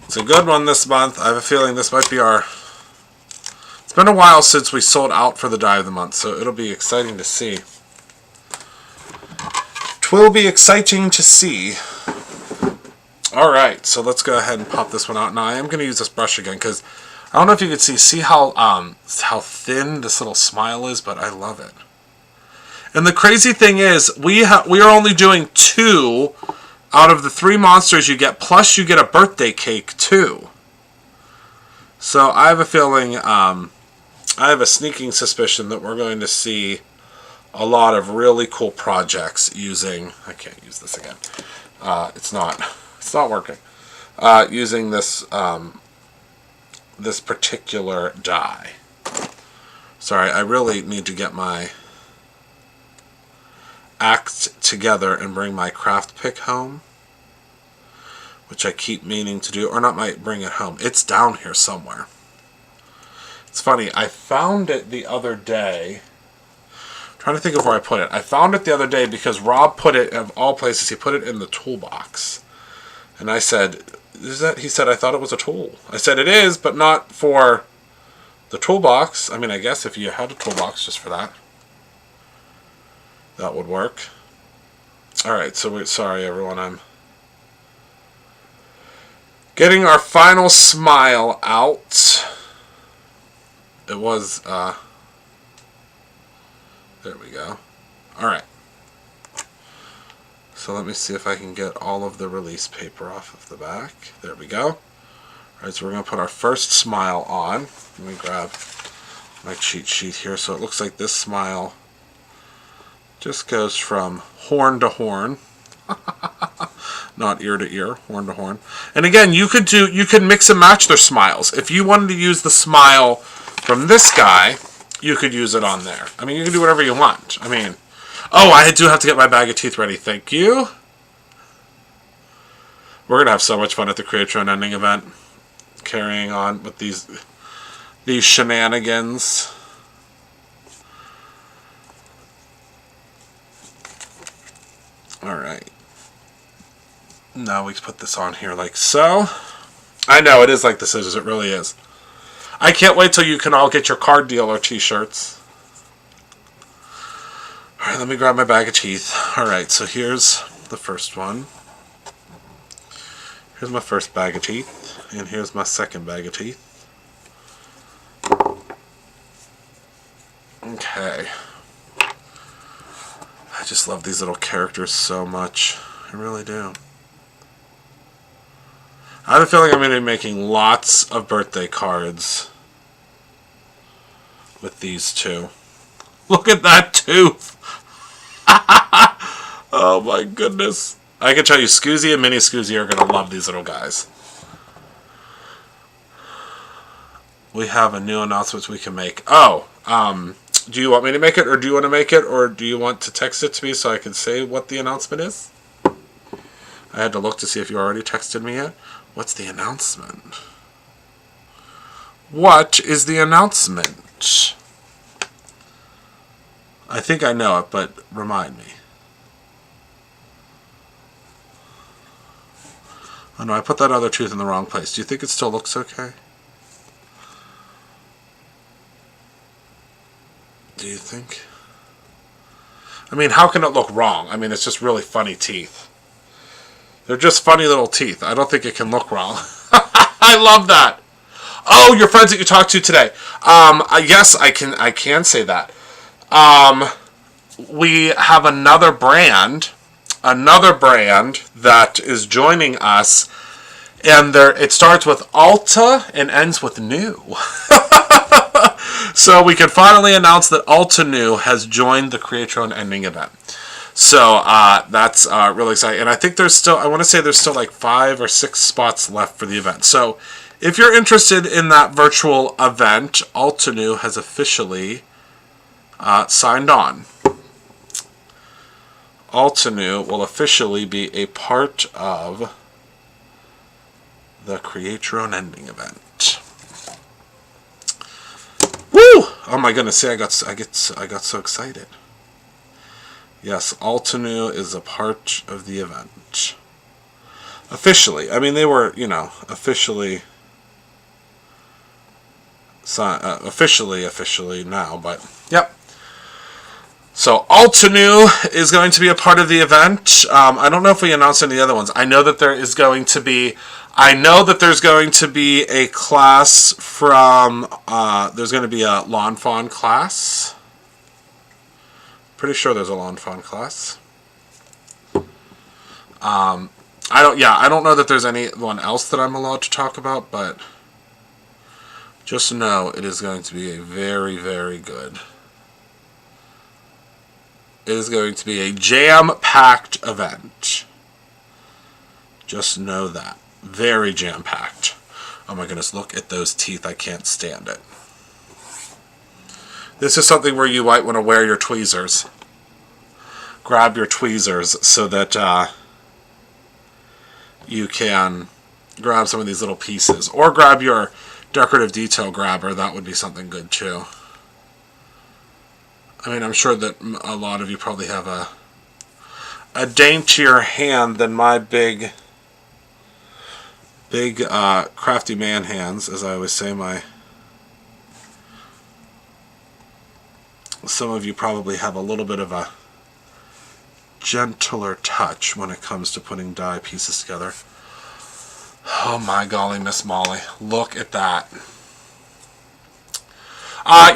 [SPEAKER 1] It's a good one this month. I have a feeling this might be our... It's been a while since we sold out for the die of the month, so it'll be exciting to see. It will be exciting to see. Alright, so let's go ahead and pop this one out. Now I am going to use this brush again because I don't know if you can see how thin this little smile is, but I love it. And the crazy thing is, we are only doing 2 out of the 3 monsters you get, plus you get a birthday cake too. So I have a feeling, I have a sneaking suspicion that we're going to see a lot of really cool projects using, I can't use this again, it's not working, using this, this particular die. Sorry, I really need to get my act together and bring my craft pick home, which I keep meaning to do, or not bring it home. It's down here somewhere. It's funny, I found it the other day. I'm trying to think of where I put it. I found it the other day because Rob put it, of all places, he put it in the toolbox. And I said, "Is that?" He said, "I thought it was a tool." I said, "It is, but not for the toolbox." I mean, I guess if you had a toolbox just for that, that would work. Alright, so sorry everyone, I'm getting our final smile out. It was, there we go. Alright. So let me see if I can get all of the release paper off of the back. There we go. Alright, so we're going to put our first smile on. Let me grab my cheat sheet here. So it looks like this smile just goes from horn to horn. Not ear to ear, horn to horn. And again, you could mix and match their smiles. If you wanted to use the smile from this guy, you could use it on there. I mean, you can do whatever you want. I mean, oh, I do have to get my bag of teeth ready. Thank you. We're going to have so much fun at the Creatron ending event. Carrying on with these shenanigans. Alright. Now we can put this on here like so. I know, it is like the scissors. It really is. I can't wait till you can all get your card dealer t-shirts. Alright, let me grab my bag of teeth. Alright, so here's the first one. Here's my first bag of teeth. And here's my second bag of teeth. Okay. I just love these little characters so much. I really do. I have a feeling I'm going to be making lots of birthday cards with these two. Look at that tooth! Oh my goodness. I can tell you, Scoozy and Mini Scoozy are going to love these little guys. We have a new announcement we can make. Oh, do you want me to make it, or do you want to make it, or do you want to text it to me so I can say what the announcement is? I had to look to see if you already texted me yet. What's the announcement? What is the announcement? I think I know it, but remind me. Oh no, I put that other tooth in the wrong place. Do you think it still looks okay? Do you think? I mean, how can it look wrong? I mean, it's just really funny teeth. They're just funny little teeth. I don't think it can look wrong. I love that. Oh, your friends that you talked to today. Yes, I can say that. We have another brand that is joining us, and it starts with Alta and ends with New. So we can finally announce that Alta New has joined the Creatron ending event. So that's really exciting. And I think there's still, I want to say there's still like 5 or 6 spots left for the event. So if you're interested in that virtual event, Alta New has officially signed on. Altenew will officially be a part of the Create Your Own Ending event. Woo! Oh my goodness! See, I got so excited. Yes, Altenew is a part of the event. Officially, I mean they were, you know, officially now, but yep. So Altenew is going to be a part of the event. I don't know if we announced any other ones. I know that there is going to be. I know that there's going to be a class from. There's going to be a Lawn Fawn class. Pretty sure there's a Lawn Fawn class. I don't know that there's anyone else that I'm allowed to talk about, but just know it is going to be a very, very good. It is going to be a jam-packed event. Just know that. Very jam-packed. Oh my goodness, look at those teeth. I can't stand it. This is something where you might want to wear your tweezers. Grab your tweezers so that you can grab some of these little pieces. Or grab your decorative detail grabber. That would be something good too. I mean, I'm sure that a lot of you probably have a daintier hand than my big crafty man hands, as I always say. Some of you probably have a little bit of a gentler touch when it comes to putting die pieces together. Oh my golly, Miss Molly, look at that.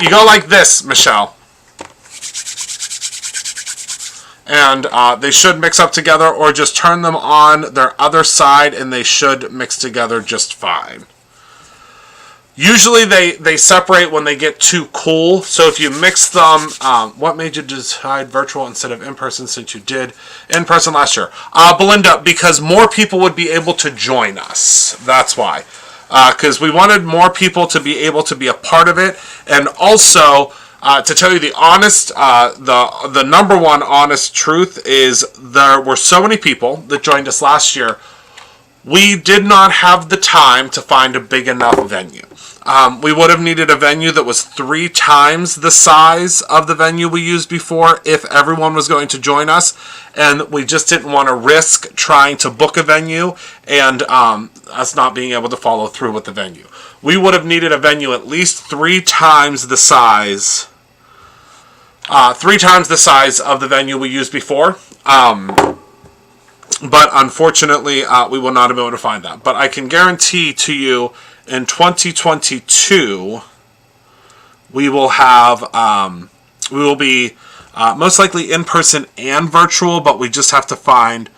[SPEAKER 1] You go like this, Michelle. And they should mix up together, or just turn them on their other side and they should mix together just fine. Usually they separate when they get too cool, so if you mix them, what made you decide virtual instead of in-person since you did in-person last year? Belinda, because more people would be able to join us. That's why. Because we wanted more people to be able to be a part of it, and also... to tell you the honest, the number one honest truth is there were so many people that joined us last year. We did not have the time to find a big enough venue. We would have needed a venue that was 3 times the size of the venue we used before if everyone was going to join us. And we just didn't want to risk trying to book a venue and us not being able to follow through with the venue. We would have needed a venue at least 3 times the size. 3 times the size of the venue we used before. But unfortunately, we will not be able to find that. But I can guarantee to you, in 2022, we will have, we will be most likely in person and virtual, but we just have to find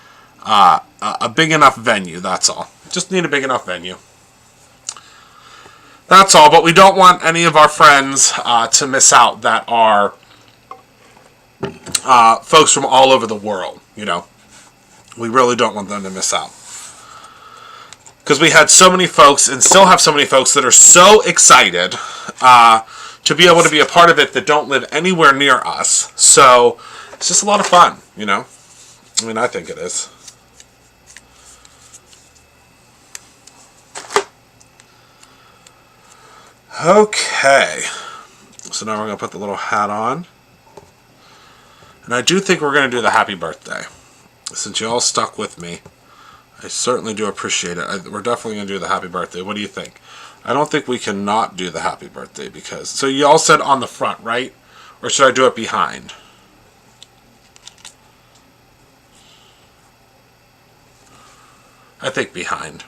[SPEAKER 1] a big enough venue. That's all. Just need a big enough venue. That's all. But we don't want any of our friends to miss out that are folks from all over the world, you know. We really don't want them to miss out. Because we had so many folks, and still have so many folks, that are so excited to be able to be a part of it that don't live anywhere near us. So, it's just a lot of fun, you know. I mean, I think it is. Okay. So now we're going to put the little hat on. And I do think we're going to do the happy birthday. Since you all stuck with me, I certainly do appreciate it. We're definitely going to do the happy birthday. What do you think? I don't think we can not do the happy birthday because... So you all said on the front, right? Or should I do it behind? I think behind.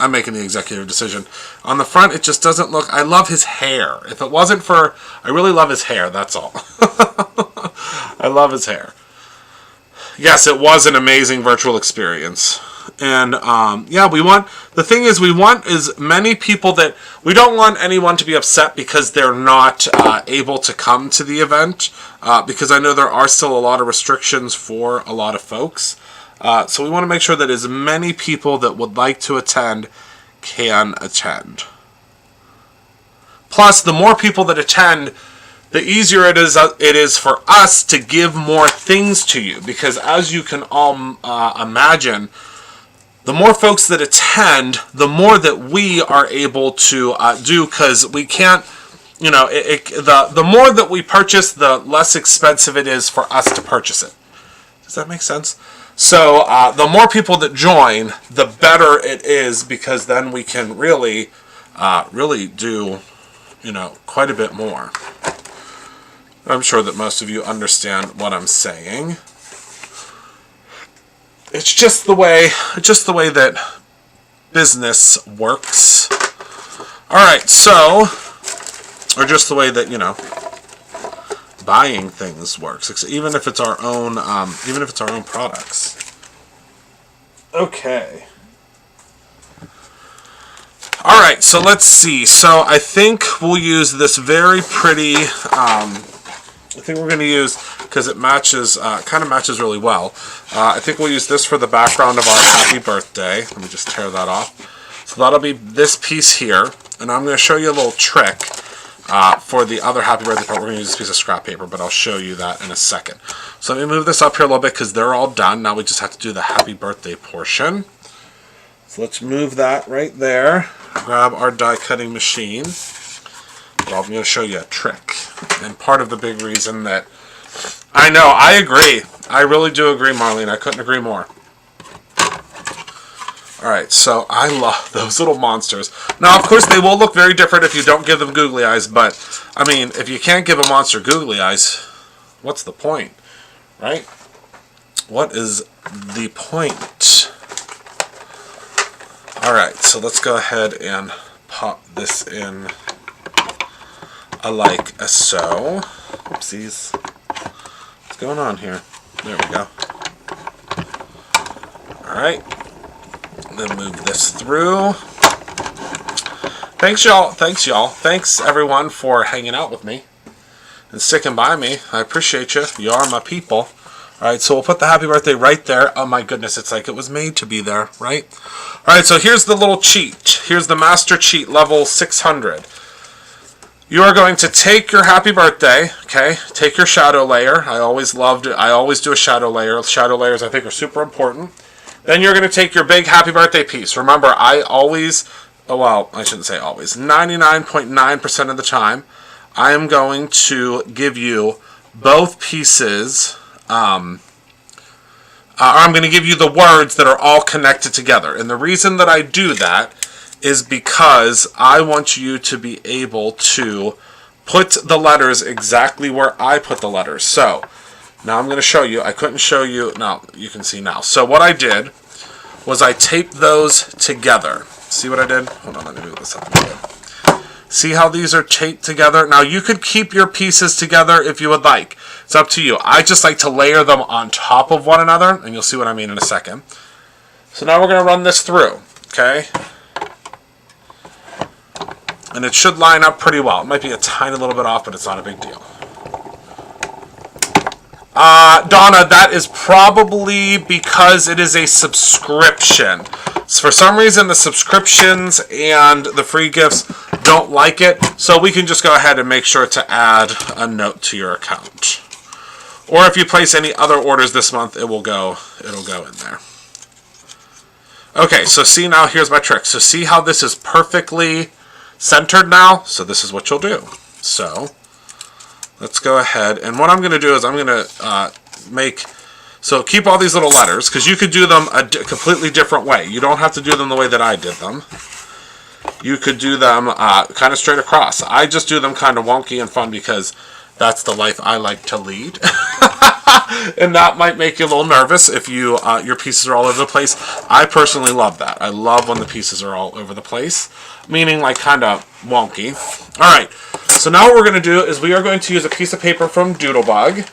[SPEAKER 1] I'm making the executive decision. On the front, it just doesn't look... I love his hair. If it wasn't for... I really love his hair, that's all. I love his hair. Yes, it was an amazing virtual experience. And, yeah, we want... The thing is, we want as many people that... We don't want anyone to be upset because they're not able to come to the event. Because I know there are still a lot of restrictions for a lot of folks. So we want to make sure that as many people that would like to attend can attend. Plus, the more people that attend... the easier it is for us to give more things to you. Because as you can all imagine, the more folks that attend, the more that we are able to do, because we can't, you know, the more that we purchase, the less expensive it is for us to purchase it. Does that make sense? So the more people that join, the better it is, because then we can really do, you know, quite a bit more. I'm sure that most of you understand what I'm saying. It's just the way that business works. All right, so, or just the way that, you know, buying things works, even if it's our own, products. Okay. All right, so let's see. So I think we'll use this very pretty. I think we're going to use, because it matches, kind of matches really well. I think we'll use this for the background of our happy birthday. Let me just tear that off. So that'll be this piece here, and I'm going to show you a little trick for the other happy birthday part. We're going to use this piece of scrap paper, but I'll show you that in a second. So let me move this up here a little bit, because they're all done. Now we just have to do the happy birthday portion. So let's move that right there. Grab our die cutting machine. Well, I'm going to show you a trick. And part of the big reason that... I know, I agree. I really do agree, Marlene. I couldn't agree more. Alright, so I love those little monsters. Now, of course, they will look very different if you don't give them googly eyes, but, I mean, if you can't give a monster googly eyes, what's the point? Right? What is the point? Alright, so let's go ahead and pop this in like so. Oopsies. What's going on here? There we go. Alright. Then move this through. Thanks, y'all. Thanks, y'all. Thanks, everyone, for hanging out with me and sticking by me. I appreciate you. You are my people. Alright, so we'll put the happy birthday right there. Oh my goodness, it's like it was made to be there, right? Alright, so here's the little cheat. Here's the master cheat, level 600. You are going to take your happy birthday, okay? Take your shadow layer. I always do a shadow layer. Shadow layers, I think, are super important. Then you're going to take your big happy birthday piece. Remember, I always, well, I shouldn't say always, 99.9% of the time, I am going to give you both pieces. I'm going to give you the words that are all connected together. And the reason that I do that is because I want you to be able to put the letters exactly where I put the letters. So, now I'm going to show you. I couldn't show you. Now, you can see now. So, what I did was I taped those together. See what I did? Hold on, let me move this up a bit. See how these are taped together? Now, you could keep your pieces together if you would like. It's up to you. I just like to layer them on top of one another, and you'll see what I mean in a second. So now we're going to run this through, okay? And it should line up pretty well. It might be a tiny little bit off, but it's not a big deal. Donna, that is probably because it is a subscription. So for some reason, the subscriptions and the free gifts don't like it. So we can just go ahead and make sure to add a note to your account. Or if you place any other orders this month, it'll go in there. Okay, so see now, here's my trick. So see how this is perfectly centered now? So this is what you'll do. So let's go ahead, and what I'm going to do is I'm going to so keep all these little letters, because you could do them a completely different way. You don't have to do them the way that I did them. You could do them kind of straight across. I just do them kind of wonky and fun because that's the life I like to lead. And that might make you a little nervous if you your pieces are all over the place. I personally love that. I love when the pieces are all over the place, meaning like kind of wonky. Alright, so now what we're going to do is we are going to use a piece of paper from Doodlebug,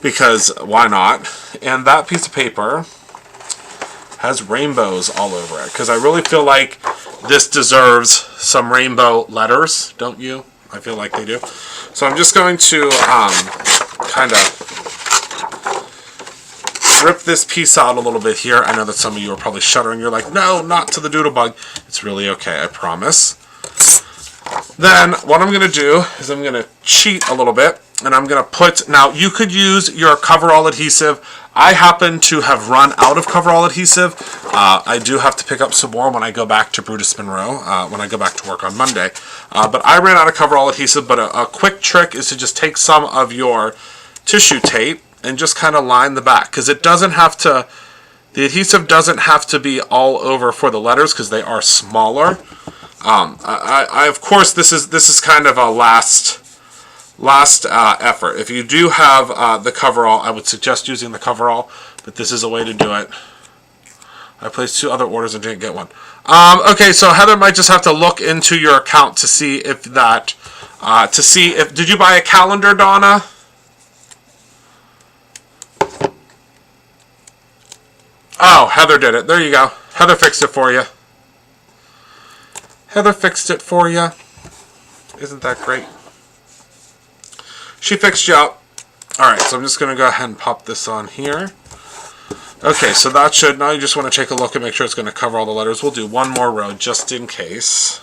[SPEAKER 1] because why not? And that piece of paper has rainbows all over it, because I really feel like this deserves some rainbow letters, don't you? I feel like they do. So I'm just going to kind of rip this piece out a little bit here. I know that some of you are probably shuddering. You're like, no, not to the Doodlebug. It's really okay, I promise. Then what I'm going to do is I'm going to cheat a little bit, and I'm going to put, now you could use your coverall adhesive. I happen to have run out of coverall adhesive. I do have to pick up some more when I go back to Brutus Monroe, when I go back to work on Monday. But I ran out of coverall adhesive, but a quick trick is to just take some of your tissue tape and just kind of line the back, because it doesn't have to, the adhesive doesn't have to be all over for the letters because they are smaller. Of course, this is kind of a last effort. If you do have the coverall, I would suggest using the coverall, but this is a way to do it. I placed 2 other orders and didn't get one. Okay, so Heather might just have to look into your account to see if that, did you buy a calendar, Donna? Oh, Heather did it. There you go. Heather fixed it for you. Heather fixed it for you. Isn't that great? She fixed you up. Alright, so I'm just going to go ahead and pop this on here. Okay, so that should, now you just want to take a look and make sure it's going to cover all the letters. We'll do one more row just in case.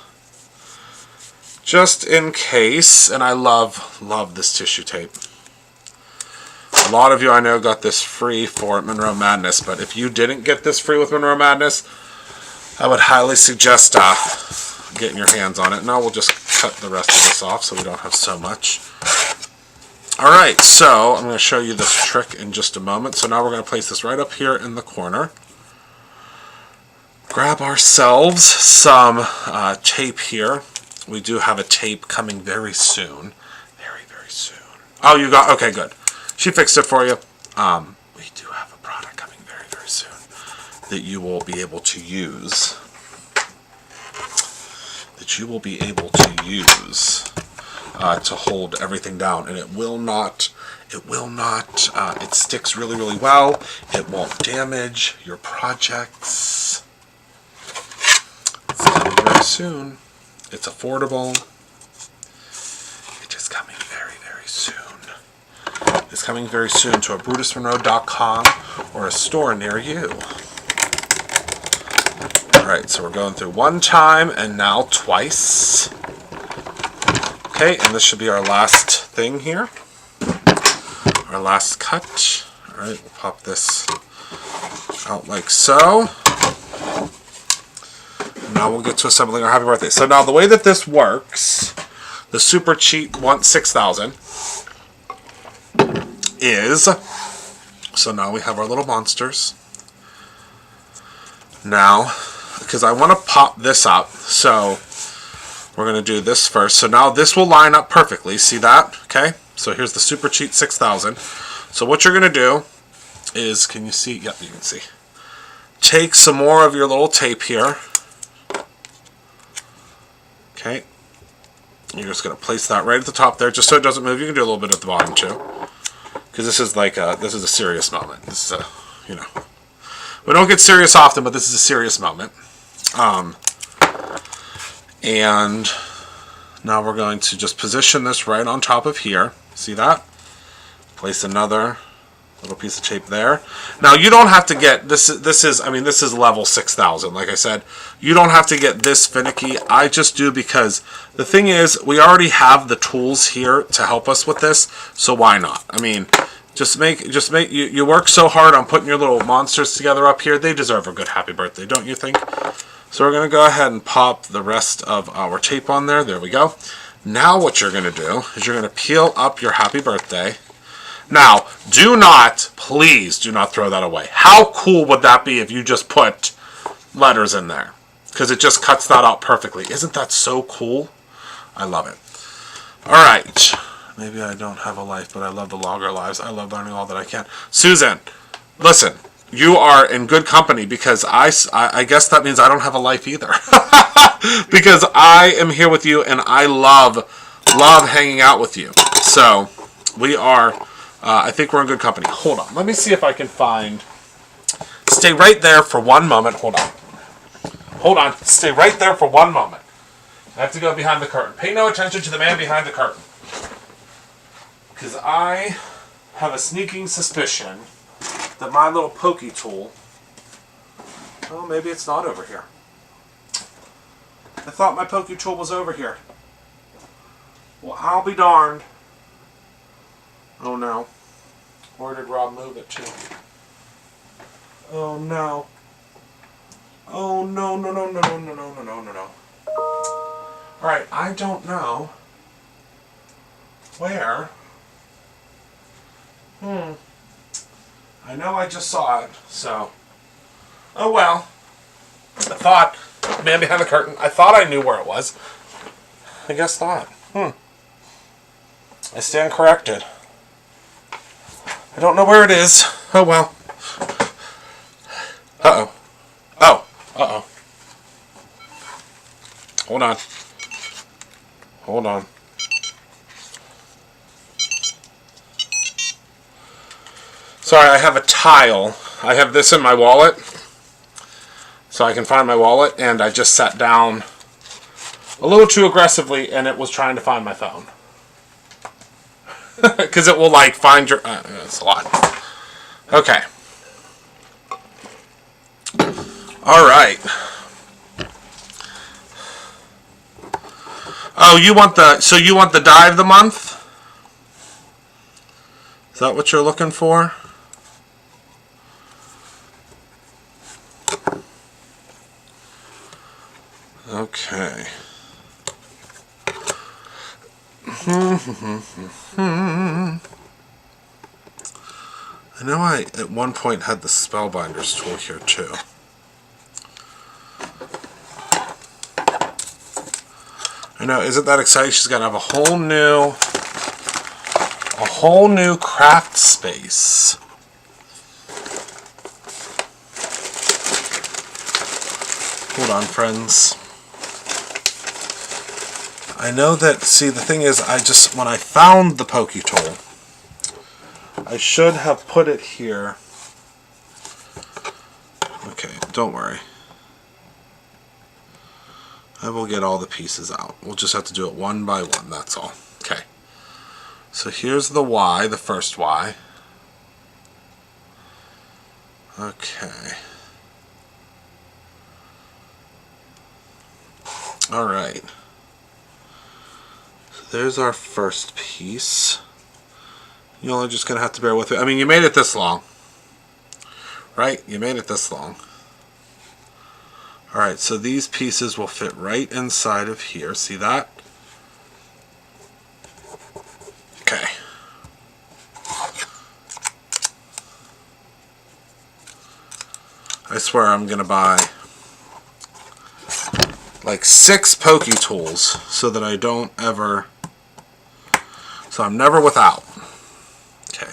[SPEAKER 1] Just in case. And I love this tissue tape. A lot of you I know got this free for Monroe Madness, but if you didn't get this free with Monroe Madness, I would highly suggest getting your hands on it. Now we'll just cut the rest of this off so we don't have so much. Alright, so I'm going to show you this trick in just a moment. So now we're going to place this right up here in the corner. Grab ourselves some tape here. We do have a tape coming very soon. Very, very soon. Oh, you got, okay, good. She fixed it for you. We do have a product coming very, very soon that you will be able to use. To hold everything down, and it sticks really, really well. It won't damage your projects. It's coming very soon. It's affordable. It is coming very, very soon. It's coming very soon to a BrutusMonroe.com or a store near you. Alright, so we're going through one time and now twice. Okay, and this should be our last thing here. Our last cut. Alright, we'll pop this out like so. Now we'll get to assembling our happy birthday. So now the way that this works, the Super Cheat 6000 is, so now we have our little monsters. Now, because I want to pop this up, so we're going to do this first. So now this will line up perfectly. See that? Okay. So here's the Super Cheat 6000. So what you're going to do is, can you see? Yep, you can see. Take some more of your little tape here. Okay. You're just going to place that right at the top there, just so it doesn't move. You can do a little bit at the bottom too, because this is like this is a serious moment. This is you know, we don't get serious often, but this is a serious moment. And now we're going to just position this right on top of here. See that? Place another little piece of tape there. Now you don't have to get this is level 6000. Like I said, you don't have to get this finicky. I just do because the thing is, we already have the tools here to help us with this, so why not? I mean, just make you work so hard on putting your little monsters together up here. They deserve a good happy birthday, don't you think? So we're going to go ahead and pop the rest of our tape on there. There we go. Now what you're going to do is you're going to peel up your happy birthday. Now, please do not throw that away. How cool would that be if you just put letters in there? Because it just cuts that out perfectly. Isn't that so cool? I love it. Alright. Maybe I don't have a life, but I love the longer lives. I love learning all that I can. Susan, listen. You are in good company, because I guess that means I don't have a life either. Because I am here with you, and I love hanging out with you. So, we are, I think we're in good company. Hold on. Let me see if I can find, stay right there for one moment. Hold on. Hold on. Stay right there for one moment. I have to go behind the curtain. Pay no attention to the man behind the curtain. Because I have a sneaking suspicion that my little pokey tool, well, maybe it's not over here. I thought my pokey tool was over here. Well, I'll be darned. Oh no. Where did Rob move it to? Oh no. Oh no, no, no, no, no, no, no, no, no, no. Alright, I don't know where. I know I just saw it, so. Oh well. I thought, man behind the curtain, I thought I knew where it was. I guess not. I stand corrected. I don't know where it is. Oh well. Uh-oh. Oh. Uh-oh. Hold on. Hold on. Sorry, I have a tile. I have this in my wallet, so I can find my wallet, and I just sat down a little too aggressively, and it was trying to find my phone. Because it will, like, find your... it's a lot. Okay. Alright. Oh, you want the... So you want the die of the month? Is that what you're looking for? Okay. I know I, at one point, had the Spellbinders tool here, too. I know, isn't that exciting? She's going to have a whole new craft space. Hold on, friends. I know that, see, the thing is, when I found the Pokey tool, I should have put it here. Okay, don't worry. I will get all the pieces out. We'll just have to do it one by one, that's all. Okay. So here's the Y, the first Y. Okay. Alright. So there's our first piece. You're only just going to have to bear with it. I mean, you made it this long. Right? You made it this long. Alright, so these pieces will fit right inside of here. See that? Okay. I swear I'm going to buy like 6 Pokey tools so that I don't ever... So I'm never without. Okay.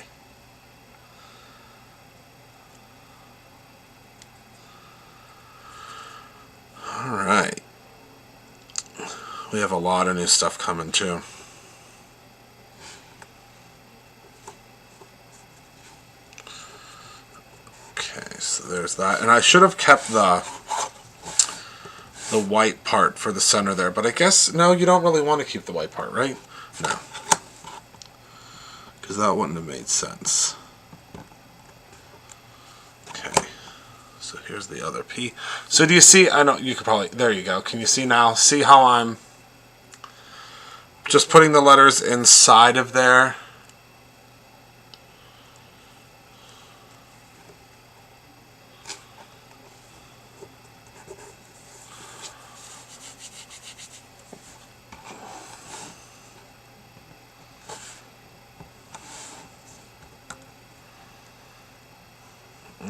[SPEAKER 1] Alright. We have a lot of new stuff coming too. Okay, so there's that. And I should have kept the white part for the center there, but I guess, no, you don't really want to keep the white part, right? No. Because that wouldn't have made sense. Okay. So here's the other P. So do you see, I know, you could probably, there you go. Can you see now? See how I'm just putting the letters inside of there?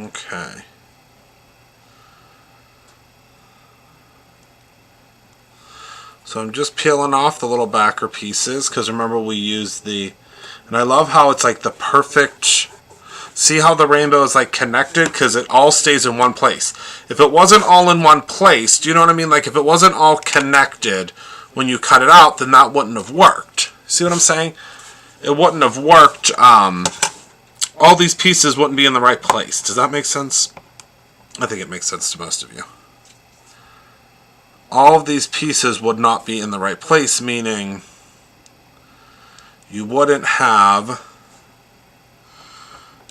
[SPEAKER 1] Okay. So I'm just peeling off the little backer pieces, because remember we used the, and I love how it's like the perfect, see how the rainbow is like connected, because it all stays in one place. If it wasn't all in one place, do you know what I mean? Like if it wasn't all connected when you cut it out, then that wouldn't have worked. See what I'm saying? It wouldn't have worked. All these pieces wouldn't be in the right place. Does that make sense? I think it makes sense to most of you. All of these pieces would not be in the right place, meaning you wouldn't have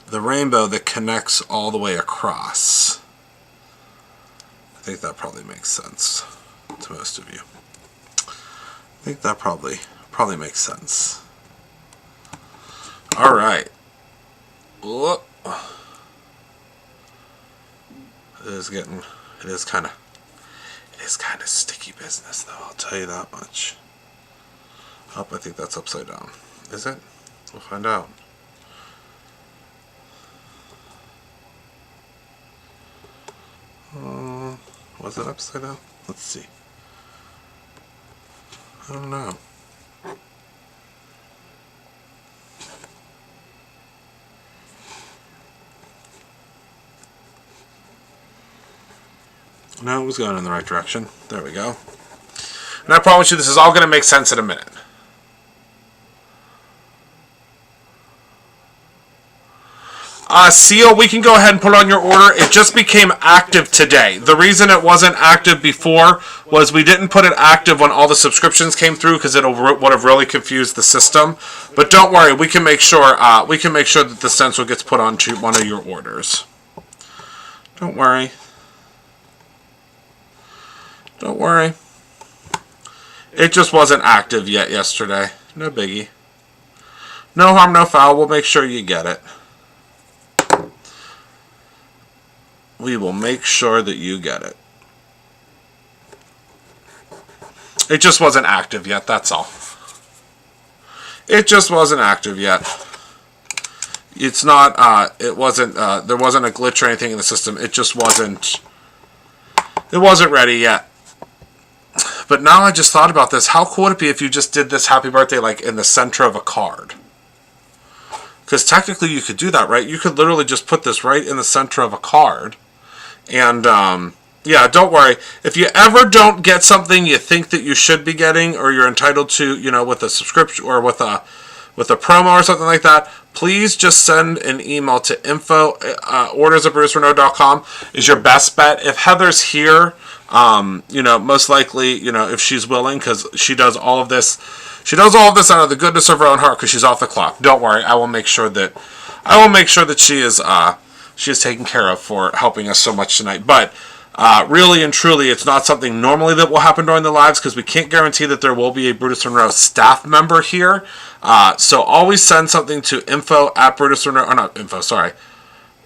[SPEAKER 1] the rainbow that connects all the way across. I think that probably makes sense to most of you. I think that probably probably makes sense. All right. Whoop. It is kind of sticky business, though. I'll tell you that much. Oh, I think that's upside down. Is it? We'll find out. Was it upside down? Let's see. I don't know. No, it was going in the right direction. There we go. And I promise you this is all going to make sense in a minute. Seal, we can go ahead and put on your order. It just became active today. The reason it wasn't active before was we didn't put it active when all the subscriptions came through because it would have really confused the system. But don't worry, we can make sure that the stencil gets put onto one of your orders. Don't worry. Don't worry. It just wasn't active yet yesterday. No biggie. No harm, no foul. We'll make sure you get it. We will make sure that you get it. It just wasn't active yet, that's all. It just wasn't active yet. It's not, it wasn't, there wasn't a glitch or anything in the system. It just wasn't, it wasn't ready yet. But now I just thought about this. How cool would it be if you just did this happy birthday like in the center of a card? Because technically you could do that, right? You could literally just put this right in the center of a card. And, yeah, don't worry. If you ever don't get something you think that you should be getting or you're entitled to, you know, with a subscription or with a promo or something like that, please just send an email to info@orders@brucerenault.com is your best bet. If Heather's here, you know, most likely, you know, if she's willing, because she does all of this. She does all of this out of the goodness of her own heart because she's off the clock. Don't worry. I will make sure that she is taken care of for helping us so much tonight. But really and truly, it's not something normally that will happen during the lives because we can't guarantee that there will be a Brutus Monroe staff member here. So always send something to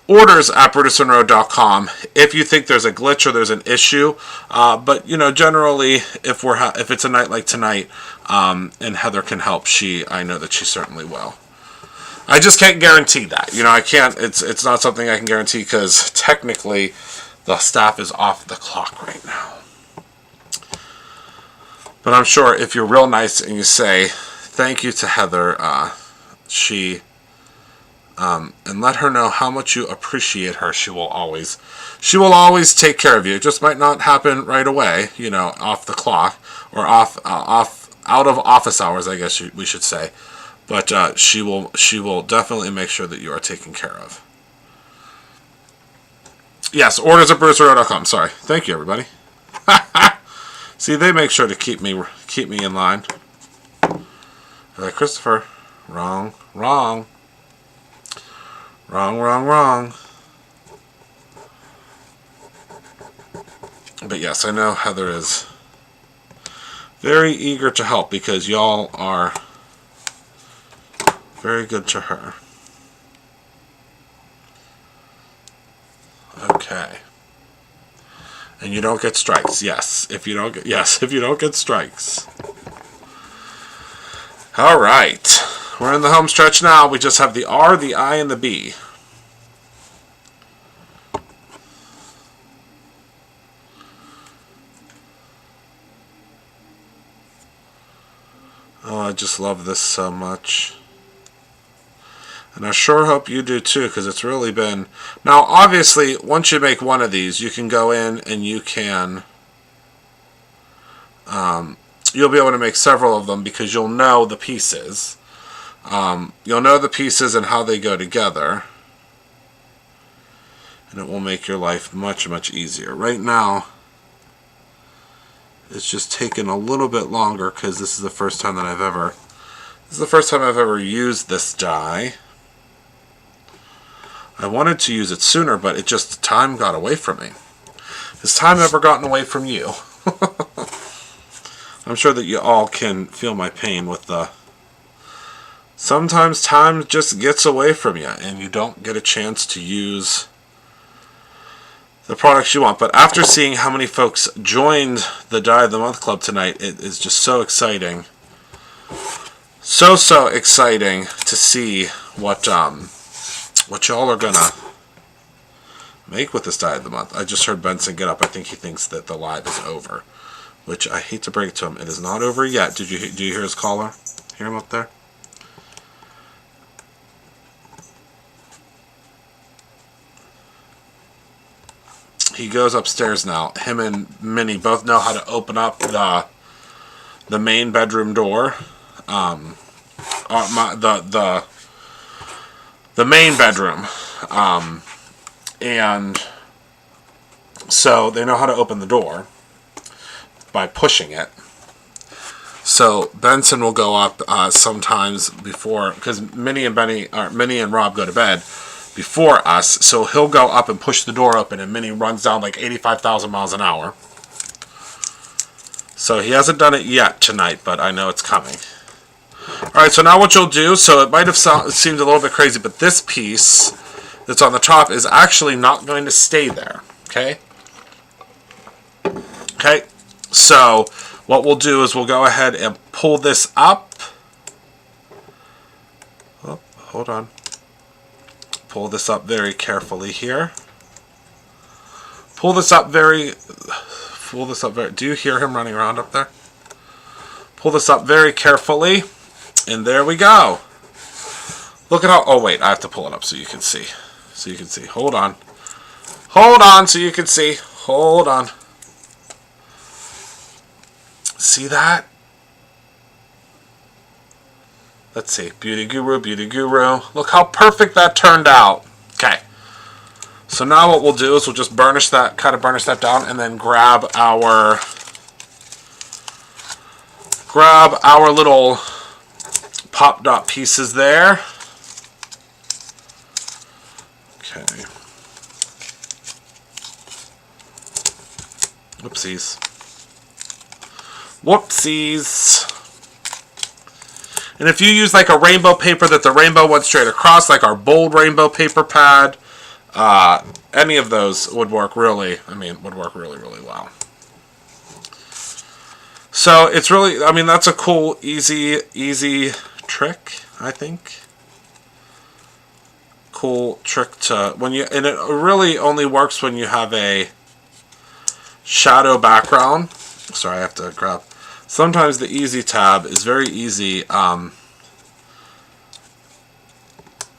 [SPEAKER 1] orders@brutusmonroe.com if you think there's a glitch or there's an issue. But you know, generally, if it's a night like tonight, and Heather can help, I know that she certainly will. I just can't guarantee that. You know, I can't. It's not something I can guarantee because technically, the staff is off the clock right now. But I'm sure if you're real nice and you say thank you to Heather, and let her know how much you appreciate her, she will always take care of you. It just might not happen right away, you know, off the clock or out of office hours, I guess we should say. But she will definitely make sure that you are taken care of. Yes, orders@brucerenault.com. Sorry. Thank you, everybody. See, they make sure to keep me in line. They're like, Christopher, wrong. But yes, I know Heather is very eager to help because y'all are very good to her. Okay. And you don't get strikes. Yes, if you don't get strikes. All right. We're in the home stretch now. We just have the R, the I, and the B. Oh, I just love this so much. And I sure hope you do too, because it's really been... Now, obviously, once you make one of these, you can go in and you can... you'll be able to make several of them because you'll know the pieces. You'll know the pieces and how they go together. And it will make your life much, much easier. Right now, it's just taken a little bit longer because this is the first time that I've ever used this die. I wanted to use it sooner, but it just, time got away from me. Has time ever gotten away from you? I'm sure that you all can feel my pain with the... Sometimes time just gets away from you and you don't get a chance to use the products you want. But after seeing how many folks joined the Die of the Month Club tonight, it is just so exciting. So exciting to see what y'all are gonna make with this Die of the Month. I just heard Benson get up. I think he thinks that the live is over, which I hate to break it to him. It is not over yet. Do you hear his caller? Hear him up there? He goes upstairs now. Him and Minnie both know how to open up the main bedroom door. The main bedroom. And so they know how to open the door by pushing it. So Benson will go up sometimes before, because Minnie and Rob go to bed before us, so he'll go up and push the door open, and Minnie runs down like 85,000 miles an hour. So he hasn't done it yet tonight, but I know it's coming. Alright, so now what you'll do, so it might have seemed a little bit crazy, but this piece that's on the top is actually not going to stay there. Okay? Okay, so what we'll do is we'll go ahead and pull this up. Oh, hold on. Pull this up very carefully here. Pull this up very... Do you hear him running around up there? Pull this up very carefully. And there we go. Look at how... Oh, wait. I have to pull it up so you can see. So you can see. Hold on. Hold on so you can see. Hold on. See that? Let's see. Beauty Guru, Beauty Guru. Look how perfect that turned out. Okay. So now what we'll do is we'll just burnish that, kind of burnish that down, and then grab our little pop dot pieces there. Okay. Whoopsies. Whoopsies. And if you use like a rainbow paper that the rainbow went straight across, like our bold rainbow paper pad, any of those would work really, would work really, really well. So it's really, that's a cool, easy trick, I think. Cool trick to, and it really only works when you have a shadow background. Sorry, I have to grab. Sometimes the easy tab is very easy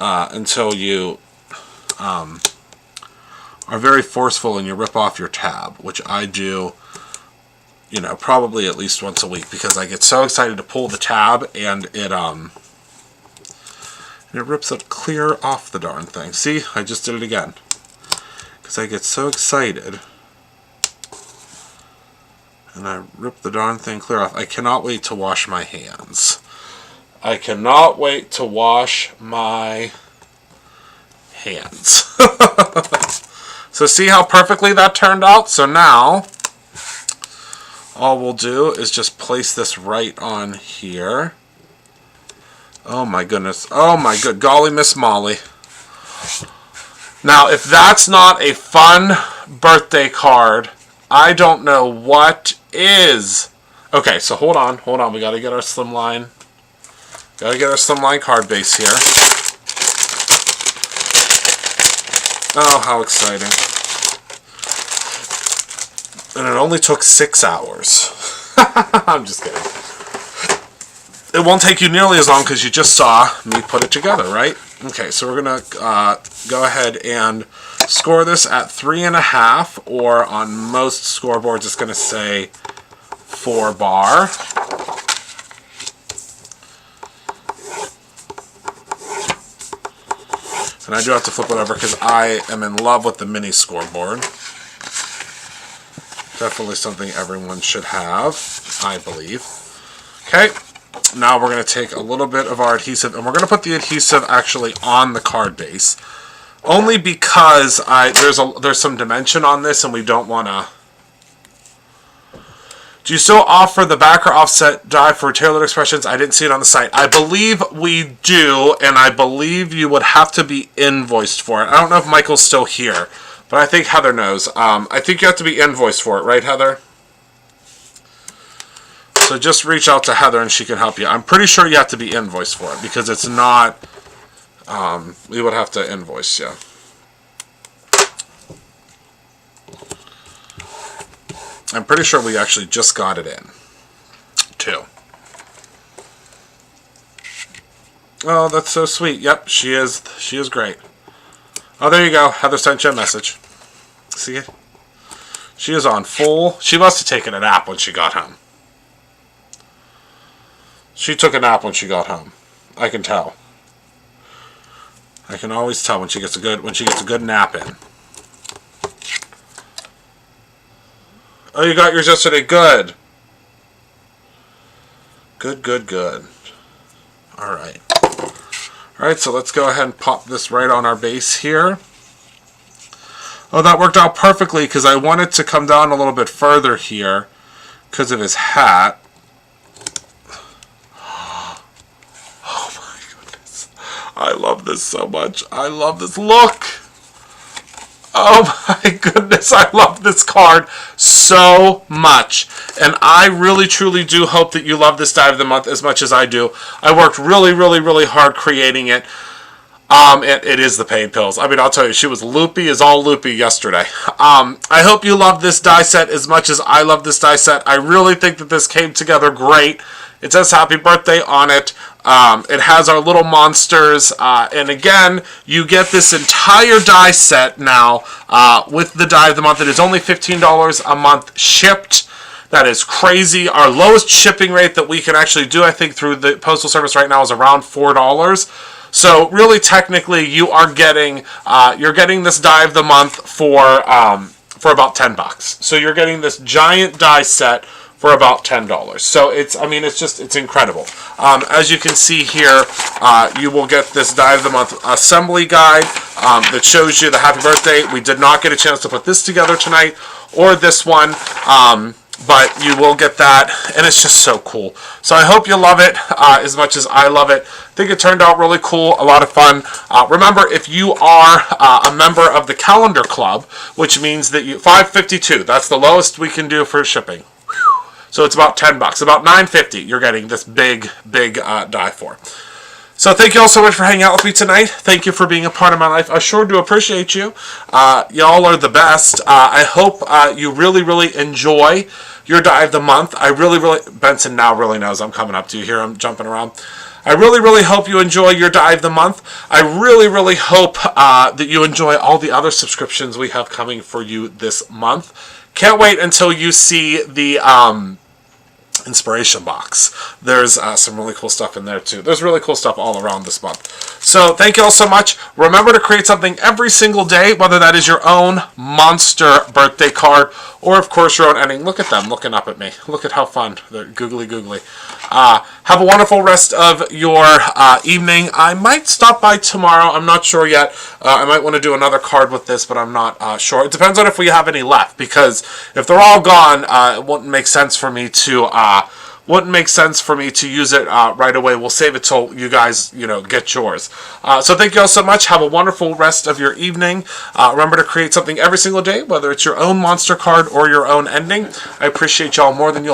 [SPEAKER 1] until you are very forceful and you rip off your tab, which I do, probably at least once a week, because I get so excited to pull the tab and it rips it clear off the darn thing. See, I just did it again because I get so excited. And I rip the darn thing clear off. I cannot wait to wash my hands. I cannot wait to wash my hands. So see how perfectly that turned out? So now, all we'll do is just place this right on here. Oh my goodness. Oh my good golly, Miss Molly. Now, if that's not a fun birthday card, I don't know what is. Okay, so hold on. We gotta get our Slimline. Gotta get our Slimline card base here. Oh, how exciting. And it only took 6 hours. I'm just kidding. It won't take you nearly as long because you just saw me put it together, right? Okay, so we're gonna go ahead and score this at 3.5, or on most scoreboards it's going to say 4 bar. And I do have to flip it over because I am in love with the mini scoreboard. Definitely something everyone should have, I believe. Okay, now we're going to take a little bit of our adhesive, and we're going to put the adhesive actually on the card base. Only because there's some dimension on this, and we don't want to Do you still offer the backer offset die for tailored expressions? I didn't see it on the site. I believe we do, and I believe you would have to be invoiced for it. I don't know if Michael's still here, but I think Heather knows. I think you have to be invoiced for it, right, Heather? So just reach out to Heather and she can help you. I'm pretty sure you have to be invoiced for it because it's not... we would have to invoice you. I'm pretty sure we actually just got it in, too. Oh, that's so sweet. Yep, she is great. Oh, there you go. Heather sent you a message. See it? She is on full. She must have taken a nap when she got home. She took a nap when she got home. I can tell. I can always tell when she gets a good nap in. Oh, you got yours yesterday. Good. Good. All right. All right, so let's go ahead and pop this right on our base here. Oh, that worked out perfectly because I wanted to come down a little bit further here because of his hat. Oh my goodness. I love this so much. I love this. Look. Oh my goodness, I love this card so much. And I really, truly do hope that you love this die of the month as much as I do. I worked really, really, really hard creating it. It is the pain pills. I mean, I'll tell you, she was loopy as all loopy yesterday. I hope you love this die set as much as I love this die set. I really think that this came together great. It says happy birthday on it. It has our little monsters. And again, you get this entire die set now with the die of the month. It is only $15 a month shipped. That is crazy. Our lowest shipping rate that we can actually do, I think, through the postal service right now is around $4. So really, technically, you are getting you're getting this die of the month for about $10. So you're getting this giant die set for about $10. So it's incredible. As you can see here, you will get this die of the month assembly guide that shows you the happy birthday. We did not get a chance to put this together tonight or this one. But you will get that, and it's just so cool. So I hope you love it as much as I love it. I think it turned out really cool, a lot of fun. Remember, if you are a member of the Calendar Club, which means that you $5.52, that's the lowest we can do for shipping. So it's about $10, about $9.50. You're getting this big die for. So thank you all so much for hanging out with me tonight. Thank you for being a part of my life. I sure do appreciate you. Y'all are the best. I hope you really, really enjoy your die of the month. Benson now really knows I'm coming up to you here. I'm jumping around. I really, really hope you enjoy your die of the month. I really, really hope that you enjoy all the other subscriptions we have coming for you this month. Can't wait until you see the inspiration box. There's some really cool stuff in there too. There's really cool stuff all around this month. So thank you all so much. Remember to create something every single day, whether that is your own monster birthday card or of course your own ending. Look at them looking up at me. Look at how fun. They're googly. Have a wonderful rest of your evening. I might stop by tomorrow. I'm not sure yet. I might want to do another card with this, but I'm not sure. It depends on if we have any left, because if they're all gone, it wouldn't make sense for me to use it right away. We'll save it till you guys, get yours. So thank you all so much. Have a wonderful rest of your evening. Remember to create something every single day, whether it's your own monster card or your own ending. I appreciate y'all more than you'll